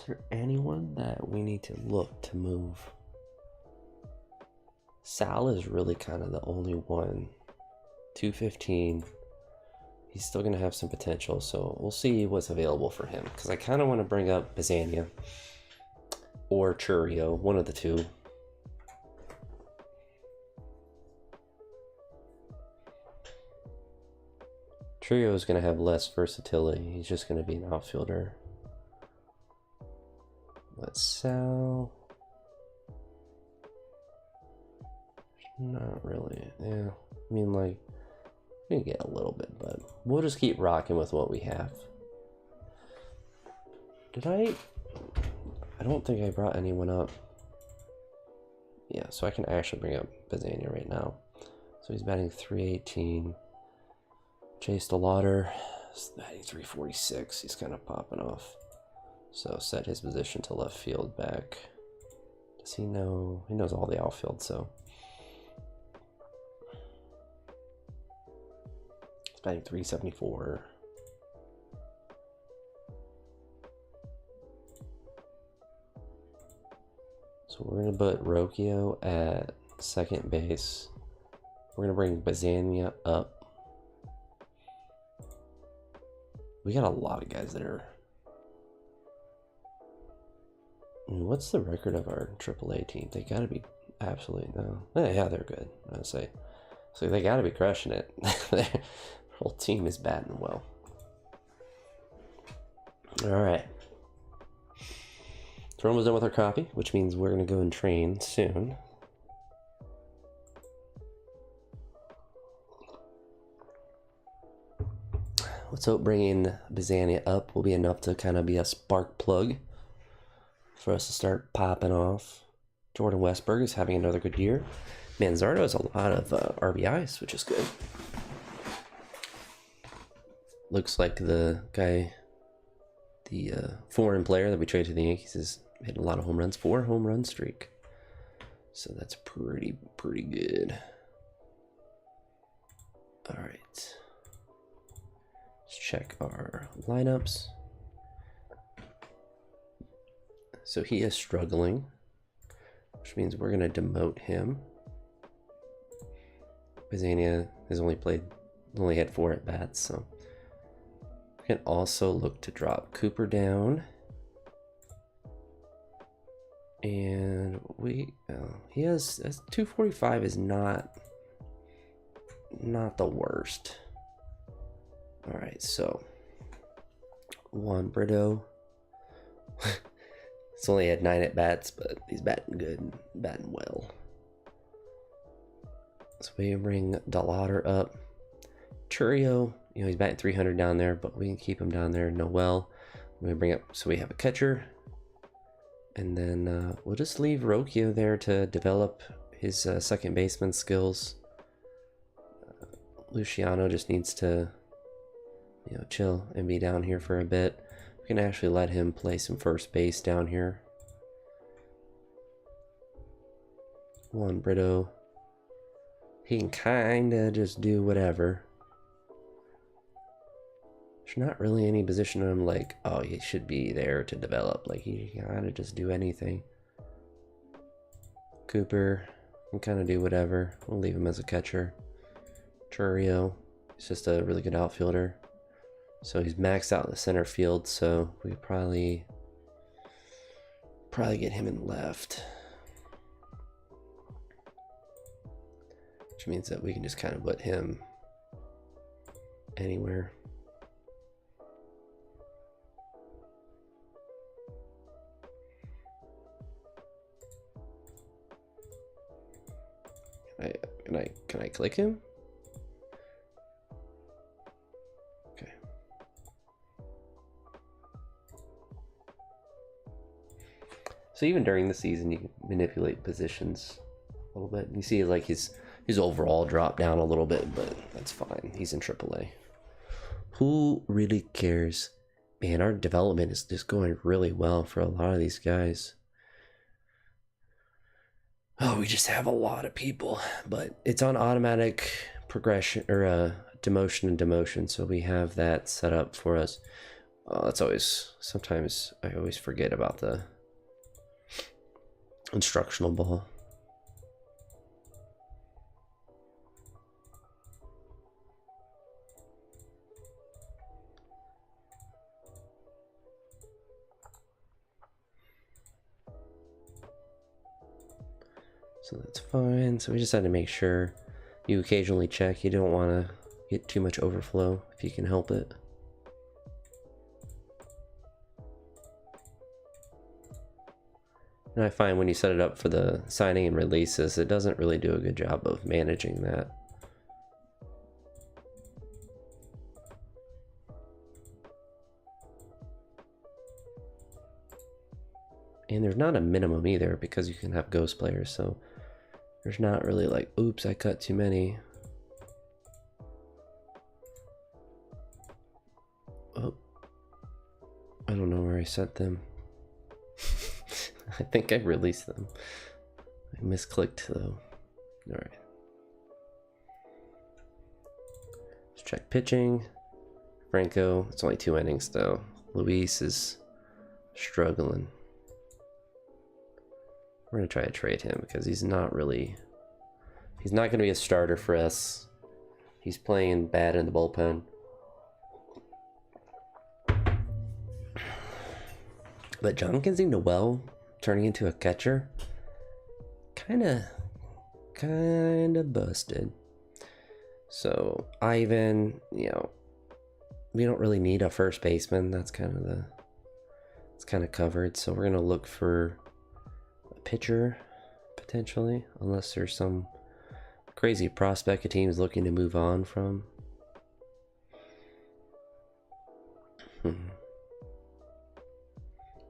there anyone that we need to look to move? Sal is really kind of the only one. 215. He's still going to have some potential, so we'll see what's available for him. Because I kind of want to bring up Bazania or Churio, one of the two. Churio is going to have less versatility. He's just going to be an outfielder. Let's Sal. Not really. Yeah, I mean, like, we can get a little bit, but we'll just keep rocking with what we have. Did I don't think I brought anyone up. Yeah, so I can actually bring up Bazania right now. So he's batting 318. Chase the Lauder is batting 346. He's kind of popping off. So set his position to left field back. Does he know? He knows all the outfield, so. He's batting 374. So we're going to put Rocchio at second base. We're going to bring Bazania up. We got a lot of guys that are... What's the record of our AAA team? They got to be absolutely... No. Yeah, they're good, I'd say. So they got to be crushing it. Their whole team is batting well. All right. So we're almost done with our copy, which means we're going to go and train soon. Let's hope bringing Bazania up will be enough to kind of be a spark plug for us to start popping off. Jordan Westberg is having another good year. Manzardo has a lot of RBIs, which is good. Looks like the guy, the foreign player that we traded to the Yankees, is hitting a lot of home runs. 4 home run streak. So that's pretty good. All right. Let's check our lineups. So he is struggling, which means we're going to demote him. Bazania has only had 4 at bats, so we can also look to drop Cooper down. And he has 245 is not the worst. All right, so Juan Brito. It's only had 9 at bats, but he's batting good, batting well. So we bring Delauder up. Churio, he's batting 300 down there, but we can keep him down there. Noel, we bring up, so we have a catcher. And then we'll just leave Rocchio there to develop his second baseman skills. Luciano just needs to, chill and be down here for a bit. We can actually let him play some first base down here. Juan Brito. He can kind of just do whatever. There's not really any position on him like, oh, he should be there to develop. Like, he can kind of just do anything. Cooper can kind of do whatever. We'll leave him as a catcher. Churio, he's just a really good outfielder. So he's maxed out in the center field, so we probably get him in left. Which means that we can just kind of put him anywhere. Can I click him? Okay. So even during the season, you can manipulate positions a little bit. You see, like his overall drop down a little bit, but that's fine. He's in AAA. Who really cares? Man, our development is just going really well for a lot of these guys. Oh, we just have a lot of people, but it's on automatic progression or demotion and demotion, so we have that set up for us. Oh, that's always, sometimes I always forget about the instructional ball. So that's fine. So we just had to make sure you occasionally check. You don't want to get too much overflow if you can help it. And I find when you set it up for the signing and releases, it doesn't really do a good job of managing that. And there's not a minimum either because you can have ghost players, so there's not really like, oops, I cut too many. Oh, I don't know where I set them. I think I released them. I misclicked though. All right. Let's check pitching. Franco, it's only 2 innings though. Luis is struggling. We're gonna try to trade him because he's not gonna be a starter for us. He's playing bad in the bullpen. But Jenkins into well, turning into a catcher, kinda busted. So Ivan, you know, we don't really need a first baseman. It's kind of covered. So we're gonna look for pitcher potentially, unless there's some crazy prospect a team is looking to move on from.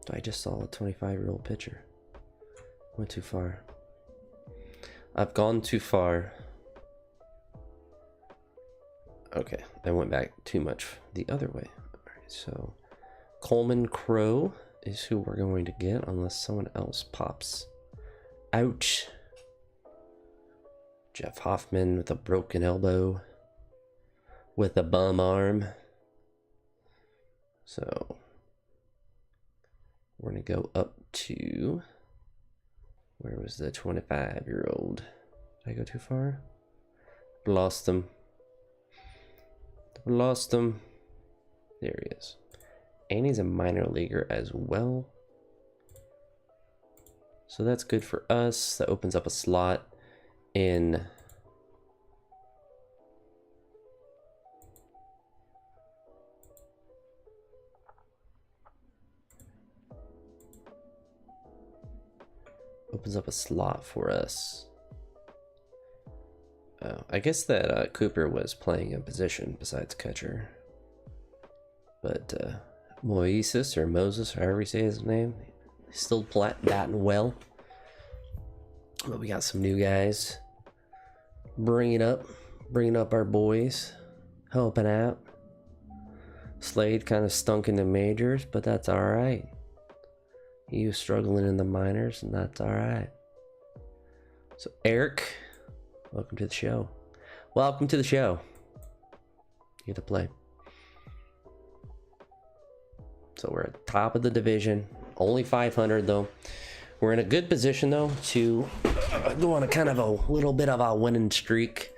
I just saw a 25-year-old pitcher. Went too far. I've gone too far. Okay, I went back too much the other way. Alright, so Coleman Crow is who we're going to get unless someone else pops. Ouch. Jeff Hoffman with a broken elbow. With a bum arm. So we're going to go up to... Where was the 25-year-old? Did I go too far? Lost him. Lost him. There he is. And he's a minor leaguer as well. So that's good for us. That opens up a slot in for us. Oh, I guess that Cooper was playing a position besides catcher. But Moises or Moses, however you say his name, he's still batting well. But we got some new guys bringing up our boys, helping out. Slade kind of stunk in the majors, but that's all right. He was struggling in the minors, and that's all right. So Eric, welcome to the show. Welcome to the show. You get to play. So we're at the top of the division. Only 500 though. We're in a good position though to go on a kind of a little bit of a winning streak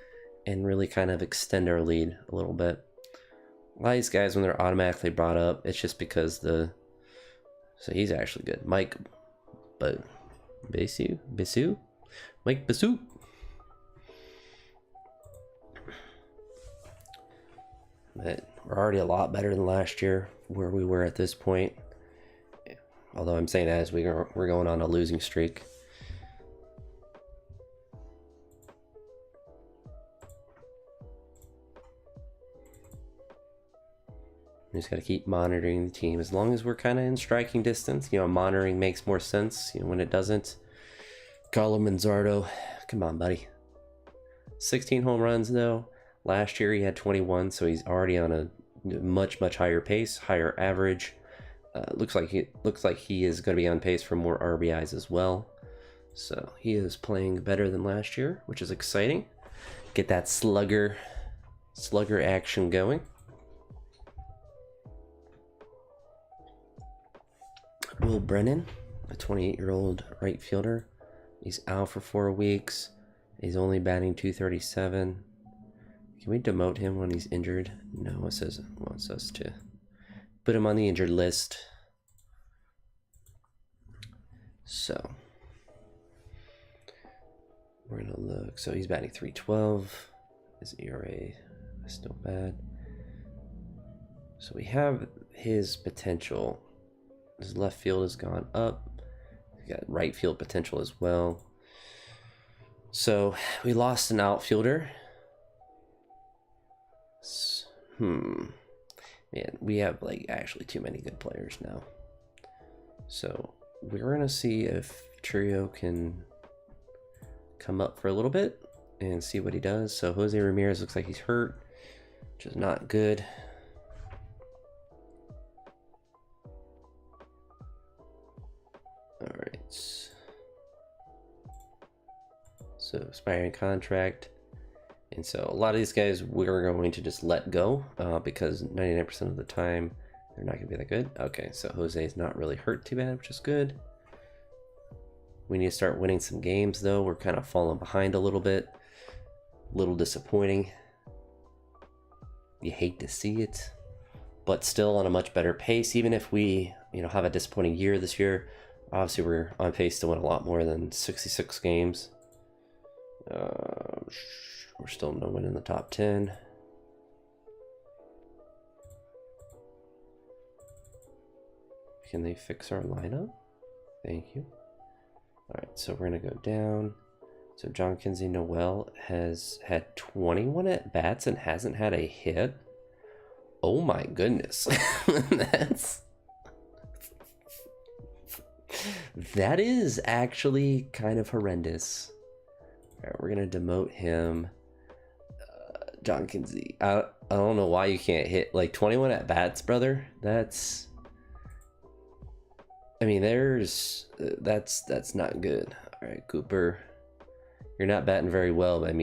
and really kind of extend our lead a little bit. A lot of these guys, when they're automatically brought up, it's just because so he's actually good. Mike, but Bisu? Mike Bisu. But we're already a lot better than last year where we were at this point. Although I'm saying that as we're going on a losing streak. We just got to keep monitoring the team. As long as we're kind of in striking distance, you know, monitoring makes more sense. You know, when it doesn't, Carlo Manzardo, come on, buddy. 16 home runs though. Last year he had 21, so he's already on a much higher pace, higher average. Looks like he is going to be on pace for more RBIs as well. So he is playing better than last year, which is exciting. Get that slugger action going. Will Brennan, a 28-year-old right fielder. He's out for 4 weeks. He's only batting .237. Can we demote him when he's injured? No, it says it wants us to put him on the injured list. So we're gonna look. So he's batting .312. His ERA is still bad. So we have his potential. His left field has gone up. He's got right field potential as well. So we lost an outfielder. Man, we have like actually too many good players now. So we're gonna see if Trio can come up for a little bit and see what he does. So Jose Ramirez looks like he's hurt, which is not good. All right. So expiring contract. And so a lot of these guys we're going to just let go because 99% of the time they're not going to be that good. Okay, so Jose is not really hurt too bad, which is good. We need to start winning some games though. We're kind of falling behind a little bit. A little disappointing. You hate to see it, but still on a much better pace. Even if we, have a disappointing year this year, obviously we're on pace to win a lot more than 66 games. We're still no win in the top 10. Can they fix our lineup? Thank you. All right, so we're gonna go down. So John Kinsey Noel has had 21 at bats and hasn't had a hit. Oh my goodness. That is actually kind of horrendous. All right, we're gonna demote him. John Kinsey. I don't know why you can't hit like 21 at bats, brother. That's not good. All right, Cooper, you're not batting very well. But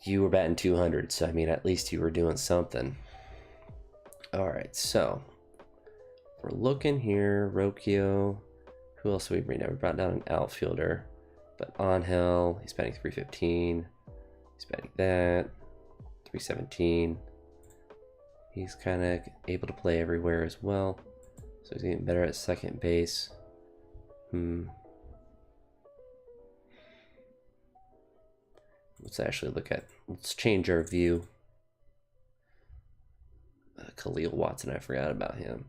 you were batting 200, so at least you were doing something. All right, so we're looking here. Rocchio. Who else do we bring down? We brought down an outfielder, but Angel, he's batting .315. He's batting that, .317. He's kind of able to play everywhere as well. So he's getting better at second base. Let's actually let's change our view. Khalil Watson, I forgot about him.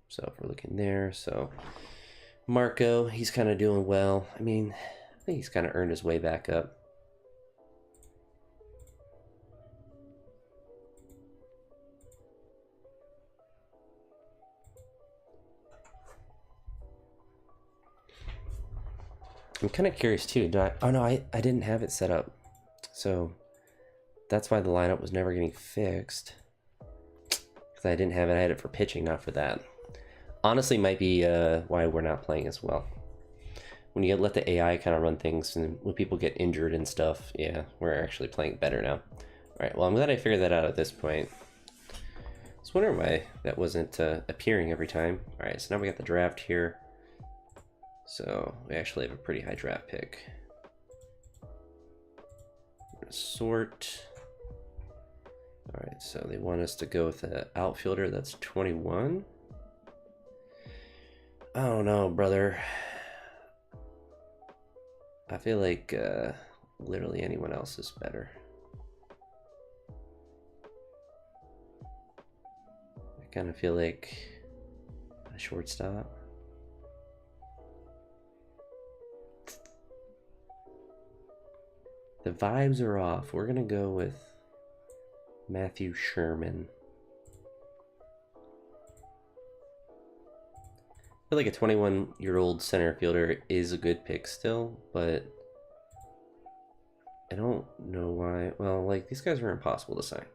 So if we're looking there, so Marco, he's kind of doing well. I think he's kind of earned his way back up. I'm kind of curious too. Oh no, I didn't have it set up. So that's why the lineup was never getting fixed. Because I didn't have it. I had it for pitching, not for that. Honestly, might be why we're not playing as well. When you let the AI kind of run things and when people get injured and stuff, yeah, we're actually playing better now. All right, well, I'm glad I figured that out at this point. I was wondering why that wasn't appearing every time. All right, so now we got the draft here. So we actually have a pretty high draft pick. I'm gonna sort. All right, so they want us to go with an outfielder that's 21. I don't know, brother. I feel like literally anyone else is better. I kind of feel like a shortstop. The vibes are off. We're gonna go with Matthew Sherman. I feel like a 21-year-old center fielder is a good pick still, but I don't know why. Well, like, these guys are impossible to sign.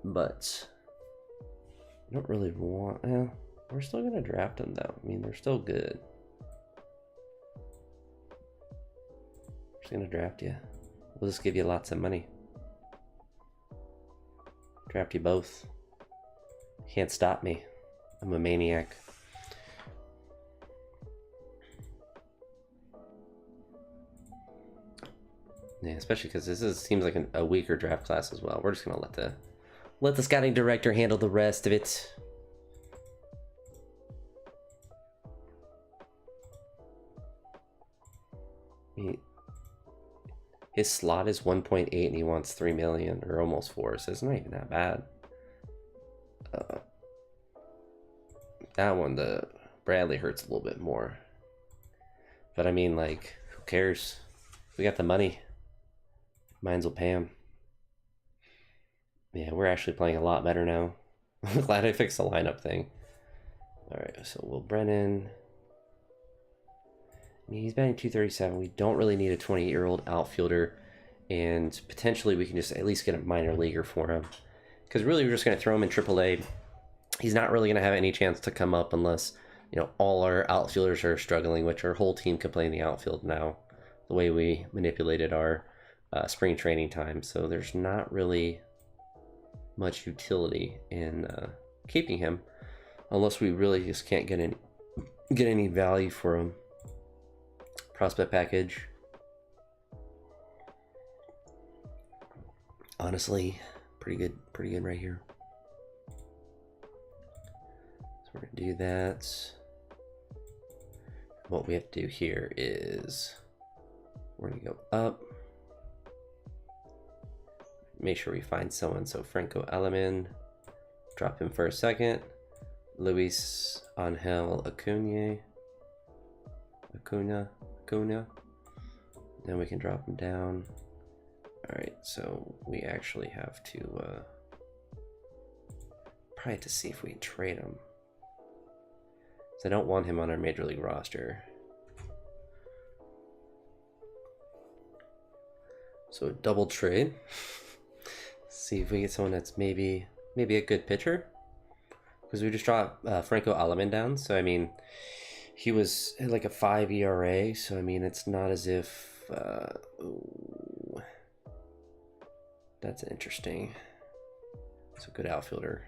But I don't really want... Well, we're still gonna draft them though. They're still good. Just gonna draft you. We'll just give you lots of money. Draft you both. Can't stop me. I'm a maniac. Yeah, especially because seems like a weaker draft class as well. We're just gonna let the scouting director handle the rest of it. His slot is 1.8 and he wants 3 million or almost 4, so it's not even that bad. That one, the Bradley hurts a little bit more. But I mean, like, who cares? We got the money. Mines will pay him. Yeah, we're actually playing a lot better now. I'm glad I fixed the lineup thing. Alright, so Will Brennan. He's batting 237. We don't really need a 28-year-old outfielder. And potentially we can just at least get a minor leaguer for him. Because really we're just going to throw him in AAA. He's not really going to have any chance to come up unless, you know, all our outfielders are struggling, which our whole team can play in the outfield now. The way we manipulated our spring training time. So there's not really much utility in keeping him unless we really just can't get any value for him. Prospect package. Honestly, pretty good right here. So we're gonna do that. What we have to do here is we're gonna go up. Make sure we find someone. So Franco Alamin, drop him for a second. Luis Angel Acuna. Then we can drop him down. All right, so we actually have to probably have to see if we can trade him. So I don't want him on our major league roster. So a double trade. See if we get someone that's maybe a good pitcher. Because we just dropped Franco Alamin down. So I mean, he was like a 5 ERA. So I mean, it's not as if. Ooh, that's interesting. It's a good outfielder.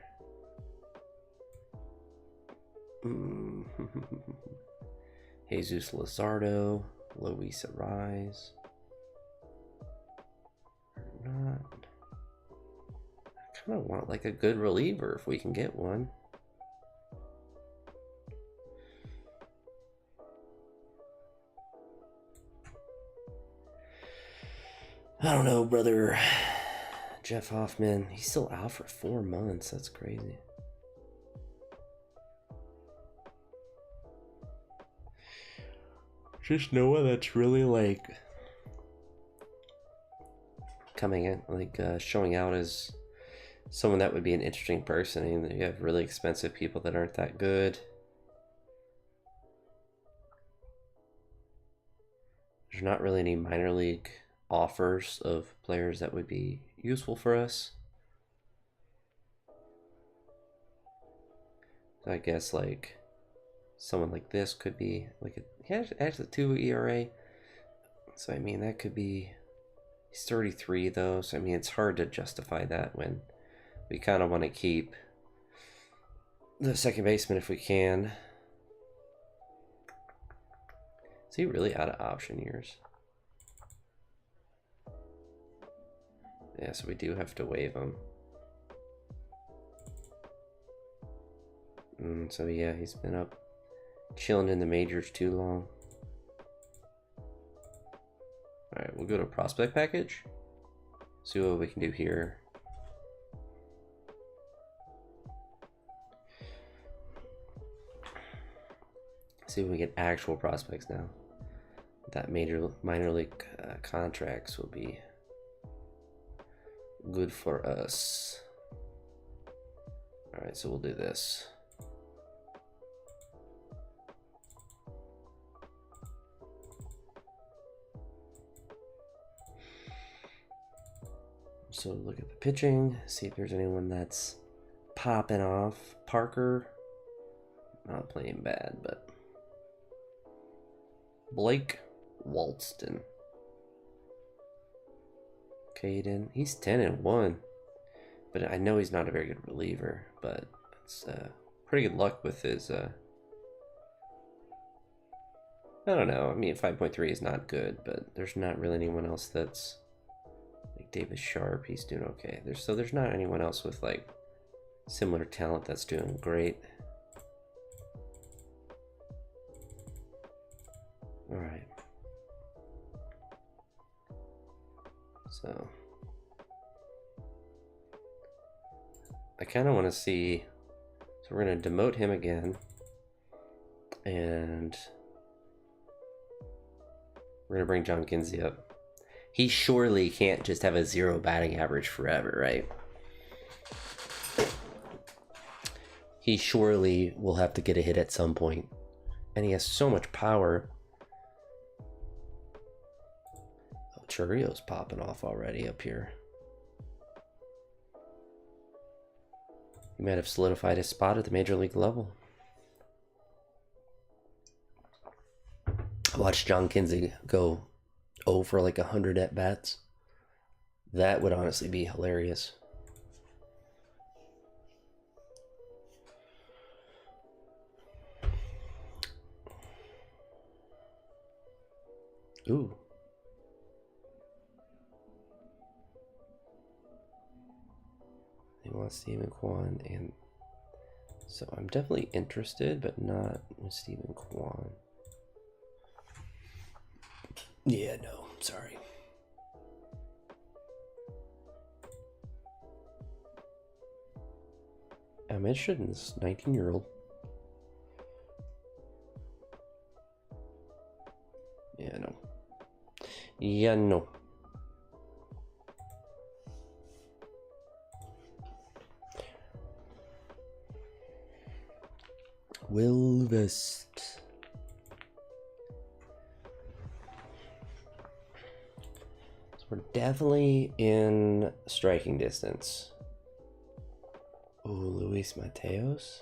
Jesus Luzardo, Luis Arise. Not. I kind of want like a good reliever if we can get one. I don't know, brother. Jeff Hoffman, he's still out for 4 months. That's crazy. Just Noah, that's really like coming in, like showing out as someone that would be an interesting person. I mean, you have really expensive people that aren't that good. There's not really any minor league offers of players that would be useful for us. So I guess like someone like this could be like he has a 2 ERA. So I mean that could be, he's 33 though, so I mean it's hard to justify that when we kind of want to keep the second baseman if we can. Is he really out of option years? Yeah, so we do have to waive him. So yeah, he's been up chilling in the majors too long. Alright, we'll go to prospect package. See what we can do here. See if we get actual prospects now. That minor league contracts will be good for us. Alright, so we'll do this. So look at the pitching, see if there's anyone that's popping off. Parker, not playing bad, but Blake Walston. Caden, he's 10-1, but I know he's not a very good reliever, but it's pretty good luck with his, I don't know. I mean, 5.3 is not good, but there's not really anyone else that's like Davis Sharp. He's doing okay. There's not anyone else with like similar talent that's doing great. All right. So I kind of want to see. So we're going to demote him again, and we're going to bring John Kinsey up. He surely can't just have a 0 batting average forever, right? He surely will have to get a hit at some point. And he has so much power. Oh, Churrio's popping off already up here. He might have solidified his spot at the major league level. Watch John Kinsey go 0 for like 100 at bats. That would honestly be hilarious. Ooh. They want Stephen Kwan, and so I'm definitely interested, but not with Stephen Kwan. Yeah, no, sorry. I'm interested in this 19-year-old. Yeah, no. Yeah, no. Will Vest. So we're definitely in striking distance. Oh, Luis Mateos.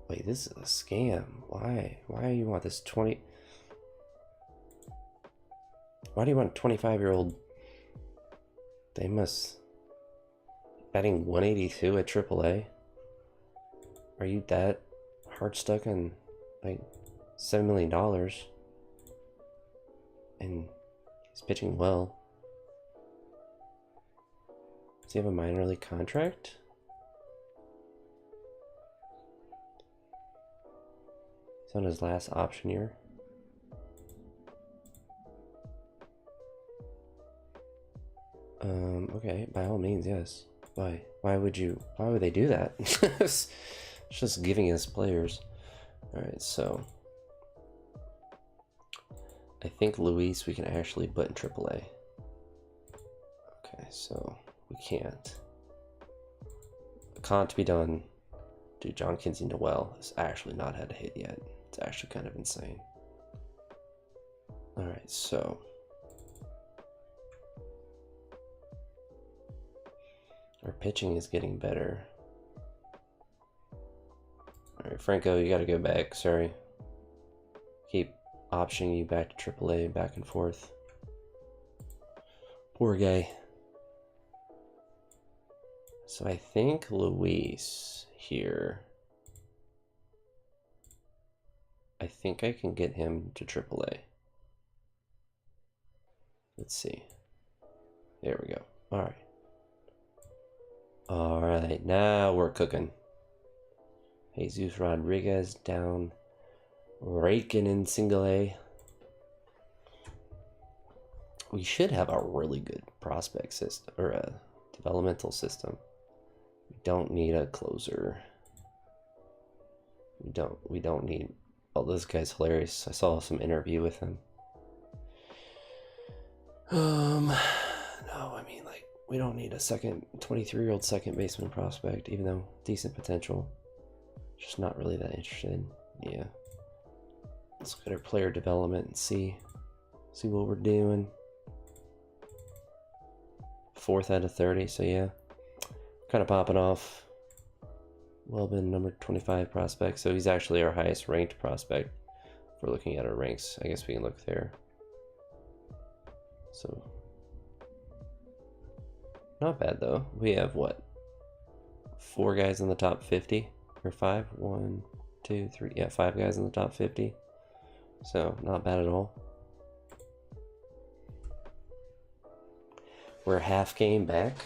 Wait, this is a scam. Why? Why do you want this 20? Why do you want a 25-year-old? They must batting 182 at AAA. Are you that hard stuck on like $7 million? And he's pitching well. Does he have a minor league contract? He's on his last option year. Okay, by all means, yes. Why? Why would they do that? It's just giving us players. Alright, so I think Luis we can actually put in AAA. Okay, so we can't. Can't be done. Dude, John Kinsey Noel has actually not had a hit yet. It's actually kind of insane. Alright, so our pitching is getting better. Alright, Franco, you gotta go back. Sorry. Keep optioning you back to AAA, back and forth. Poor guy. So I think Luis here. I think I can get him to AAA. Let's see. There we go. Alright. Alright, now we're cooking. Jesus Rodriguez down. Rakin in single A. We should have a really good prospect system, or a developmental system. We don't need a closer. We don't need. Oh, this guy's hilarious. I saw some interview with him. No, I mean, like, we don't need a 23-year-old second baseman prospect, even though decent potential. Just not really that interested. Yeah. Let's look at our player development and see what we're doing. 4th out of 30, so yeah. Kind of popping off. Wellbin, number 25 prospect, so he's actually our highest ranked prospect. If we're looking at our ranks, I guess we can look there. So, not bad though. We have what? 4 guys in the top 50, or 5. 1, 2, 3. Yeah, 5 guys in the top 50. So not bad at all. We're half game back.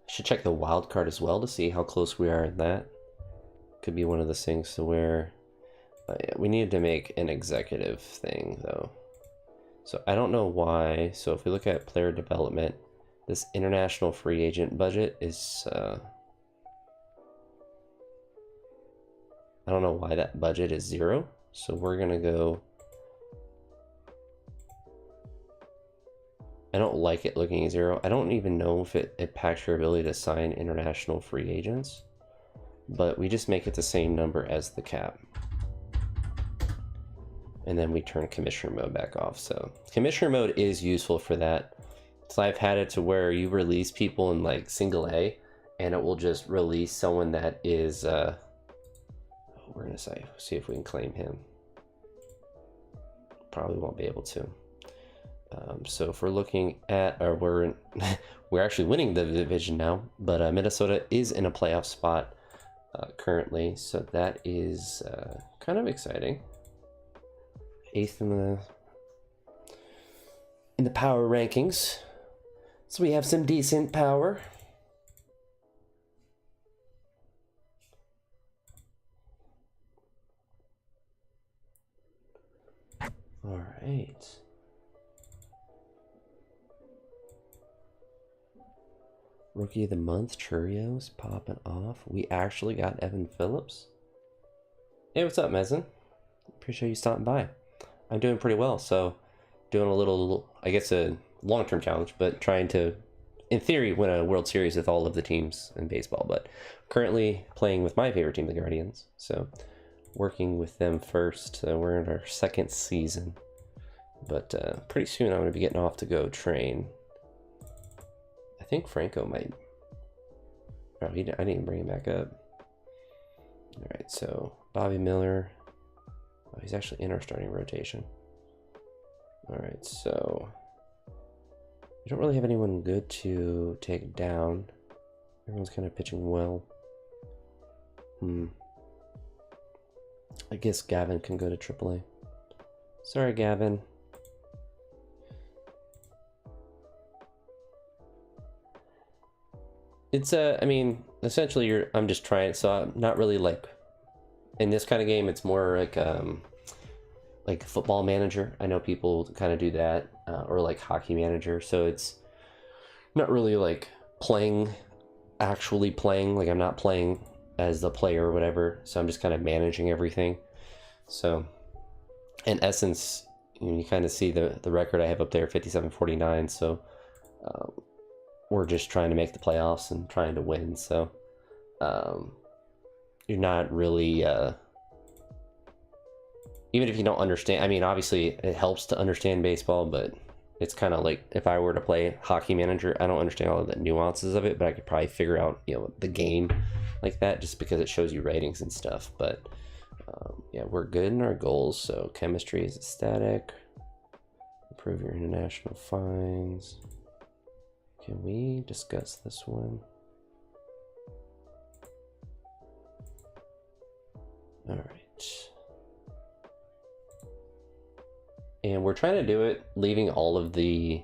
Should check the wild card as well to see how close we are in that. Could be one of those things to where yeah, we needed to make an executive thing though. So I don't know why. So if we look at player development, this international free agent budget is I don't know why that budget is 0. So we're gonna go. I don't like it looking 0. I don't even know if it impacts your ability to sign international free agents, but we just make it the same number as the cap. And then we turn commissioner mode back off. So commissioner mode is useful for that. So I've had it to where you release people in like single A and it will just release someone that is, we're gonna see if we can claim him. Probably won't be able to. So if we're looking at, or we're actually winning the division now, but Minnesota is in a playoff spot currently, so that is kind of exciting. 8th in the power rankings, so we have some decent power. All right. Rookie of the month, Churios popping off. We actually got Evan Phillips. Hey, what's up, Mezen? Appreciate you stopping by. I'm doing pretty well, so doing a little, I guess, a long-term challenge, but trying to, in theory, win a World Series with all of the teams in baseball. But currently playing with my favorite team, the Guardians. So working with them first. We're in our 2nd season, but pretty soon I'm going to be getting off to go train. I think Franco might. Oh, I didn't even bring him back up. All right, so Bobby Miller. Oh, he's actually in our starting rotation. All right, so we don't really have anyone good to take down. Everyone's kind of pitching well. I guess Gavin can go to AAA. Sorry, Gavin. It's I mean, essentially I'm just trying, so I'm not really like, in this kind of game, it's more like Football Manager. I know people kind of do that, or like Hockey Manager. So it's not really like actually playing, like I'm not playing as the player or whatever. So I'm just kind of managing everything. So in essence, you kind of see the record I have up there, 57-49. So we're just trying to make the playoffs and trying to win. So you're not really, even if you don't understand, I mean, obviously it helps to understand baseball, but it's kind of like if I were to play Hockey Manager, I don't understand all of the nuances of it, but I could probably figure out, the game like that just because it shows you ratings and stuff. But yeah, we're good in our goals. So chemistry is static. Improve your international fines. Can we discuss this one? All right. And we're trying to do it leaving all of the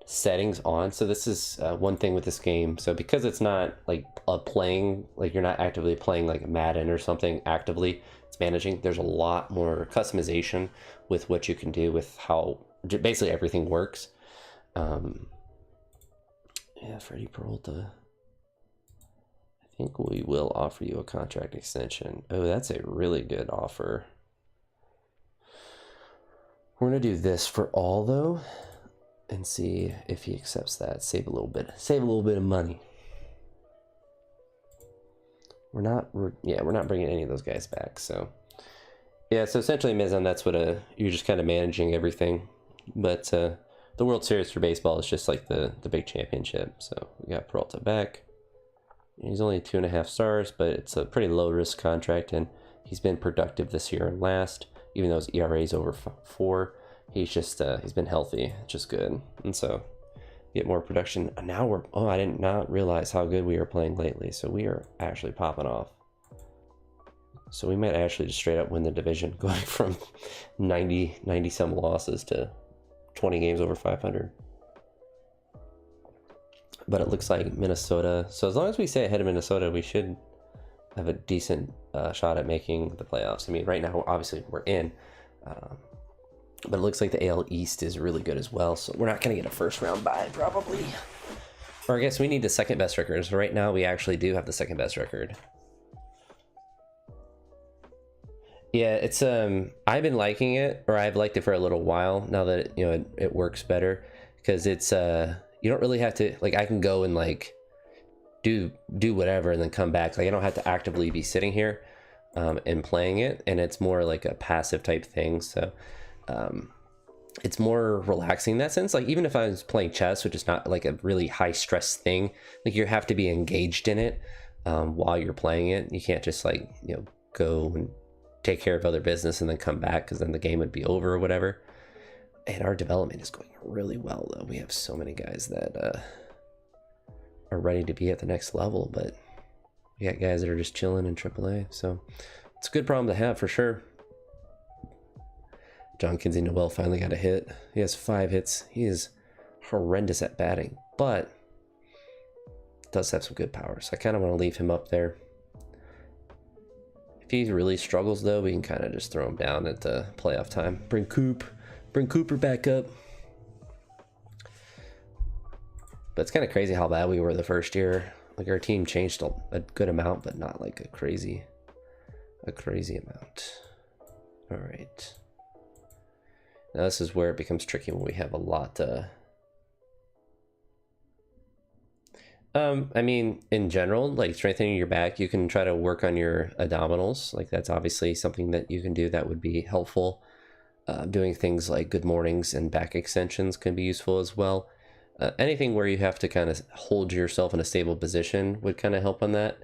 settings on. So this is one thing with this game. So because it's not like playing, like you're not actively playing like Madden or something actively, it's managing. There's a lot more customization with what you can do with how basically everything works. Yeah, Freddie Peralta. I think we will offer you a contract extension. Oh, that's a really good offer. We're gonna do this for all though, and see if he accepts that. Save a little bit of money. We're not bringing any of those guys back. So yeah, so essentially, Mizan, that's what you're just kind of managing everything. But the World Series for baseball is just like the big championship. So we got Peralta back. He's only 2.5 stars, but it's a pretty low risk contract, and he's been productive this year and last. Even though his ERA is over 4, he's just he's been healthy, which is good. And so get more production. Now we're, oh, I did not realize how good we are playing lately. So we are actually popping off. So we might actually just straight up win the division, going from 90 some losses to 20 games over 500. But it looks like Minnesota, so as long as we stay ahead of Minnesota, we should have a decent shot at making the playoffs. I mean, right now, obviously, we're in. But it looks like the AL East is really good as well. So we're not going to get a first round bye, probably. Or I guess we need the second best record. So right now, we actually do have the second best record. Yeah, it's I've been liking it, or I've liked it for a little while now that it works better, because it's you don't really have to, like, I can go and like do whatever and then come back. Like, I don't have to actively be sitting here and playing it, and it's more like a passive type thing. So it's more relaxing in that sense. Like, even if I was playing chess, which is not like a really high stress thing, like, you have to be engaged in it while you're playing it. You can't just like go and take care of other business and then come back, because then the game would be over or whatever. And our development is going really well, though. We have so many guys that are ready to be at the next level, but we got guys that are just chilling in AAA. So it's a good problem to have for sure. John Kinsey Noel finally got a hit. He has 5 hits. He is horrendous at batting, but does have some good power. So I kind of want to leave him up there. If he really struggles, though, we can kind of just throw him down at the playoff time. Bring Cooper back up. But it's kind of crazy how bad we were the first year. Like, our team changed a good amount, but not like a crazy amount. All right. Now this is where it becomes tricky when we have a lot. I mean, in general, like strengthening your back, you can try to work on your abdominals. Like, that's obviously something that you can do that would be helpful. Doing things like good mornings and back extensions can be useful as well. Anything where you have to kind of hold yourself in a stable position would kind of help on that.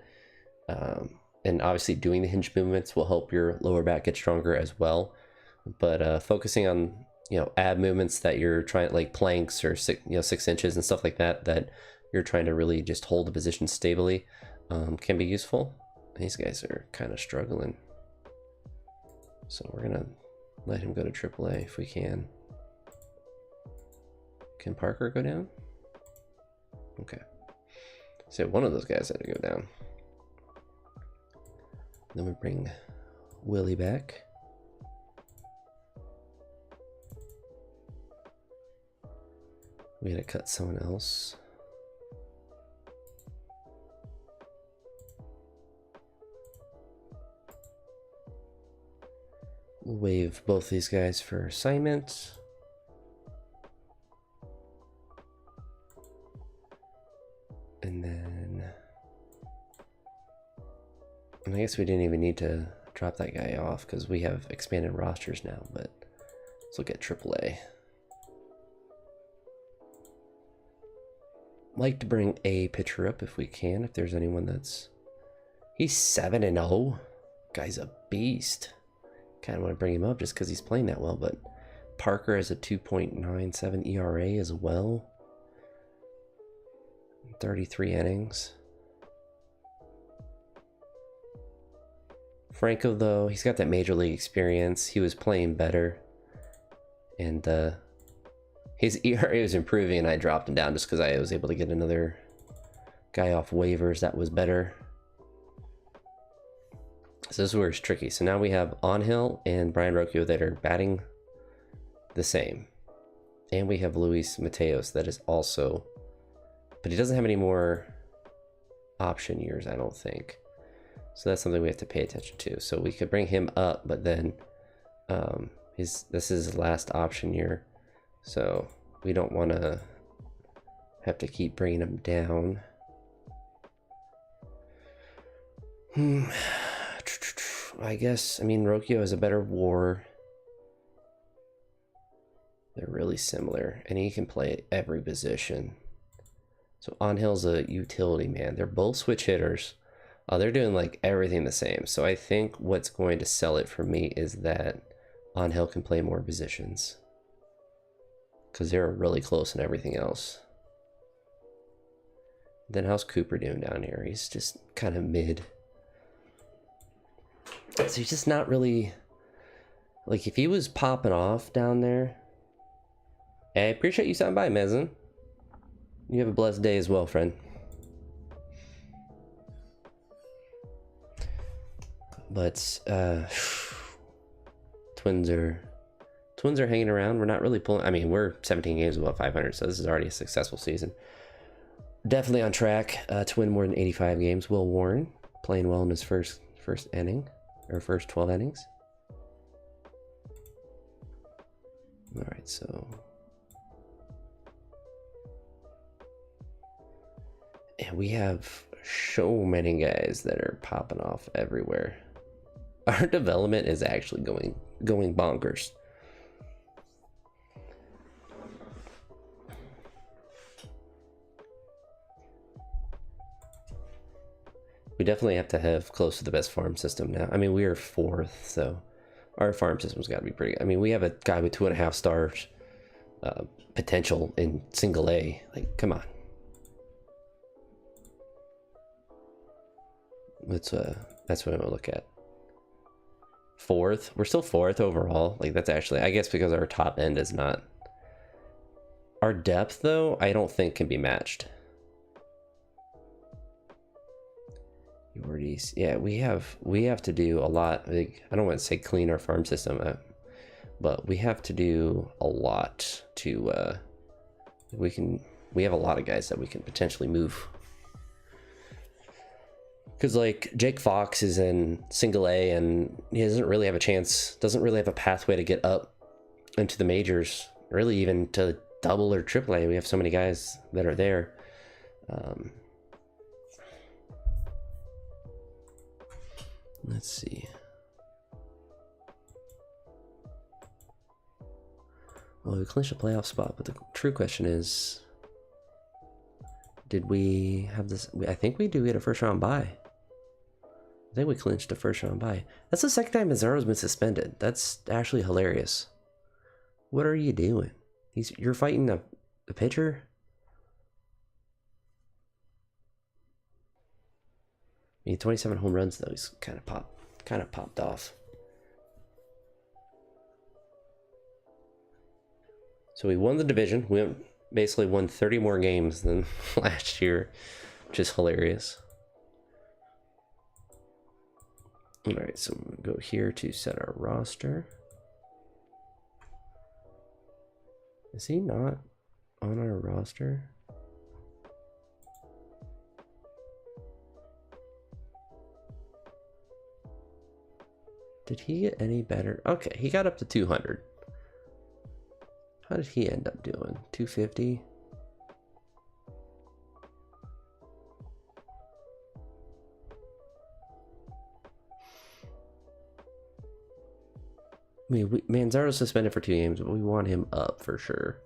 And obviously doing the hinge movements will help your lower back get stronger as well. But focusing on, ab movements that you're trying, like planks or 6 inches and stuff like that, that you're trying to really just hold the position stably, can be useful. These guys are kind of struggling. So we're going to let him go to AAA if we can. Can Parker go down? Okay. So one of those guys had to go down. Then we bring Willie back. We had to cut someone else. We'll waive both these guys for assignments. And then, and I guess we didn't even need to drop that guy off because we have expanded rosters now, but let's look at AAA. Like to bring a pitcher up if we can, if there's anyone that's, he's 7-0. Guy's a beast. Kind of want to bring him up just because he's playing that well, but Parker has a 2.97 ERA as well. 33 innings. Franco, though, he's got that major league experience. He was playing better, and his ERA was improving, and I dropped him down just because I was able to get another guy off waivers that was better. So this is where it's tricky. So now we have Onhill and Brian Rocchio that are batting the same, and we have Luis Mateos that is also, but he doesn't have any more option years, I don't think. So that's something we have to pay attention to. So we could bring him up, but then this is his last option year. So we don't want to have to keep bringing him down. I guess, I mean, Rocchio has a better WAR. They're really similar, and he can play every position. So Onhill's a utility man. They're both switch hitters. They're doing like everything the same. So I think what's going to sell it for me is that Onhill can play more positions, because they're really close in everything else. Then how's Cooper doing down here? He's just kind of mid. So he's just not really... Like, if he was popping off down there... Hey, I appreciate you stopping by, Mezzin. You have a blessed day as well, friend. But, Twins are hanging around. We're not really pulling... I mean, we're 17 games above 500, so this is already a successful season. Definitely on track to win more than 85 games. Will Warren playing well in his first inning, or first 12 innings. All right, so... And we have so many guys that are popping off everywhere. Our development is actually going bonkers. We definitely have to have close to the best farm system now. I mean, we are 4th, so our farm system's got to be pretty good. I mean, we have a guy with 2.5 stars potential in single A. Like, come on. That's what I'm gonna look at. 4th. We're still 4th overall. Like, that's actually, I guess, because our top end is not. Our depth, though, I don't think can be matched. Yeah, we have to do a lot. Like, I don't want to say clean our farm system up, but we have to do a lot to we have a lot of guys that we can potentially move. Because, like, Jake Fox is in single A and he doesn't really have a chance, doesn't really have a pathway to get up into the majors, really even to double or triple A. We have so many guys that are there. Let's see. Well, we clinched a playoff spot, but the true question is, did we have this? I think we do get a first round bye. I think we clinched a first round bye. That's the second time Mazzaro's been suspended. That's actually hilarious. What are you doing? You're fighting the pitcher? I mean, 27 home runs though. He's kind of popped off. So we won the division. We basically won 30 more games than last year, which is hilarious. All right, so I'm gonna go here to set our roster. Is he not on our roster? Did he get any better? Okay, he got up to 200. How did he end up doing? 250? I mean, Manzaro's suspended for 2 games, but we want him up for sure.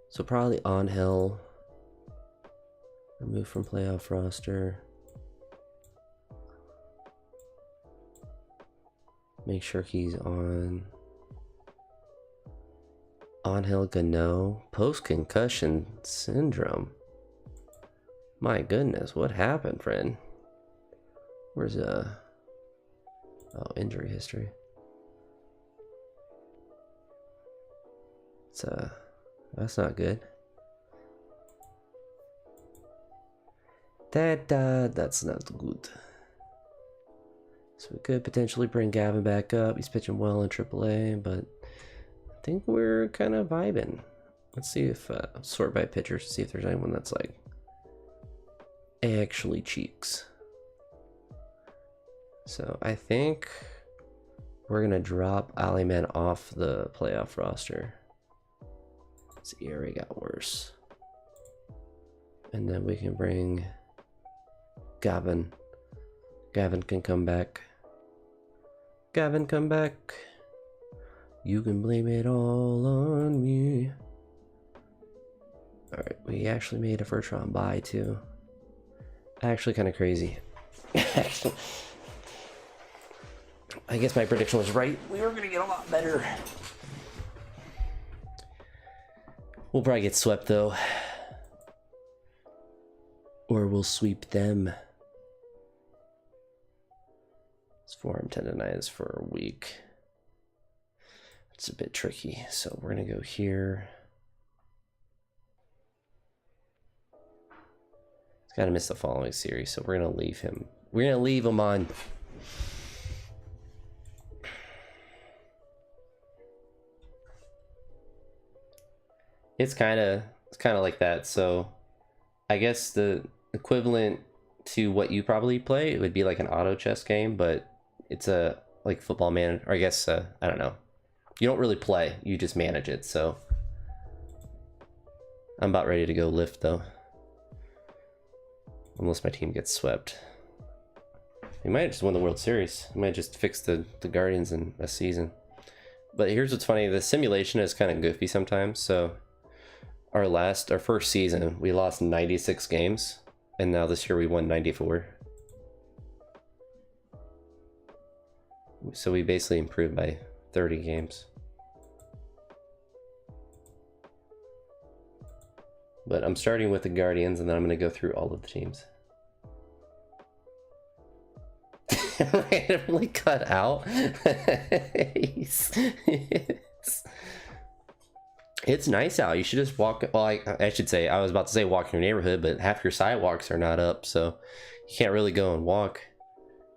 So probably Angel. Removed from playoff roster. Make sure he's on. Angel Gano. Post-concussion syndrome. My goodness, what happened, friend? Where's oh, injury history. It's that's not good. That's not good. So we could potentially bring Gavin back up. He's pitching well in AAA, but I think we're kind of vibing. Let's see if sort by pitchers to see if there's anyone that's like actually cheeks. So I think we're gonna drop Aliman off the playoff roster. Let's see, area got worse. And then we can bring Gavin. Gavin can come back. Gavin, come back. You can blame it all on me. Alright, we actually made a first round bye too. Actually kind of crazy. I guess my prediction was right. We were gonna get a lot better. We'll probably get swept though. or we'll sweep them. It's 4 10 to 9 is for a week. It's a bit tricky, so we're gonna go here. He's gotta miss the following series, so we're gonna leave him. We're gonna leave him on. It's kind of like that. So I guess the equivalent to what you probably play, it would be like an auto chess game, but it's a like football manager, or I guess I don't know. You don't really play, you just manage it. So I'm about ready to go lift though, unless my team gets swept. We might just win the World Series. We might just fix the Guardians in a season. But here's what's funny: the simulation is kind of goofy sometimes. So our first season, we lost 96 games, and now this year we won 94. So we basically improved by 30 games. But I'm starting with the Guardians, and then I'm going to go through all of the teams. Randomly cut out. It's nice out. You should just walk. Well, I should say, I was about to say walk in your neighborhood, but half your sidewalks are not up, so you can't really go and walk.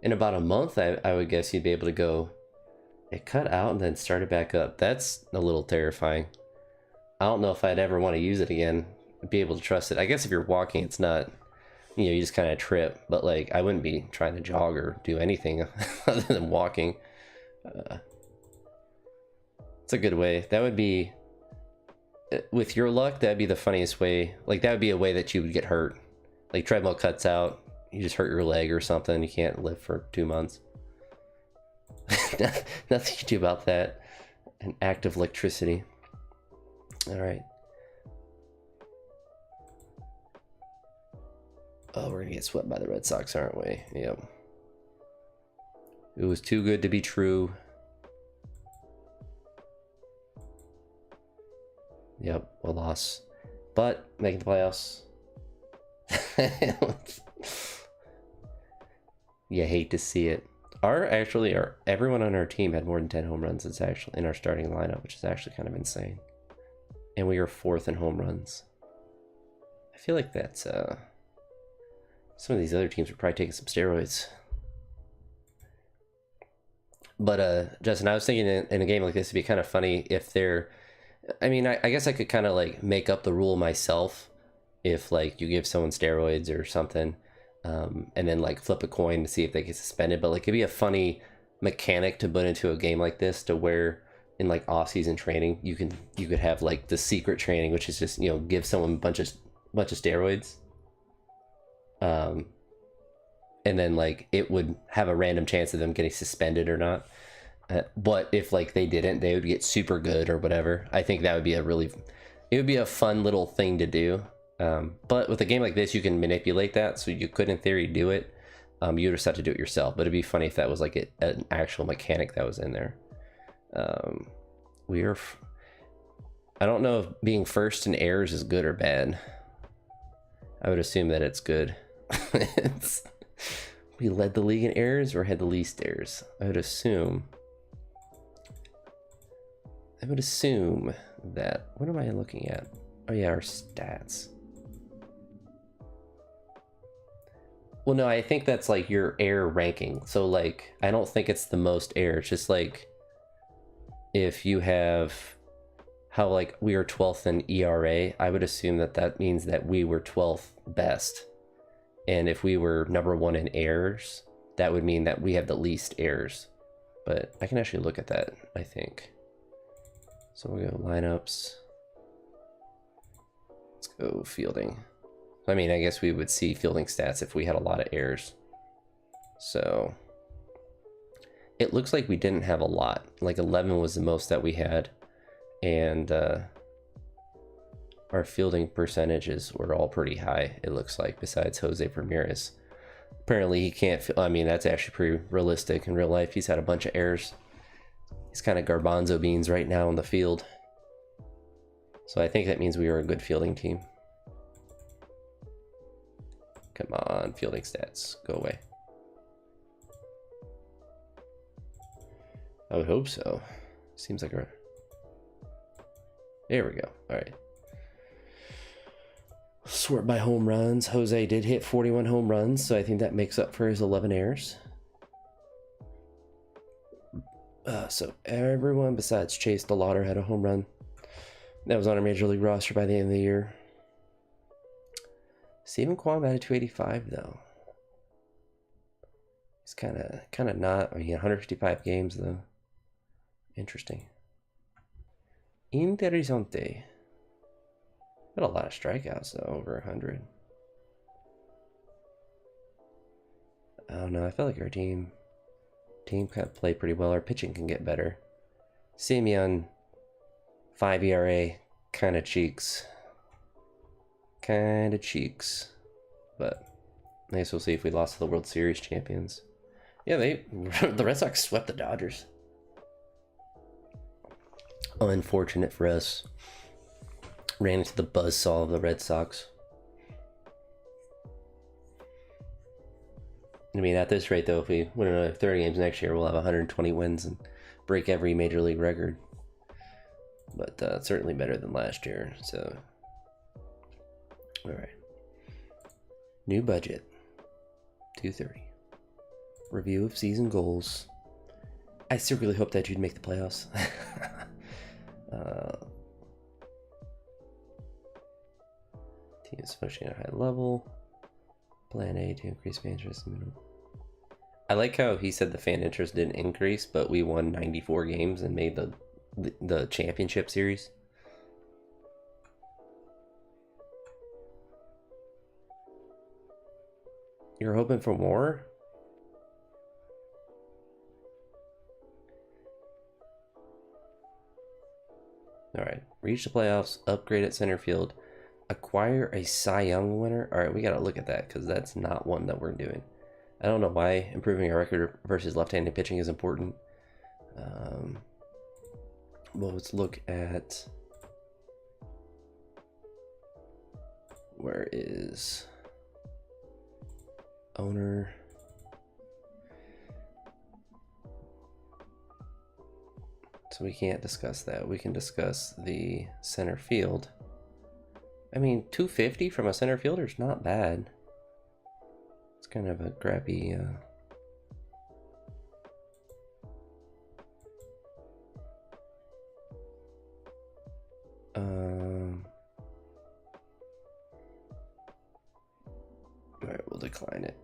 In about a month, I would guess you'd be able to go. It cut out and then started back up. That's a little terrifying. I don't know if I'd ever want to use it again. Be able to trust it. I guess if you're walking, it's not, you just kind of trip, but like I wouldn't be trying to jog or do anything other than walking. It's a good way. That would be, with your luck, that'd be the funniest way. Like that would be a way that you would get hurt. Like treadmill cuts out, you just hurt your leg or something, you can't live for 2 months. Nothing you do about that. An act of electricity. All right. Oh, we're gonna get swept by the Red Sox, aren't we? Yep. It was too good to be true. Yep, a loss. But making the playoffs. You hate to see it. Everyone on our team had more than 10 home runs. It's actually in our starting lineup, which is actually kind of insane. And we are 4th in home runs. I feel like that's some of these other teams are probably taking some steroids. But Justin, I was thinking in a game like this, it'd be kind of funny if they're, I mean, I guess I could kind of like make up the rule myself if like you give someone steroids or something, and then like flip a coin to see if they get suspended. But like it'd be a funny mechanic to put into a game like this, to where in like off-season training you could have like the secret training, which is just give someone a bunch of steroids, and then like it would have a random chance of them getting suspended or not. But if like they didn't, they would get super good or whatever. I think that would be it would be a fun little thing to do. But with a game like this, you can manipulate that, so you could in theory do it. You just have to do it yourself, but it'd be funny if that was like an actual mechanic that was in there. I don't know if being first in errors is good or bad. I would assume that it's good. We led the league in errors or had the least errors. I would assume that. What am I looking at? Oh yeah, our stats. Well, no, I think that's like your error ranking. So like, I don't think it's the most error. It's just like, if you have how like we are 12th in ERA, I would assume that means that we were 12th best. And if we were number 1 in errors, that would mean that we have the least errors. But I can actually look at that, I think. So we'll go lineups. Let's go fielding. I mean, I guess we would see fielding stats if we had a lot of errors. So it looks like we didn't have a lot. Like 11 was the most that we had. And our fielding percentages were all pretty high, it looks like, besides Jose Ramirez. Apparently he can't, I mean, that's actually pretty realistic in real life. He's had a bunch of errors. He's kind of garbanzo beans right now in the field. So I think that means we were a good fielding team. Come on, fielding stats, go away. I would hope so. Seems like a... There we go. All right. Sort by home runs. Jose did hit 41 home runs, so I think that makes up for his 11 errors. So everyone besides Chase DeLauder had a home run. That was on our major league roster by the end of the year. Stephen Kwan batted 285 though. He's kind of not. I mean, 155 games though. Interesting. Interessante. Got a lot of strikeouts though, over 100. I don't know. I feel like our team kind of played pretty well. Our pitching can get better. Simeon, 5 ERA, kind of cheeks. But I guess we'll see if we lost to the World Series champions. Yeah, the Red Sox swept the Dodgers. Unfortunate for us. Ran into the buzzsaw of the Red Sox. I mean, at this rate, though, if we win another 30 games next year, we'll have 120 wins and break every major league record. But certainly better than last year, so... Alright. New budget. 230. Review of season goals. I still really hope that you'd make the playoffs. Team is pushing at a high level. Plan A to increase fan interest in the middle. I like how he said the fan interest didn't increase, but we won 94 games and made the championship series. You're hoping for more? Alright, reach the playoffs, upgrade at center field, acquire a Cy Young winner. Alright, we gotta look at that because that's not one that we're doing. I don't know why improving our record versus left-handed pitching is important. Well, let's look at... Where is... Owner... So we can't discuss that. We can discuss the center field. I mean, 250 from a center fielder is not bad. It's kind of a crappy... Alright, we'll decline it.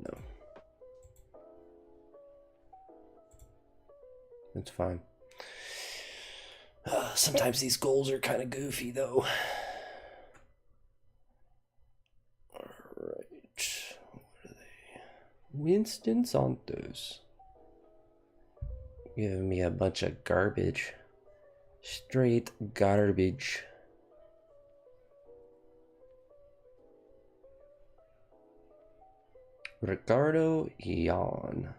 No. It's fine. Sometimes these goals are kind of goofy, though. Alright. What are they? Winston Santos. Giving me a bunch of garbage. Straight garbage. Ricardo Yan.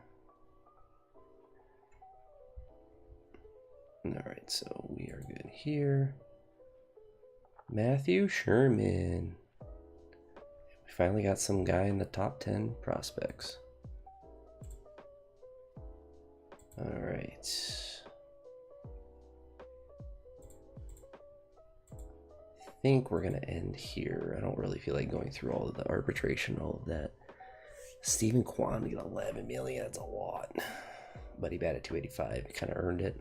Alright, so we are good here. Matthew Sherman. We finally got some guy in the top 10 prospects. Alright. I think we're gonna end here. I don't really feel like going through all of the arbitration, all of that. Stephen Kwan got 11 million, that's a lot. But he batted 285, he kind of earned it.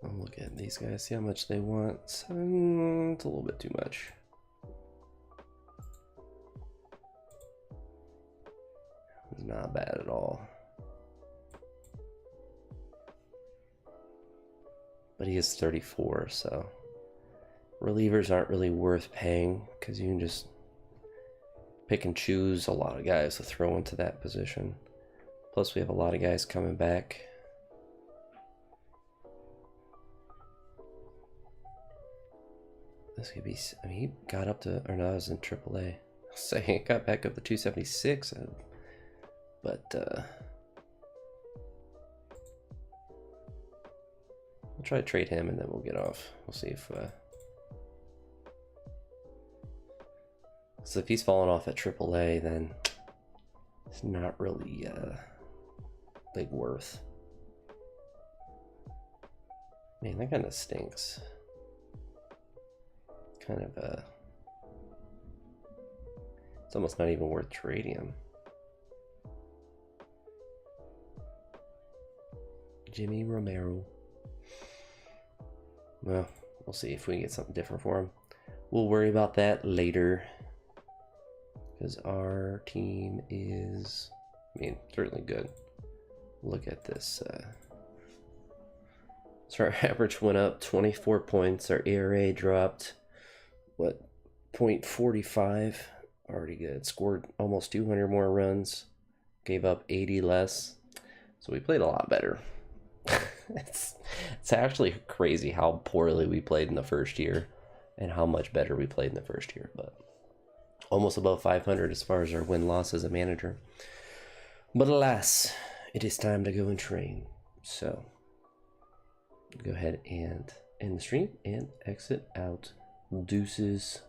I'll look at these guys, see how much they want. It's a little bit too much. It's not bad at all. But he is 34, so relievers aren't really worth paying because you can just pick and choose a lot of guys to throw into that position. Plus we have a lot of guys coming back. This could be, I mean, he got up to, or no, I was in AAA. So it got back up to 276, but we'll try to trade him and then we'll get off. We'll see if so if he's falling off at AAA, then it's not really big worth. Man, that kind of stinks. Kind of it's almost not even worth trading him. Jimmy Romero. Well, we'll see if we can get something different for him. We'll worry about that later. Because our team is, I mean, certainly good. Look at this. So our average went up 24 points. Our ERA dropped, what, 0.45? Already good. Scored almost 200 more runs. Gave up 80 less. So we played a lot better. It's actually crazy how poorly we played in the first year and how much better we played in the first year. But almost above 500 as far as our win-loss as a manager. But alas, it is time to go and train. So go ahead and end the stream and exit out. Deuces.